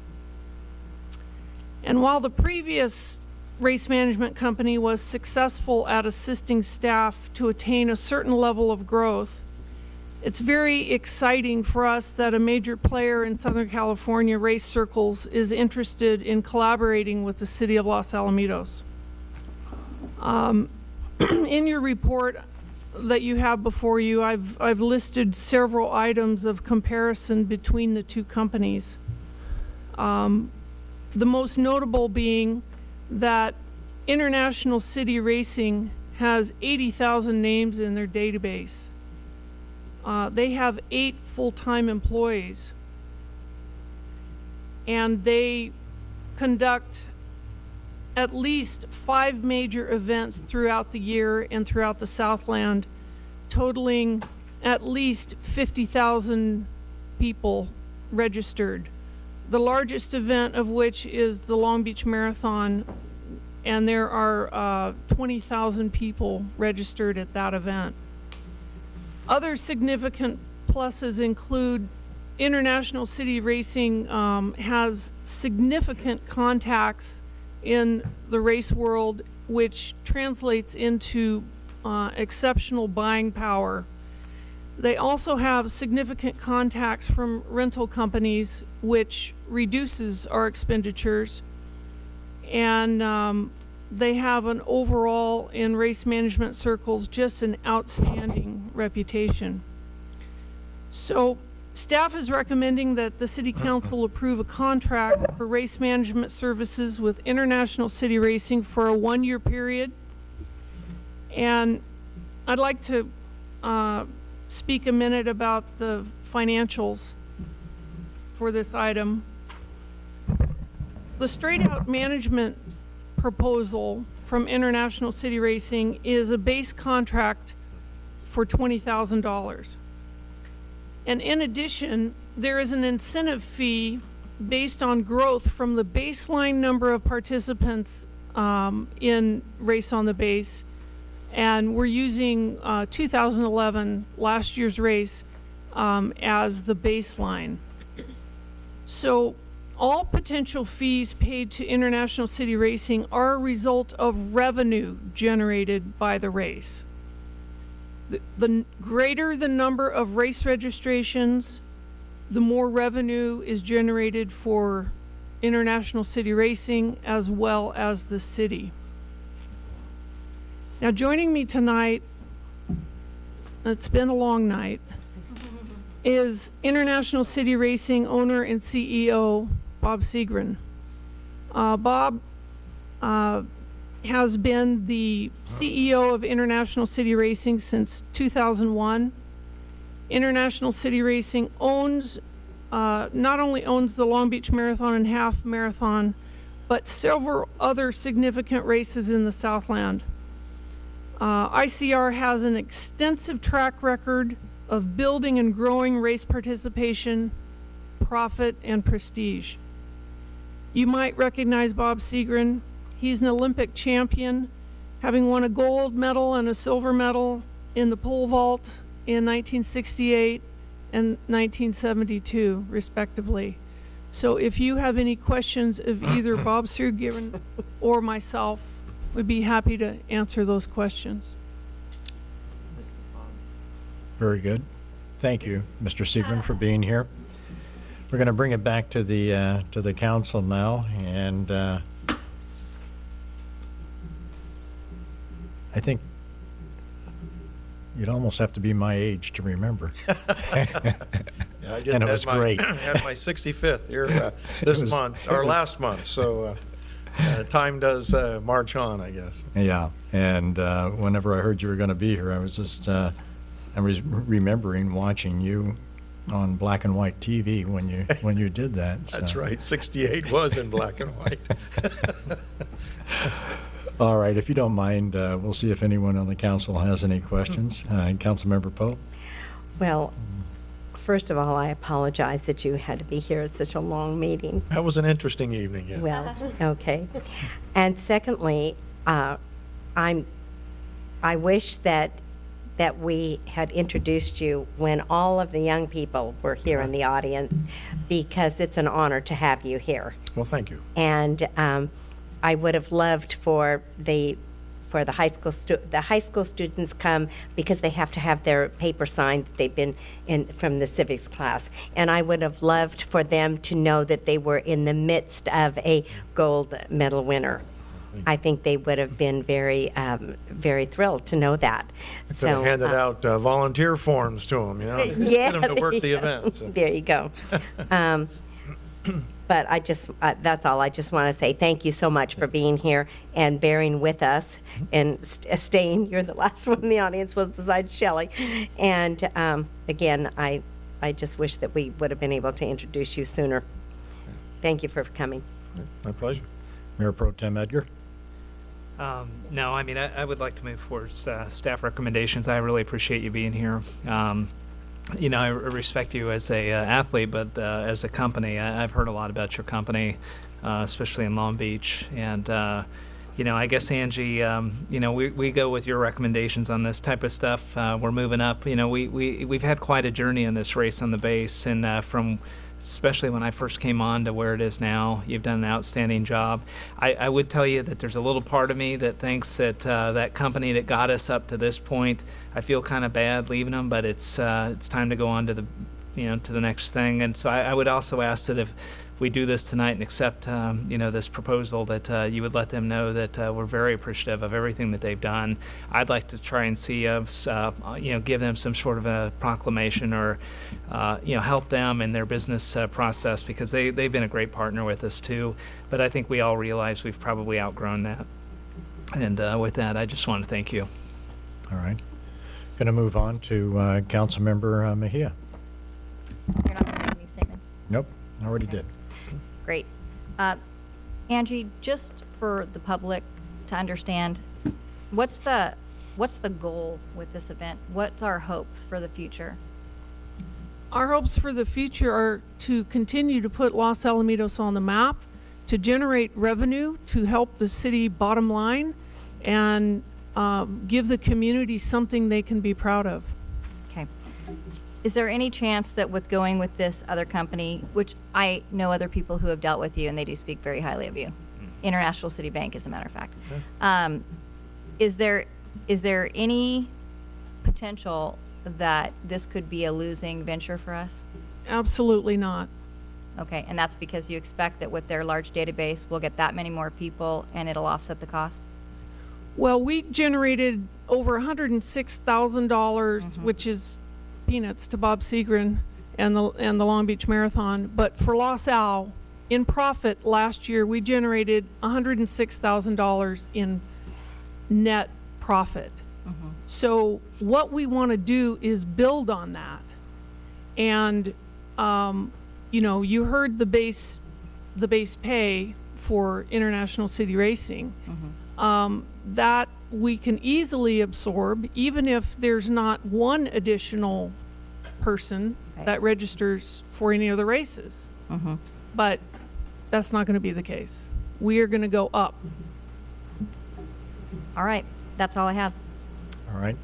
And while the previous race management company was successful at assisting staff to attain a certain level of growth, it's very exciting for us that a major player in Southern California race circles is interested in collaborating with the City of Los Alamitos. In your report that you have before you, I've listed several items of comparison between the two companies. The most notable being that International City Racing has 80,000 names in their database. They have 8 full-time employees, and they conduct at least 5 major events throughout the year and throughout the Southland, totaling at least 50,000 people registered. The largest event of which is the Long Beach Marathon, and there are 20,000 people registered at that event. Other significant pluses include International City Racing has significant contacts in the race world, which translates into exceptional buying power. They also have significant contacts from rental companies, which reduces our expenditures. And they have an overall, in race management circles, just an outstanding reputation. So staff is recommending that the City Council approve a contract for race management services with International City Racing for a 1-year period. And I'd like to speak a minute about the financials for this item. The straight-out management proposal from International City Racing is a base contract for $20,000. And in addition, there is an incentive fee based on growth from the baseline number of participants in Race on the Base. And we're using 2011, last year's race, as the baseline. So all potential fees paid to International City Racing are a result of revenue generated by the race. The greater the number of race registrations, the more revenue is generated for International City Racing as well as the city. Now, joining me tonight, it's been a long night, is International City Racing owner and CEO, Bob Seagren. Bob has been the CEO of International City Racing since 2001. International City Racing owns, not only owns the Long Beach Marathon and Half Marathon, but several other significant races in the Southland. ICR has an extensive track record of building and growing race participation, profit, and prestige. You might recognize Bob Seagren. He's an Olympic champion, having won a gold medal and a silver medal in the pole vault in 1968 and 1972, respectively. So if you have any questions of either Bob Seagren or myself, we'd be happy to answer those questions. This is Bob. Very good. Thank you, Mr. Seagren, for being here. We're going to bring it back to the council now, and I think you'd almost have to be my age to remember. Yeah, I just and it was great. Had my 65th here this month, or last month, so time does march on, I guess. Yeah, and whenever I heard you were going to be here, I was just I was remembering watching you on black and white TV when you did that. That's right. 68 was in black and white. All right, if you don't mind, we'll see if anyone on the council has any questions. Councilmember Poe? Well, first of all, I apologize that you had to be here at such a long meeting. That was an interesting evening, yeah. Well, okay. And secondly, I wish that we had introduced you when all of the young people were here in the audience, because it's an honor to have you here. Well, thank you. And I would have loved for the high school students come, because they have to have their paper signed that they've been in from the civics class. And I would have loved for them to know that they were in the midst of a gold medal winner. I think they would have been very, very thrilled to know that. I could have handed out volunteer forms to them, Yeah, get them to work the event. So. There you go. But I just, that's all. I just want to say thank you so much for being here and bearing with us and staying. You're the last one in the audience besides Shelley. And again, I just wish that we would have been able to introduce you sooner. Thank you for coming. My pleasure. Mayor Pro Tem Edgar? No, I mean, I would like to move forward staff recommendations. I really appreciate you being here. You know, I respect you as a athlete, but as a company, I've heard a lot about your company, especially in Long Beach. And, you know, I guess, Angie, you know, we go with your recommendations on this type of stuff. We're moving up. You know, we've had quite a journey in this race on the base, and from especially when I first came on to where it is now. You've done an outstanding job. I would tell you that there's a little part of me that thinks that that company that got us up to this point, I feel kind of bad leaving them, but it's time to go on to the, you know, to the next thing. And so I would also ask that if we do this tonight and accept, this proposal, that you would let them know that we're very appreciative of everything that they've done. I'd like to try and see us, give them some sort of a proclamation or, help them in their business process, because they've been a great partner with us too. But I think we all realize we've probably outgrown that. And with that, I just want to thank you. All right. Going to move on to Councilmember Mejia. You're not going to make any statements? Nope, already did. Great. Angie, just for the public to understand, what's the goal with this event? What's our hopes for the future? Our hopes for the future are to continue to put Los Alamitos on the map, to generate revenue, to help the city bottom line, and give the community something they can be proud of. Okay. Is there any chance that with going with this other company, which I know other people who have dealt with you and they do speak very highly of you, International City Bank, as a matter of fact, is there any potential that this could be a losing venture for us? Absolutely not. Okay, and that's because you expect that with their large database, we'll get that many more people and it'll offset the cost? Well, we generated over $106,000, which is peanuts to Bob Seagren and the Long Beach Marathon. But for Los Al, in profit last year, we generated $106,000 in net profit. So what we want to do is build on that. And you heard the base pay for International City Racing. That we can easily absorb, even if there's not one additional person that registers for any of the races. But that's not going to be the case. We are going to go up. All right, that's all I have. All right.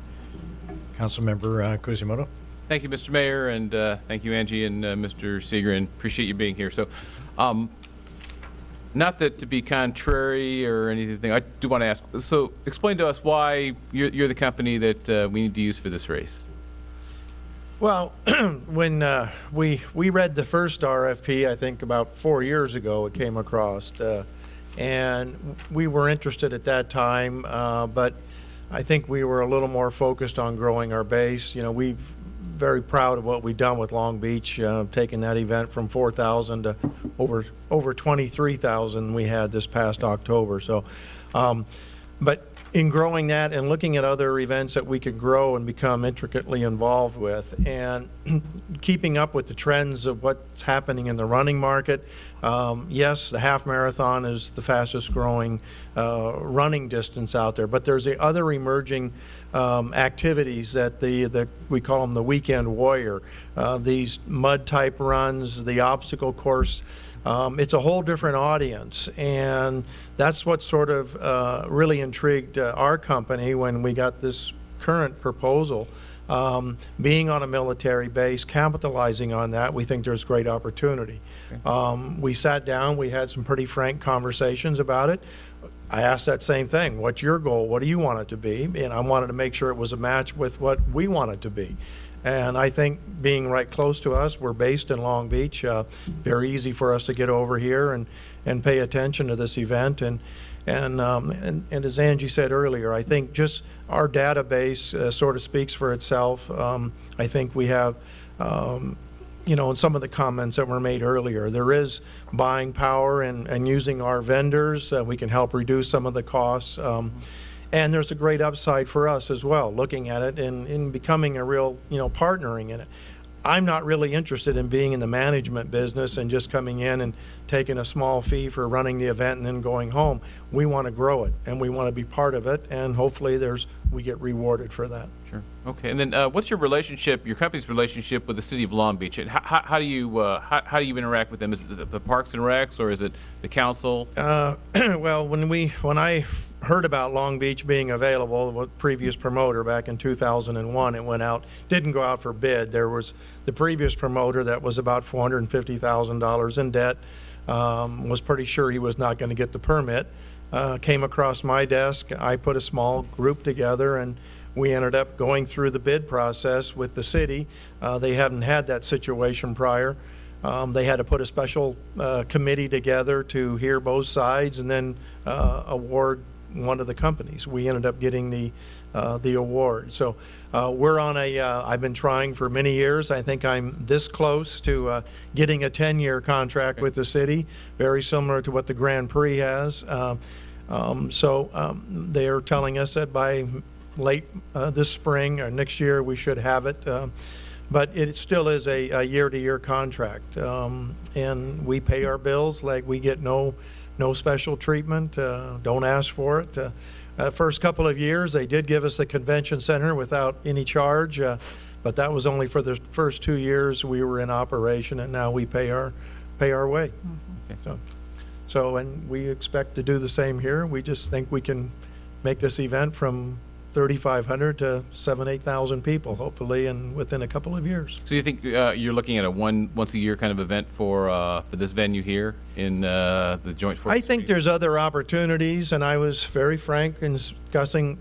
Councilmember Kuzimoto. Thank you, Mr. Mayor, and thank you, Angie and Mr. Seagren. Appreciate you being here. So, not that to be contrary or anything, I do want to ask, so explain to us why you're the company that we need to use for this race. Well, when we read the first RFP, I think about 4 years ago, it came across, and we were interested at that time, but I think we were a little more focused on growing our base. We've very proud of what we've done with Long Beach, taking that event from 4,000 to over 23,000 we had this past October. So, but in growing that and looking at other events that we could grow and become intricately involved with, and keeping up with the trends of what's happening in the running market. Yes, the half marathon is the fastest growing running distance out there, but there's the other emerging activities that we call them the weekend warrior, these mud type runs, the obstacle course. It's a whole different audience, and that's what sort of really intrigued our company when we got this current proposal. Being on a military base, capitalizing on that, we think there's great opportunity. We sat down, we had some pretty frank conversations about it. I asked that same thing, what's your goal? What do you want it to be? And I wanted to make sure it was a match with what we want it to be. And I think being right close to us, we're based in Long Beach, very easy for us to get over here and pay attention to this event. And as Angie said earlier, I think just our database sort of speaks for itself. I think we have, in some of the comments that were made earlier, there is buying power and using our vendors. We can help reduce some of the costs. And there's a great upside for us as well, looking at it and in becoming a real, partnering in it. I'm not really interested in being in the management business and just coming in and taking a small fee for running the event and then going home. We want to grow it, and we want to be part of it, and hopefully we get rewarded for that. Sure. Okay. And then what's your company's relationship with the city of Long Beach? And how do you interact with them? Is it the Parks and Recs, or is it the council? Well, when I heard about Long Beach being available, the previous promoter back in 2001, it went out, didn't go out for bid. There was the previous promoter that was about $450,000 in debt, was pretty sure he was not going to get the permit, came across my desk. I put a small group together, and we ended up going through the bid process with the city. They hadn't had that situation prior. They had to put a special committee together to hear both sides and then award one of the companies. We ended up getting the award. So we're on a, I've been trying for many years. I think I'm this close to getting a 10-year contract with the city, very similar to what the Grand Prix has. They're telling us that by late this spring or next year we should have it. But it still is a year-to-year contract, and we pay our bills. Like, we get no special treatment. Don't ask for it. First couple of years, they did give us the convention center without any charge, but that was only for the first 2 years we were in operation, and now we pay our way. Okay. And we expect to do the same here. We just think we can make this event from 3,500 to 8,000 people, hopefully, and within a couple of years. So you think you're looking at a once a year kind of event for this venue here in the Joint Force? I think there's other opportunities, and I was very frank in discussing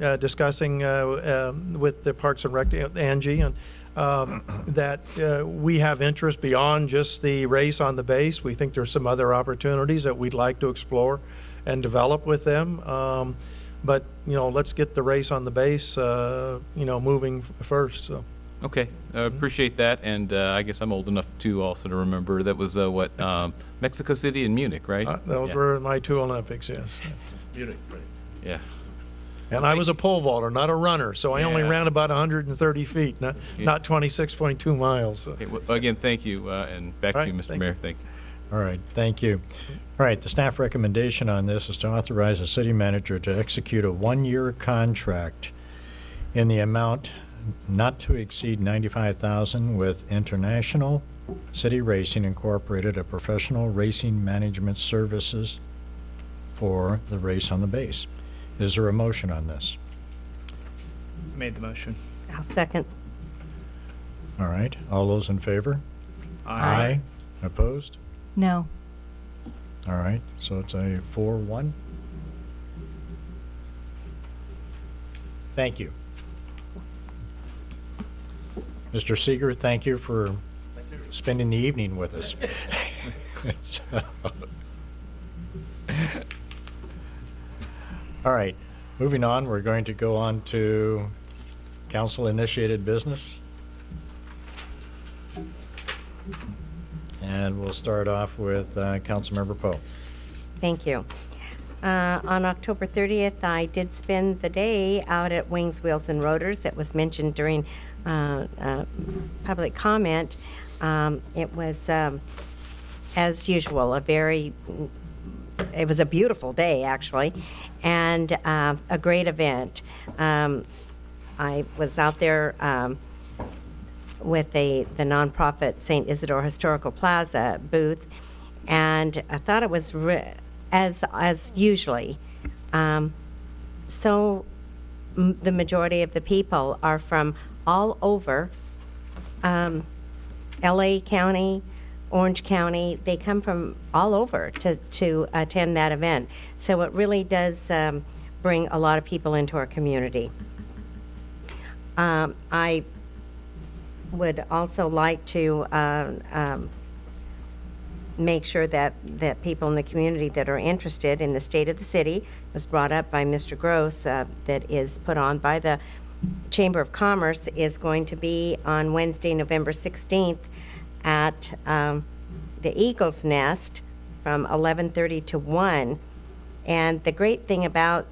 with the Parks and Rec, Angie, and that we have interest beyond just the race on the base. We think there's some other opportunities that we'd like to explore and develop with them. But, let's get the race on the base, moving first. So. Okay, appreciate that, and I guess I'm old enough too also to remember that was Mexico City and Munich, right? Those were my 2 Olympics, yes. Munich, right? Yeah. And I was a pole vaulter, not a runner, so I only ran about 130 feet, not 26.2 miles. So. Okay, well, again, thank you, and back to you, Mr. Mayor. Thank you. All right, thank you. All right, the staff recommendation on this is to authorize the city manager to execute a 1-year contract in the amount not to exceed $95,000 with International City Racing Incorporated, a professional racing management services for the race on the base. Is there a motion on this? Made the motion. I'll second. All right, all those in favor? Aye. Opposed? No. All right, so it's a 4-1. Thank you. Mr. Seeger, thank you for spending the evening with us. All right, moving on, we're going to go on to council-initiated business. And we'll start off with Councilmember Poe. Thank you. On October 30th, I did spend the day out at Wings, Wheels, and Rotors. It was mentioned during public comment. It was, as usual, it was a beautiful day, actually, and a great event. I was out there with the nonprofit St. Isidore Historical Plaza booth, and I thought it was as usually. So the majority of the people are from all over LA County, Orange County. They come from all over to attend that event. So it really does bring a lot of people into our community. I would also like to make sure that people in the community that are interested in the state of the city, was brought up by Mr. Gross, that is put on by the Chamber of Commerce, is going to be on Wednesday, November 16th at the Eagle's Nest from 11:30 to 1. And the great thing about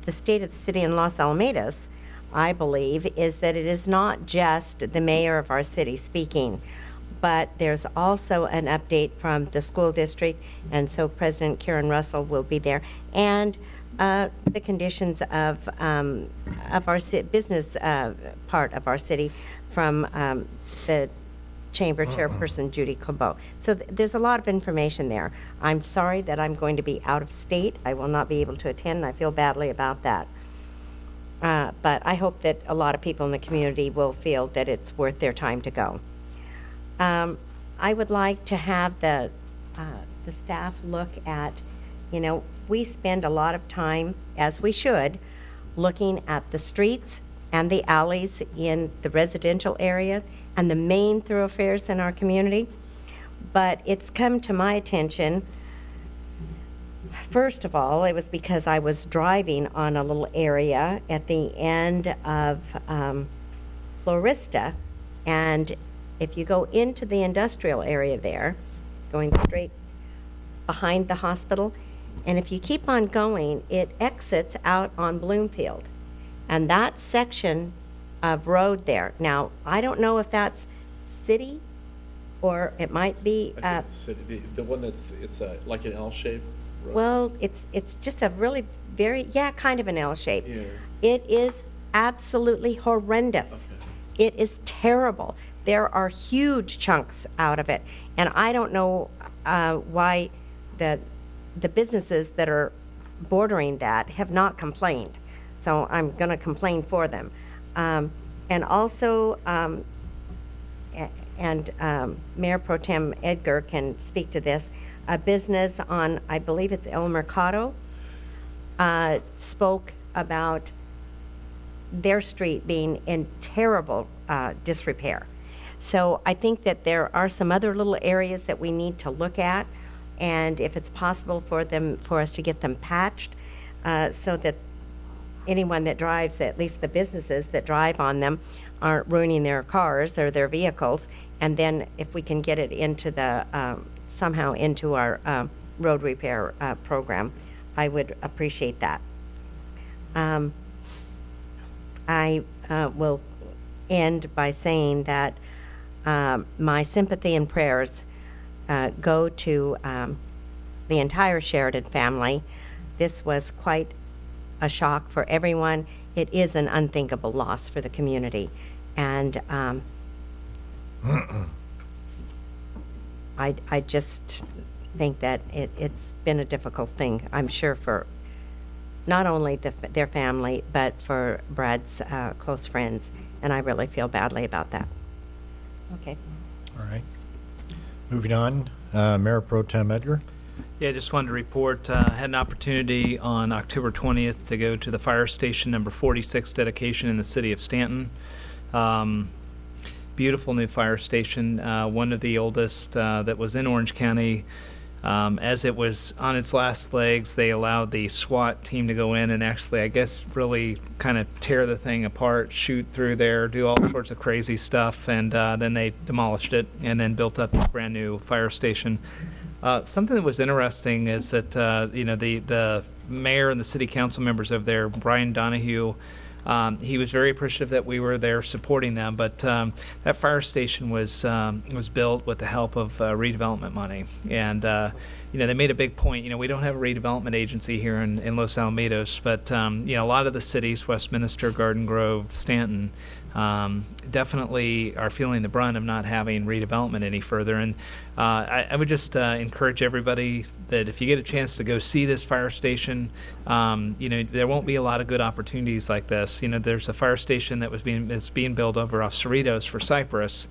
the state of the city in Los Alamitos, I believe, is that it is not just the mayor of our city speaking, but there's also an update from the school district, and so President Karen Russell will be there, and the conditions of our business part of our city from the Chamber Chairperson Judy Clebeau. So there's a lot of information there. I'm sorry that I'm going to be out of state. I will not be able to attend, and I feel badly about that. But I hope that a lot of people in the community will feel that it's worth their time to go. I would like to have the staff look at, we spend a lot of time, as we should, looking at the streets and the alleys in the residential area and the main thoroughfares in our community. but it's come to my attention. First of all, it was because I was driving on a little area at the end of Florista, and if you go into the industrial area there, going straight behind the hospital, and if you keep on going, it exits out on Bloomfield. And that section of road there, now, I don't know if that's city or it might be, the one that's, it's like an L shape. well, it's just a really very, kind of an L shape. Yeah. It is absolutely horrendous. Okay. It is terrible. There are huge chunks out of it. And I don't know why the businesses that are bordering that have not complained. So I'm going to complain for them. And also, Mayor Pro Tem Edgar can speak to this, a business on, I believe it's El Mercado, spoke about their street being in terrible disrepair. So I think that there are some other little areas that we need to look at, and if it's possible for us to get them patched, so that anyone that drives, at least the businesses that drive on them, aren't ruining their cars or their vehicles. And then if we can get it into the somehow into our road repair program, I would appreciate that. I will end by saying that my sympathy and prayers go to the entire Sheridan family. This was quite a shock for everyone. It is an unthinkable loss for the community. And I just think that it's been a difficult thing, I'm sure, for not only their family, but for Brad's close friends. And I really feel badly about that. Okay. All right. Moving on, Mayor Pro Tem Edgar. Yeah, just wanted to report, had an opportunity on October 20th to go to the fire station number 46 dedication in the city of Stanton. Beautiful new fire station, one of the oldest that was in Orange County. As it was on its last legs, they allowed the SWAT team to go in and actually, I guess, really kind of tear the thing apart, shoot through there, do all sorts of crazy stuff, and then they demolished it and then built up a brand new fire station. Something that was interesting is that the mayor and the city council members over there, Brian Donahue, he was very appreciative that we were there supporting them. But that fire station was built with the help of redevelopment money, and they made a big point. We don't have a redevelopment agency here in Los Alamitos, but a lot of the cities, Westminster, Garden Grove, Stanton, definitely are feeling the brunt of not having redevelopment any further. And I would just encourage everybody that if you get a chance to go see this fire station, there won't be a lot of good opportunities like this. There's a fire station that's being built over off Cerritos for Cypress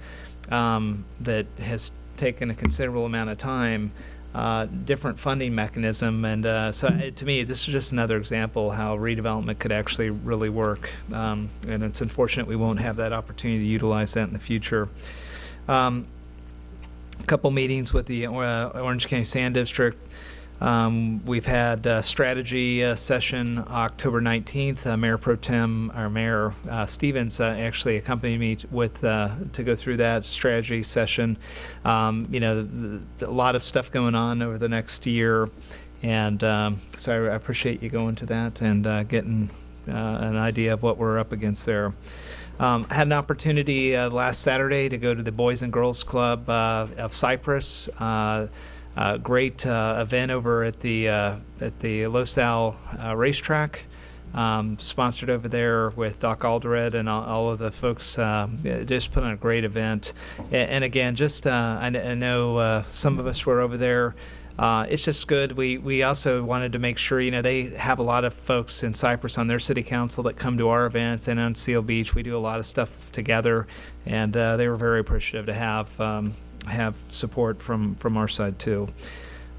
that has taken a considerable amount of time. Different funding mechanism, and so to me, this is just another example how redevelopment could actually really work, and it's unfortunate we won't have that opportunity to utilize that in the future. A couple meetings with the Orange County Sand District. We've had a strategy session October 19th. Mayor Pro Tem, or Mayor Stevens actually accompanied me to go through that strategy session. A lot of stuff going on over the next year, and so I appreciate you going to that and getting an idea of what we're up against there. I had an opportunity last Saturday to go to the Boys and Girls Club of Cypress. Great event over at the Los Al racetrack, sponsored over there with Doc Alderette and all of the folks. Just put on a great event, and again, just I know some of us were over there. It's just good. We also wanted to make sure, they have a lot of folks in Cypress on their city council that come to our events, and on Seal Beach we do a lot of stuff together, and they were very appreciative to have support from our side too.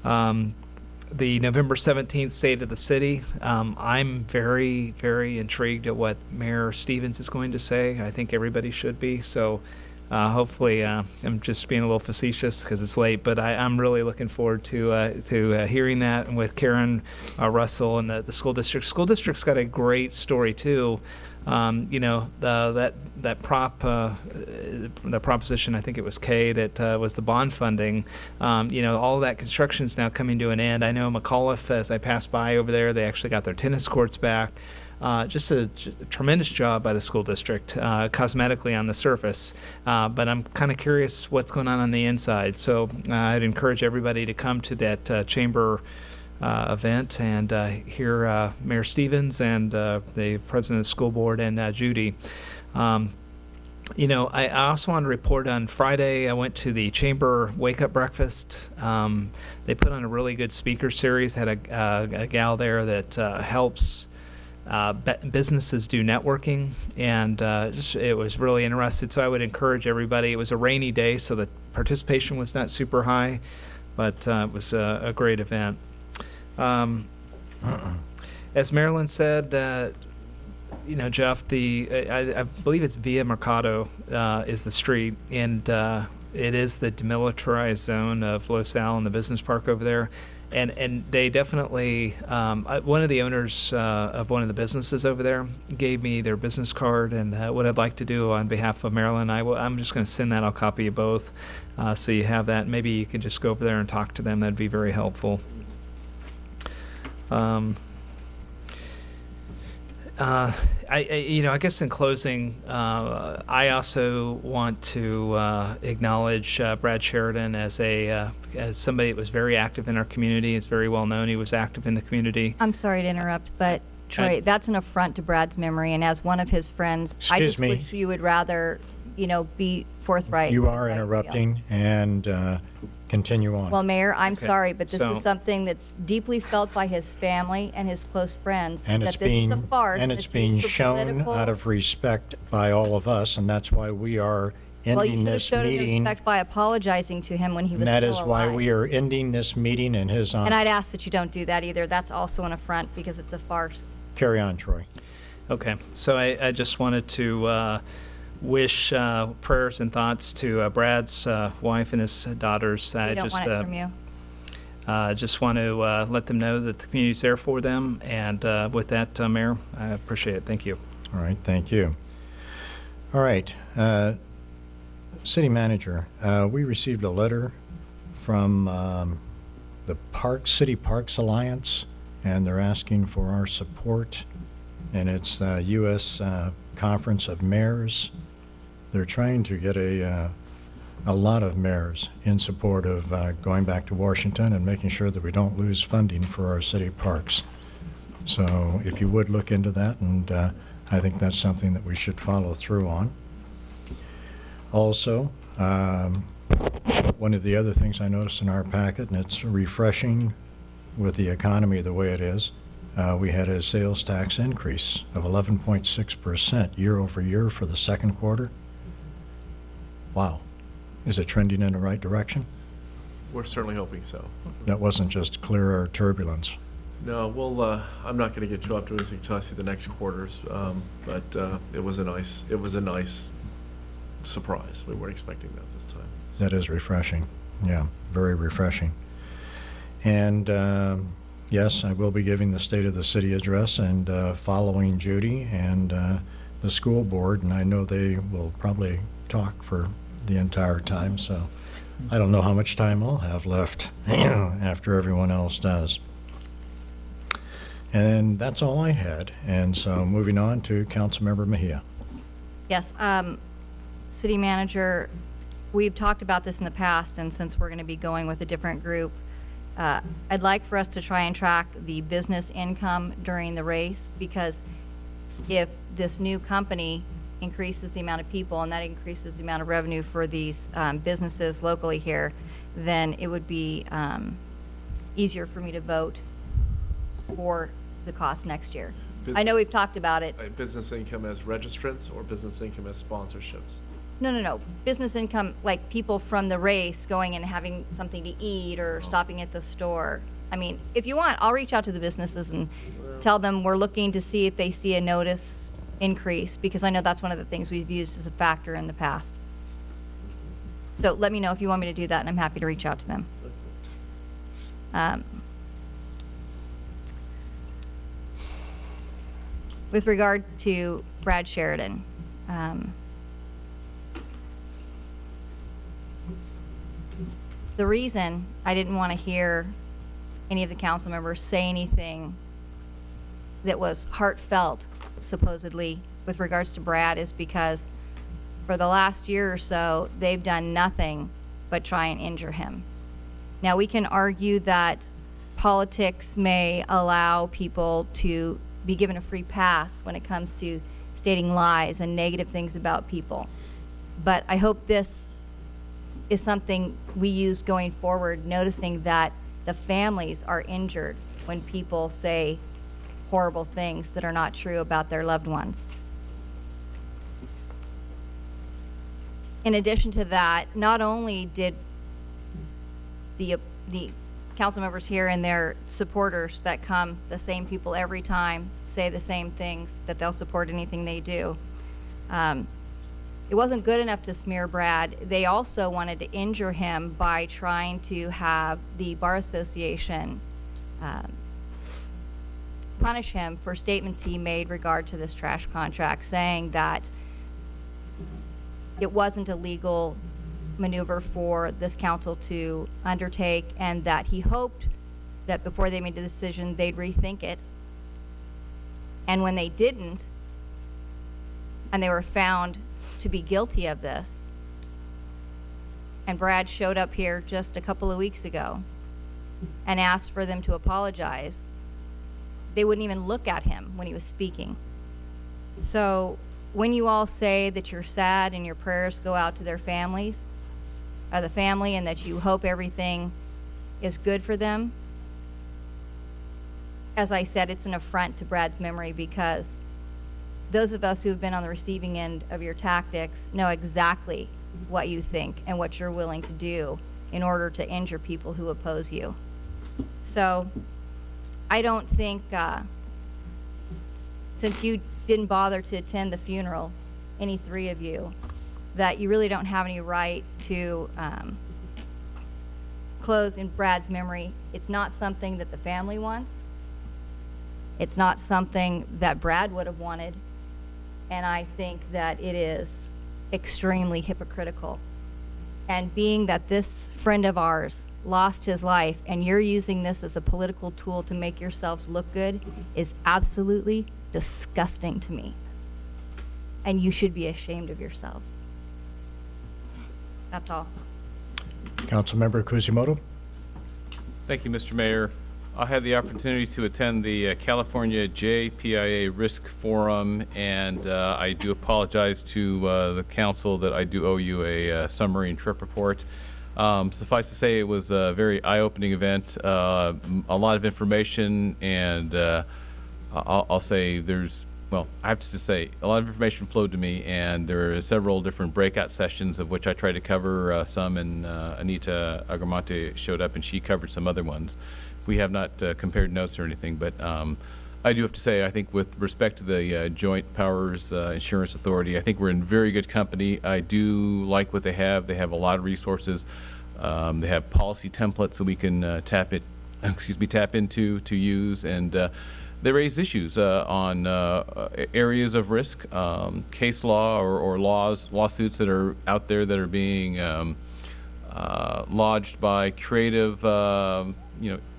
The November 17th State of the City, I'm very, very intrigued at what Mayor Stevens is going to say. I think everybody should be. So hopefully, I'm just being a little facetious because it's late, but I'm really looking forward to hearing that, and with Karen Russell and the school district. School district's got a great story too. That proposition, I think it was K, that was the bond funding. All of that construction is now coming to an end. I know McAuliffe, as I passed by over there, they actually got their tennis courts back. Just a tremendous job by the school district, cosmetically on the surface. But I'm kind of curious what's going on the inside. So I'd encourage everybody to come to that chamber event and hear Mayor Stevens and the president of the school board and Judy. I also want to report on Friday, I went to the chamber wake-up breakfast. They put on a really good speaker series, had a gal there that helps businesses do networking, and it was really interesting. So I would encourage everybody. It was a rainy day, so the participation was not super high, but it was a great event. As Marilyn said, Jeff, I believe it's Via Mercado is the street, and it is the demilitarized zone of Los Al and the business park over there. And they definitely, one of the owners of one of the businesses over there gave me their business card, and what I'd like to do on behalf of Marilyn, I'm just going to send that. I'll copy you both, so you have that. Maybe you can just go over there and talk to them. That'd be very helpful. I guess in closing, I also want to acknowledge Brad Sheridan as somebody that was very active in our community. It's very well known. He was active in the community. I'm sorry to interrupt, but Troy, that's an affront to Brad's memory, and as one of his friends, I just wish you would rather, be forthright. You are interrupting, and continue on. Well, Mayor, I'm sorry, but this is something that's deeply felt by his family and his close friends. And it's being a farce. And it's being shown out of respect by all of us, and that's why we are ending this meeting. Well, you should have showed respect by apologizing to him when he was still alive. And that is why we are ending this meeting in his honor. And I'd ask that you don't do that either. That's also an affront because it's a farce. Carry on, Troy. Okay, so I just wanted to wish prayers and thoughts to Brad's wife and his daughters. We don't want it from you. Just want to let them know that the community's there for them. And with that, Mayor, I appreciate it. Thank you. All right, thank you. All right, City Manager, we received a letter from the City Parks Alliance, and they're asking for our support. And it's the U.S. Conference of Mayors. They're trying to get a lot of mayors in support of going back to Washington and making sure that we don't lose funding for our city parks. So if you would look into that, and I think that's something that we should follow through on. Also, one of the other things I noticed in our packet, and it's refreshing with the economy the way it is, we had a sales tax increase of 11.6% year over year for the second quarter. Wow. Is it trending in the right direction? We're certainly hoping so. That wasn't just clear air turbulence. No, well, I'm not going to get too optimistic until I see the next quarters, but it was a nice surprise. We weren't expecting that this time. That is refreshing. Yeah, very refreshing. And yes, I will be giving the State of the City address and following Judy and the school board, and I know they will probably talk for the entire time, so I don't know how much time I'll have left after everyone else does. And that's all I had, and so moving on to Councilmember Mejia. Yes, City Manager, we've talked about this in the past, and since we're going to be going with a different group, I'd like for us to try and track the business income during the race, because if this new company increases the amount of people and that increases the amount of revenue for these businesses locally here, then it would be easier for me to vote for the cost next year. I know we've talked about it. Business income as registrants or business income as sponsorships? No. Business income, like people from the race going and having something to eat or stopping at the store. I mean, if you want, I'll reach out to the businesses and tell them we're looking to see if they see a notice increase, because I know that's one of the things we've used as a factor in the past. So let me know if you want me to do that, and I'm happy to reach out to them. With regard to Brad Sheridan, the reason I didn't want to hear any of the council members say anything that was heartfelt, supposedly, with regards to Brad is because for the last year or so, they've done nothing but try and injure him. Now, we can argue that politics may allow people to be given a free pass when it comes to stating lies and negative things about people. But I hope this is something we use going forward, noticing that the families are injured when people say horrible things that are not true about their loved ones. In addition to that, not only did the council members here and their supporters that come, the same people every time, say the same things, that they'll support anything they do. It wasn't good enough to smear Brad. They also wanted to injure him by trying to have the Bar Association punish him for statements he made regard to this trash contract, saying that it wasn't a legal maneuver for this council to undertake, and that he hoped that before they made the decision, they'd rethink it. And when they didn't, and they were found to be guilty of this, and Brad showed up here just a couple of weeks ago and asked for them to apologize, they wouldn't even look at him when he was speaking. So when you all say that you're sad and your prayers go out to their families, the family, and that you hope everything is good for them, as I said, it's an affront to Brad's memory, because those of us who have been on the receiving end of your tactics know exactly what you think and what you're willing to do in order to injure people who oppose you. So I don't think, since you didn't bother to attend the funeral, any three of you, that you really don't have any right to close in Brad's memory. It's not something that the family wants. It's not something that Brad would have wanted. And I think that it is extremely hypocritical. And being that this friend of ours lost his life and you're using this as a political tool to make yourselves look good is absolutely disgusting to me. And you should be ashamed of yourselves. That's all. Councilmember Kuzimoto. Thank you, Mr. Mayor. I had the opportunity to attend the California JPIA Risk Forum, and I do apologize to the council that I do owe you a summary and trip report. Suffice to say, it was a very eye-opening event, a lot of information, and I'll say there's, well, I have to say, a lot of information flowed to me, and there are several different breakout sessions of which I tried to cover some, and Anita Agramonte showed up, and she covered some other ones. We have not compared notes or anything, but I do have to say, I think with respect to the Joint Powers Insurance Authority, I think we're in very good company. I do like what they have. They have a lot of resources. They have policy templates that we can tap into to use, and they raise issues on areas of risk, case law or lawsuits that are out there that are being lodged by creative,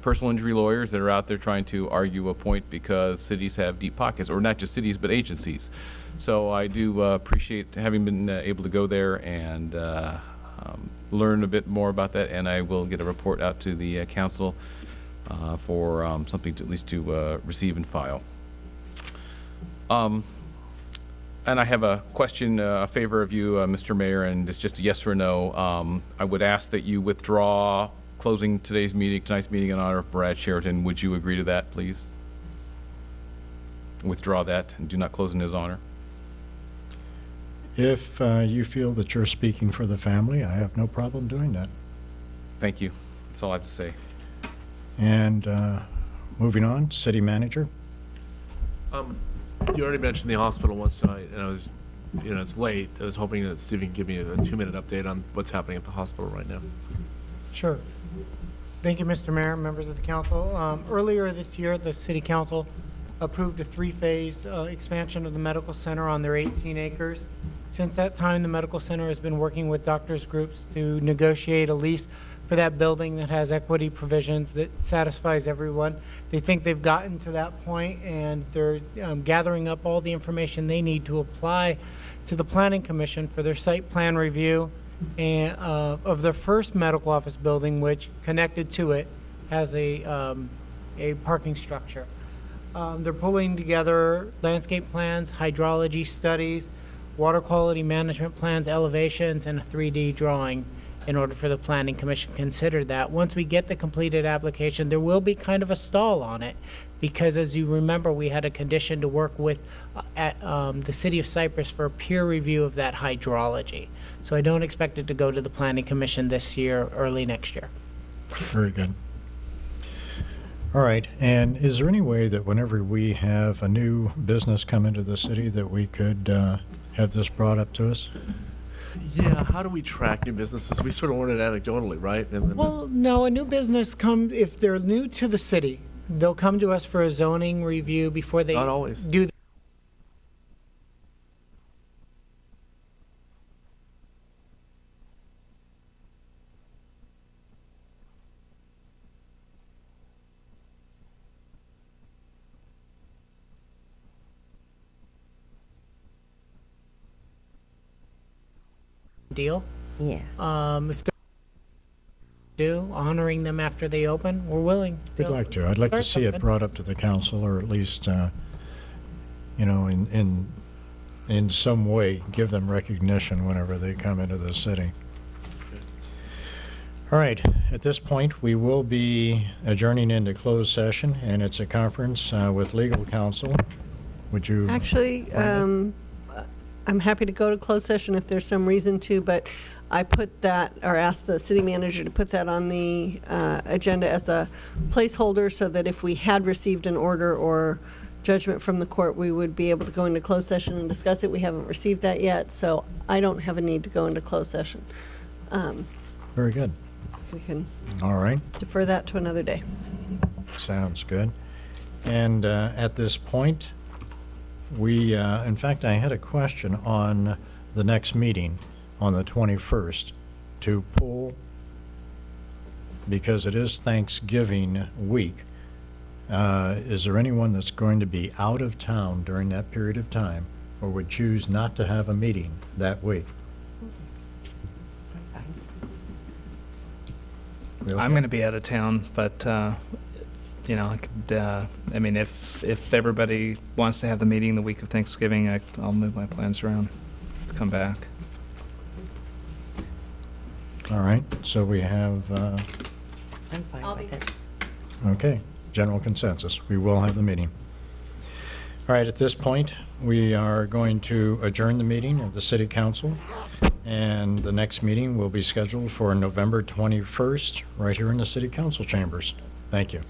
personal injury lawyers that are out there trying to argue a point because cities have deep pockets, or not just cities, but agencies. So I do appreciate having been able to go there and learn a bit more about that, and I will get a report out to the council for something to at least to receive and file. And I have a question, a favor of you, Mr. Mayor, and it's just a yes or no. I would ask that you withdraw closing tonight's meeting in honor of Brad Sheridan. Would you agree to that, please? Withdraw that and do not close in his honor. If you feel that you're speaking for the family, I have no problem doing that. Thank you. That's all I have to say. And moving on, City Manager. You already mentioned the hospital once tonight, and I was it's late. I was hoping that Stephen could give me a 2-minute update on what's happening at the hospital right now. Sure. Thank you, Mr. Mayor, members of the council. Earlier this year, the City Council approved a 3-phase expansion of the medical center on their 18 acres. Since that time, the medical center has been working with doctors groups to negotiate a lease for that building that has equity provisions that satisfies everyone. They think they've gotten to that point, and they're gathering up all the information they need to apply to the Planning Commission for their site plan review and of their first medical office building, which connected to it has a parking structure. They're pulling together landscape plans, hydrology studies, water quality management plans, elevations, and a 3D drawing in order for the Planning Commission to consider that. Once we get the completed application, there will be kind of a stall on it because, as you remember, we had a condition to work with the City of Cypress for a peer review of that hydrology. So I don't expect it to go to the Planning Commission this year, early next year. Very good. All right, and is there any way that whenever we have a new business come into the city that we could have this brought up to us? Yeah, how do we track new businesses? We sort of learn it anecdotally, right? Well, no, a new business if they're new to the city, they'll come to us for a zoning review before they Not always. do. Deal. Yeah. If they're honoring them after they open, we're willing. We'd like to. I'd like to see it brought up to the council, or at least, in some way, give them recognition whenever they come into the city. All right. At this point, we will be adjourning into closed session, and it's a conference with legal counsel. Would you? Actually, I'm happy to go to closed session if there's some reason to, but I put that, or asked the city manager to put that on the agenda as a placeholder so that if we had received an order or judgment from the court, we would be able to go into closed session and discuss it. We haven't received that yet, so I don't have a need to go into closed session. Very good. We can all right. Defer that to another day. Sounds good. And at this point, we, in fact, I had a question on the next meeting on the 21st to pull, because it is Thanksgiving week. Is there anyone that's going to be out of town during that period of time or would choose not to have a meeting that week? Okay? I'm going to be out of town, but I could. I mean, if everybody wants to have the meeting the week of Thanksgiving, I'll move my plans around to come back. All right. So we have. I'm fine with it. Okay. General consensus. We will have the meeting. All right. At this point, we are going to adjourn the meeting of the City Council, and the next meeting will be scheduled for November 21st, right here in the City Council chambers. Thank you.